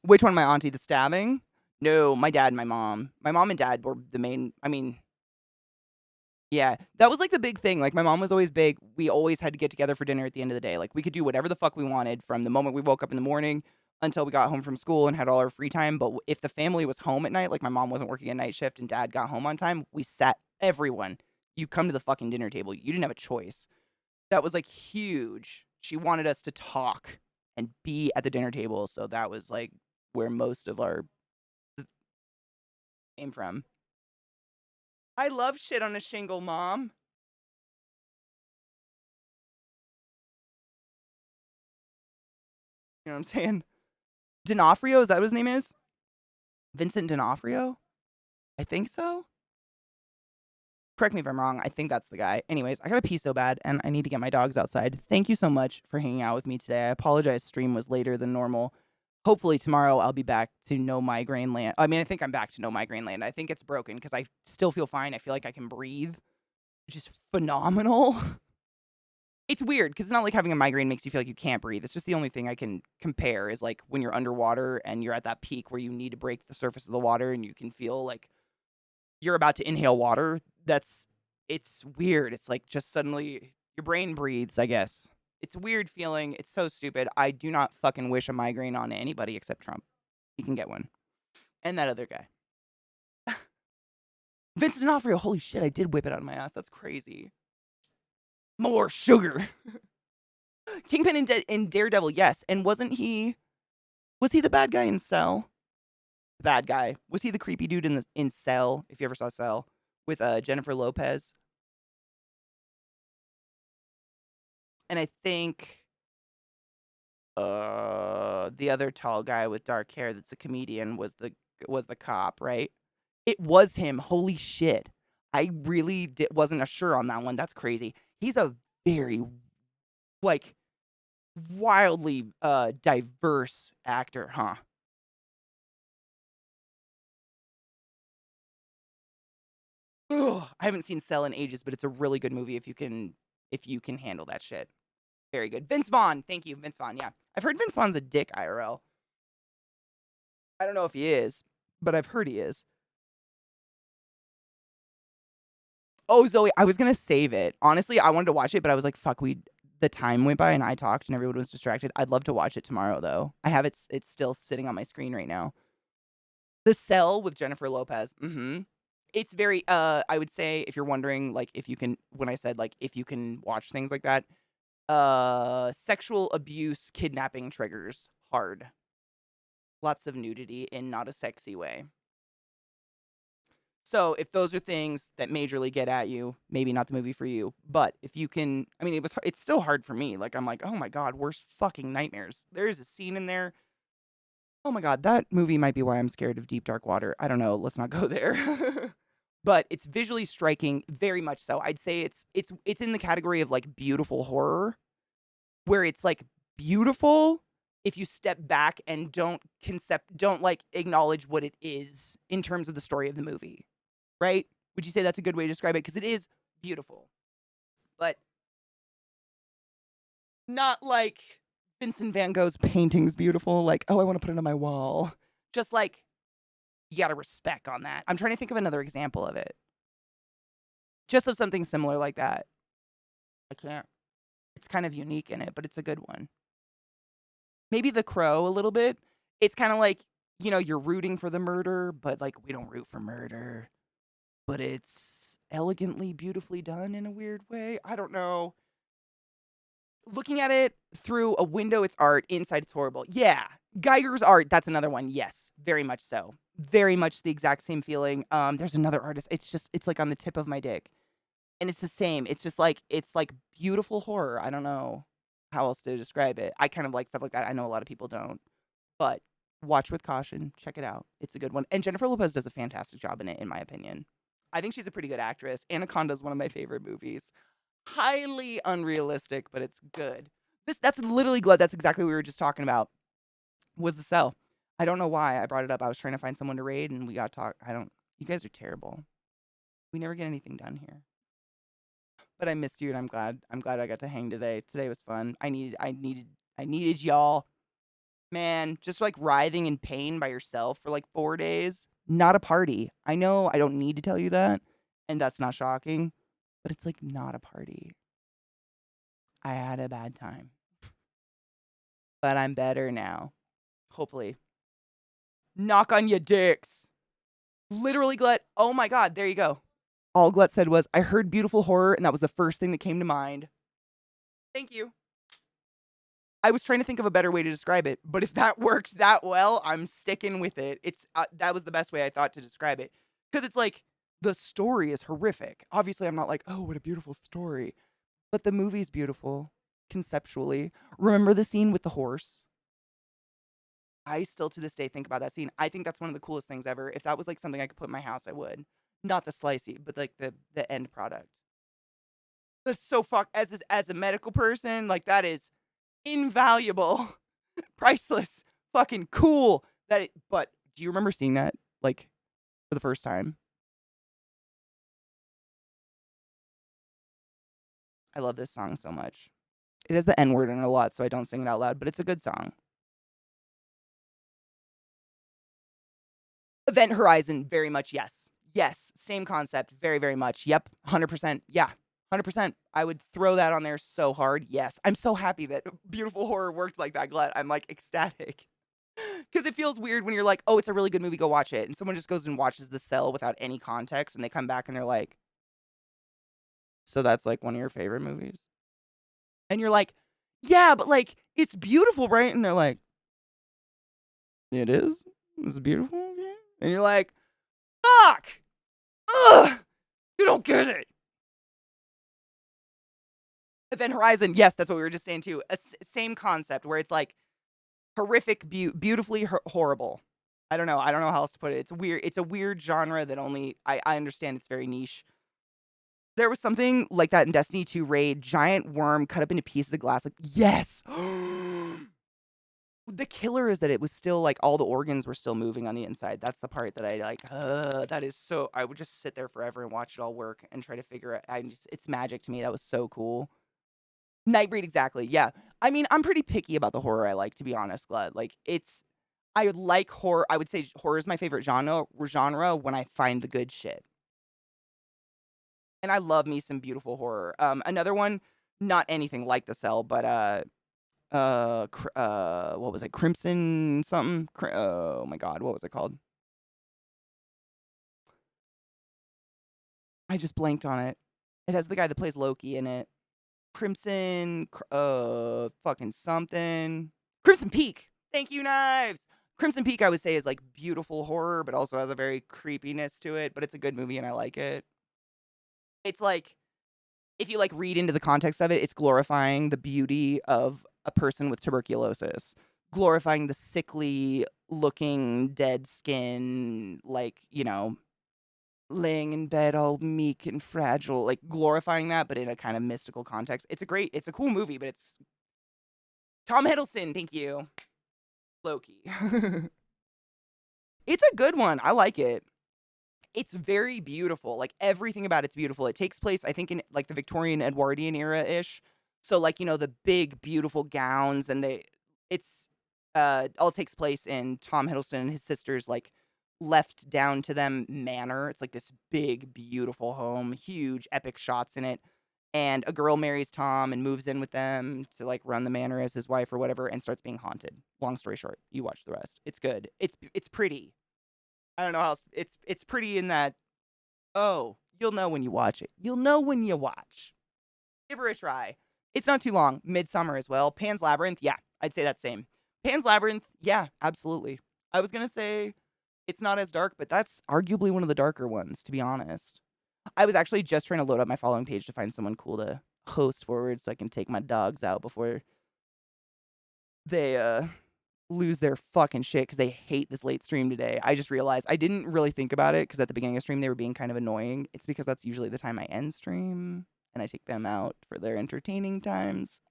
Which one, my auntie? The stabbing? No, my dad and my mom. My mom and dad were the main. I mean, yeah, that was like the big thing. Like, my mom was always big. We always had to get together for dinner at the end of the day. Like, we could do whatever the fuck we wanted from the moment we woke up in the morning until we got home from school and had all our free time. But if the family was home at night, like my mom wasn't working a night shift and dad got home on time, we sat everyone. You come to the fucking dinner table. You didn't have a choice. That was like huge. She wanted us to talk and be at the dinner table. So that was like where most of our came from. I love shit on a shingle, Mom. You know what I'm saying? D'Onofrio, is that what his name is? Vincent D'Onofrio? I think so. Correct me if I'm wrong. I think that's the guy. Anyways, I gotta pee so bad, and I need to get my dogs outside. Thank you so much for hanging out with me today. I apologize stream was later than normal. Hopefully tomorrow I'll be back to no migraine land. I mean, I think I'm back to no migraine land. I think it's broken because I still feel fine. I feel like I can breathe, which is phenomenal. It's weird because it's not like having a migraine makes you feel like you can't breathe. It's just the only thing I can compare is like when you're underwater and you're at that peak where you need to break the surface of the water and you can feel like you're about to inhale water. It's weird. It's like just suddenly your brain breathes, I guess. It's a weird feeling. It's so stupid. I do not fucking wish a migraine on anybody except Trump. He can get one. And that other guy. Vincent D'Onofrio. Holy shit, I did whip it out of my ass. That's crazy. More sugar. Kingpin in Daredevil, yes. And was he the bad guy in Cell? The bad guy. Was he the creepy dude in Cell, if you ever saw Cell, with Jennifer Lopez? And I think the other tall guy with dark hair that's a comedian was the cop, right? It was him. Holy shit. I really wasn't sure on that one. That's crazy. He's a very, like, wildly diverse actor, huh? Ugh, I haven't seen Cell in ages, but it's a really good movie if you can handle that shit. Very good. Vince Vaughn. Thank you, Vince Vaughn. Yeah. I've heard Vince Vaughn's a dick IRL. I don't know if he is, but I've heard he is. Oh, Zoe, I was going to save it. Honestly, I wanted to watch it, but I was like, fuck, the time went by and I talked and everyone was distracted. I'd love to watch it tomorrow, though. I have it's still sitting on my screen right now. The Cell with Jennifer Lopez. Mm-hmm. It's very, I would say, if you're wondering, like, if you can, when I said, like, if you can watch things like that, sexual abuse, kidnapping triggers hard. Lots of nudity in not a sexy way. So if those are things that majorly get at you, maybe not the movie for you. But if you can, I mean, it's still hard for me. Like, I'm like, oh my God, worst fucking nightmares. There's a scene in there. Oh my God, that movie might be why I'm scared of deep, dark water. I don't know. Let's not go there. But it's visually striking, very much so. I'd say it's in the category of like beautiful horror, where it's like beautiful if you step back and don't like acknowledge what it is in terms of the story of the movie. Right? Would you say that's a good way to describe it? Because it is beautiful. But not like Vincent van Gogh's painting's beautiful. Like, oh, I want to put it on my wall. Just like, you got to respect on that. I'm trying to think of another example of it. Just of something similar like that. I can't. It's kind of unique in it, but it's a good one. Maybe The Crow a little bit. It's kind of like, you know, you're rooting for the murder, but like we don't root for murder. But it's elegantly, beautifully done in a weird way. I don't know. Looking at it through a window, it's art. Inside, it's horrible. Yeah. Geiger's art, that's another one. Yes, very much so. Very much the exact same feeling. There's another artist. It's like on the tip of my dick. And it's the same. It's just like, it's like beautiful horror. I don't know how else to describe it. I kind of like stuff like that. I know a lot of people don't. But watch with caution. Check it out. It's a good one. And Jennifer Lopez does a fantastic job in it, in my opinion. I think she's a pretty good actress. Anaconda is one of my favorite movies. Highly unrealistic, but it's good. That's literally glad. That's exactly what we were just talking about. Was The Cell. I don't know why I brought it up. I was trying to find someone to raid, and we got to talk. You guys are terrible. We never get anything done here. But I missed you, and I'm glad I got to hang today. Today was fun. I needed y'all. Man, just like writhing in pain by yourself for like 4 days. Not a party. I know I don't need to tell you that, and that's not shocking, but it's like not a party. I had a bad time. But I'm better now. Hopefully. Knock on your dicks. Literally, Glut. Oh my God, there you go. All Glut said was, I heard beautiful horror, and that was the first thing that came to mind. Thank you. I was trying to think of a better way to describe it, but if that worked that well, I'm sticking with it. That was the best way I thought to describe it. Because it's like, the story is horrific. Obviously, I'm not like, oh, what a beautiful story. But the movie's beautiful, conceptually. Remember the scene with the horse? I still to this day think about that scene. I think that's one of the coolest things ever. If that was like something I could put in my house, I would. Not the slicey, but like the end product. That's so as a medical person, like that is invaluable, priceless, fucking cool. But do you remember seeing that like for the first time? I love this song so much. It has the N word in it a lot, so I don't sing it out loud, but it's a good song. Event Horizon, very much yes. Yes, same concept, very, very much. Yep, 100%. Yeah, 100%. I would throw that on there so hard. Yes. I'm so happy that Beautiful Horror worked like that, Glut. I'm like ecstatic. Because it feels weird when you're like, oh, it's a really good movie, go watch it. And someone just goes and watches The Cell without any context, and they come back and they're like, so that's like one of your favorite movies? And you're like, yeah, but like, it's beautiful, right? And they're like, it is? It's beautiful? Okay. And you're like, fuck! Ugh! You don't get it! Event Horizon, yes, that's what we were just saying too. Same concept where it's like horrific, beautifully horrible. I don't know how else to put it. It's a weird genre that only I understand it's very niche. There was something like that in Destiny 2 Raid, giant worm cut up into pieces of glass. Like, yes! The killer is that it was still like all the organs were still moving on the inside. That's the part that I like. That is so. I would just sit there forever and watch it all work and try to figure it. It's magic to me. That was so cool. Nightbreed, exactly. Yeah. I mean, I'm pretty picky about the horror I like, to be honest, Glad. Like, I would like horror. I would say horror is my favorite genre when I find the good shit. And I love me some beautiful horror. Another one, not anything like The Cell, but what was it? Crimson something? Oh my god, what was it called? I just blanked on it. It has the guy that plays Loki in it. Crimson, fucking something. Crimson Peak. Thank you, Knives. Crimson Peak, I would say, is like beautiful horror, but also has a very creepiness to it. But it's a good movie, and I like it. It's like, if you like read into the context of it, it's glorifying the beauty of a person with tuberculosis, glorifying the sickly looking dead skin, like, laying in bed all meek and fragile, like glorifying that, but in a kind of mystical context. It's a cool movie, but it's Tom Hiddleston. Thank you. Loki. It's a good one. I like it. It's very beautiful. Like everything about it's beautiful. It takes place, I think, in like the Victorian Edwardian era-ish. So like, the big, beautiful gowns and it's all takes place in Tom Hiddleston and his sister's like left down to them manor. It's like this big, beautiful home, huge, epic shots in it. And a girl marries Tom and moves in with them to like run the manor as his wife or whatever and starts being haunted. Long story short, you watch the rest. It's good. It's pretty. I don't know how else. It's pretty in that, oh, you'll know when you watch it. You'll know when you watch. Give her a try. It's not too long. Midsummer as well. Pan's Labyrinth, yeah, I'd say that's same. Pan's Labyrinth, yeah, absolutely. I was going to say it's not as dark, but that's arguably one of the darker ones, to be honest. I was actually just trying to load up my following page to find someone cool to host forward so I can take my dogs out before they lose their fucking shit because they hate this late stream today. I just realized I didn't really think about it because at the beginning of stream they were being kind of annoying. It's because that's usually the time I end stream and I take them out for their entertaining times.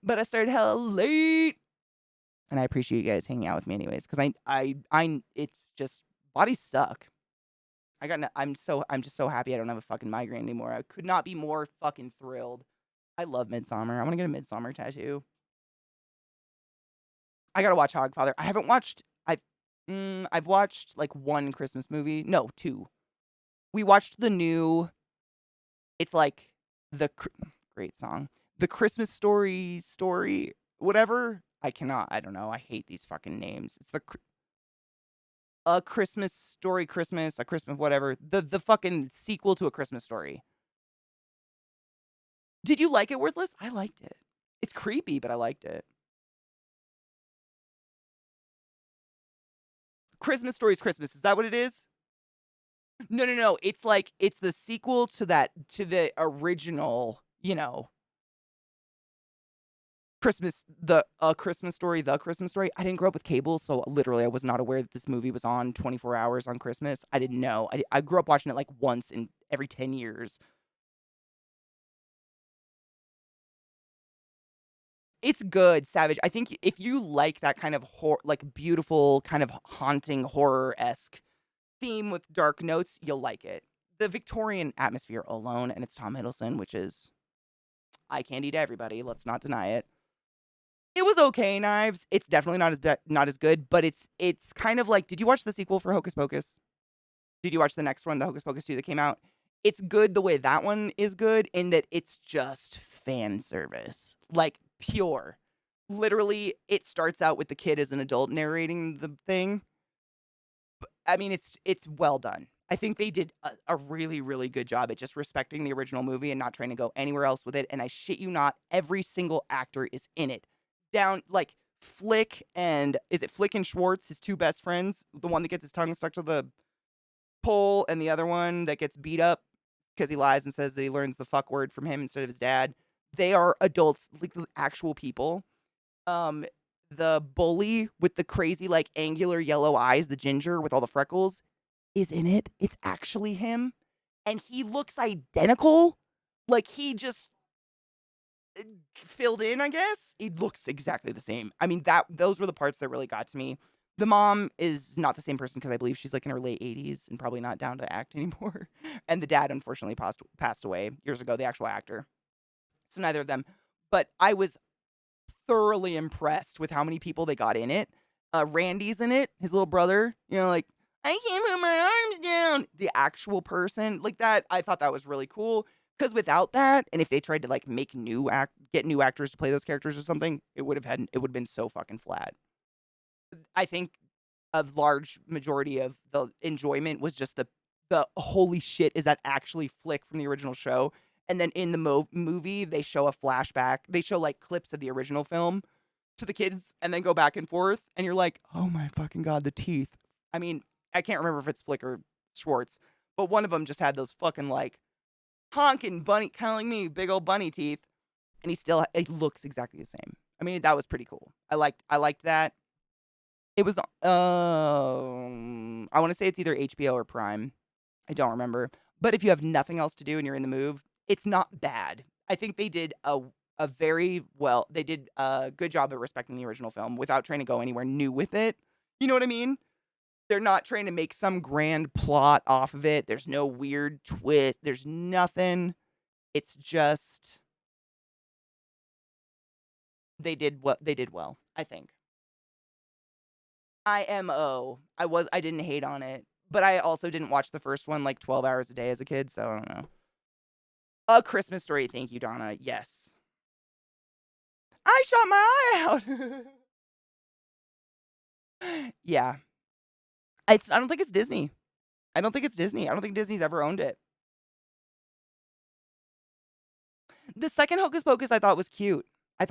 But I started hella late. And I appreciate you guys hanging out with me anyways because I it's just bodies suck. I'm just so happy I don't have a fucking migraine anymore. I could not be more fucking thrilled. I love Midsummer. I want to get a Midsummer tattoo. I gotta watch Hogfather. I haven't watched. I've watched like one Christmas movie. No, two. We watched the new. It's like great song. The Christmas story, whatever. I cannot. I don't know. I hate these fucking names. It's a Christmas story, a Christmas whatever. The fucking sequel to A Christmas Story. Did you like it, Worthless? I liked it. It's creepy, but I liked it. Christmas Story's Christmas. Is that what it is? No. It's like it's the sequel to the original, Christmas Story, The Christmas Story. I didn't grow up with cable, so literally I was not aware that this movie was on 24 hours on Christmas. I didn't know. I grew up watching it like once in every 10 years. It's good, Savage. I think if you like that kind of like beautiful, kind of haunting horror-esque theme with dark notes, you'll like it. The Victorian atmosphere alone, and it's Tom Hiddleston, which is eye candy to everybody. Let's not deny it. It was okay, Knives. It's definitely not as good, but it's kind of like, did you watch the sequel for Hocus Pocus? Did you watch the next one, the Hocus Pocus 2 that came out? It's good the way that one is good in that it's just fan service. Like, pure. Literally, it starts out with the kid as an adult narrating the thing. I mean, it's well done. I think they did a really, really good job at just respecting the original movie and not trying to go anywhere else with it. And I shit you not, every single actor is in it. Down, like, Flick and, is it Flick and Schwartz, his two best friends? The one that gets his tongue stuck to the pole and the other one that gets beat up because he lies and says that he learns the fuck word from him instead of his dad. They are adults, like actual people. The bully with the crazy, like, angular yellow eyes, the ginger with all the freckles, is in it. It's actually him. And he looks identical. Like, he just filled in, I guess. He looks exactly the same. I mean, those were the parts that really got to me. The mom is not the same person because I believe she's, like, in her late 80s and probably not down to act anymore. And the dad, unfortunately, passed away years ago, the actual actor. So neither of them. But I was thoroughly impressed with how many people they got in it. Randy's in it, his little brother. You know, like, I can't put my arms down. The actual person, like that. I thought that was really cool because without that, and if they tried to like make get new actors to play those characters or something, it would have been so fucking flat. I think a large majority of the enjoyment was just the holy shit, is that actually Flick from the original show? And then in the movie, they show a flashback. They show like clips of the original film to the kids and then go back and forth. And you're like, oh my fucking God, the teeth. I mean, I can't remember if it's Flick or Schwartz, but one of them just had those fucking like honking bunny, kind of like me, big old bunny teeth. And it looks exactly the same. I mean, that was pretty cool. I liked that. It was, I want to say it's either HBO or Prime. I don't remember. But if you have nothing else to do and you're in the move, it's not bad. I think they did they did a good job of respecting the original film without trying to go anywhere new with it. You know what I mean? They're not trying to make some grand plot off of it. There's no weird twist. There's nothing. It's just they did well, I think. IMO. I didn't hate on it, but I also didn't watch the first one like 12 hours a day as a kid, so I don't know. A Christmas Story. Thank you, Donna. Yes. I shot my eye out. Yeah. I don't think it's Disney. I don't think Disney's ever owned it. The second Hocus Pocus I thought was cute. I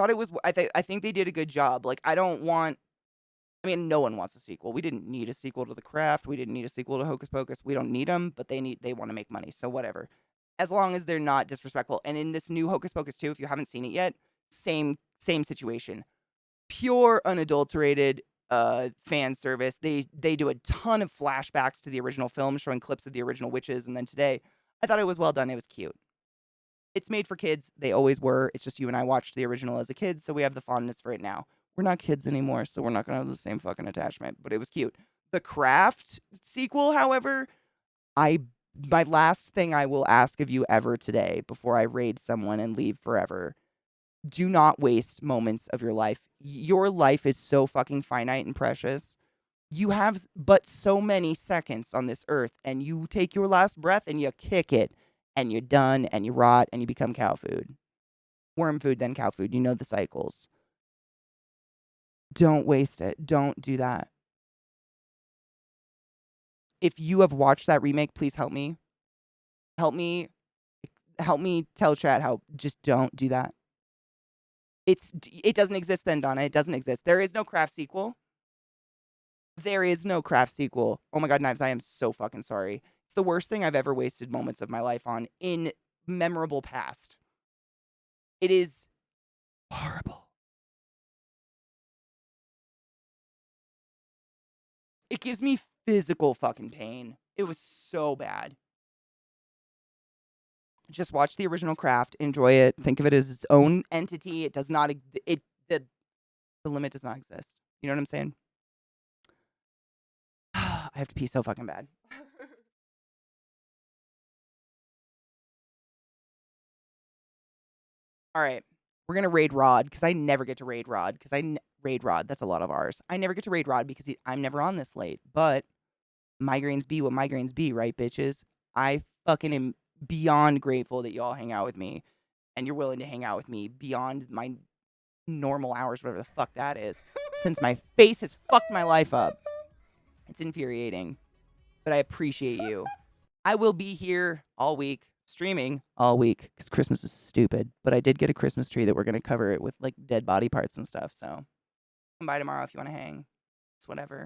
think they did a good job. Like, I mean, no one wants a sequel. We didn't need a sequel to The Craft. We didn't need a sequel to Hocus Pocus. We don't need them, but they want to make money, so whatever. As long as they're not disrespectful. And in this new Hocus Pocus 2, if you haven't seen it yet, same situation. Pure, unadulterated fan service. They do a ton of flashbacks to the original film, showing clips of the original witches, and then today, I thought it was well done. It was cute. It's made for kids. They always were. It's just you and I watched the original as a kid, so we have the fondness for it now. We're not kids anymore, so we're not going to have the same fucking attachment, but it was cute. The Craft sequel, however, my last thing I will ask of you ever today before I raid someone and leave forever, do not waste moments of your life. Your life is so fucking finite and precious. You have but so many seconds on this earth, and you take your last breath and you kick it, and you're done, and you rot, and you become cow food. Worm food, then cow food. You know the cycles. Don't waste it. Don't do that. If you have watched that remake, please help me. Help me tell chat how just don't do that. It doesn't exist then, Donna. It doesn't exist. There is no Craft sequel. There is no Craft sequel. Oh my God, Knives, I am so fucking sorry. It's the worst thing I've ever wasted moments of my life on in memorable past. It is horrible. It gives me physical fucking pain. It was so bad. Just watch the original Craft, enjoy it, think of it as its own entity. It does not the limit does not exist. You know what I'm saying? I have to pee so fucking bad. All right. We're going to raid Rod because I never get to raid Rod raid Rod. That's a lot of R's. I never get to raid Rod because I'm never on this late. But migraines be what migraines be, right, bitches? I fucking am beyond grateful that y'all hang out with me and you're willing to hang out with me beyond my normal hours, whatever the fuck that is, since my face has fucked my life up. It's infuriating, but I appreciate you. I will be here all week, streaming all week, because Christmas is stupid. But I did get a Christmas tree that we're going to cover it with, like, dead body parts and stuff. So come by tomorrow if you want to hang. It's whatever.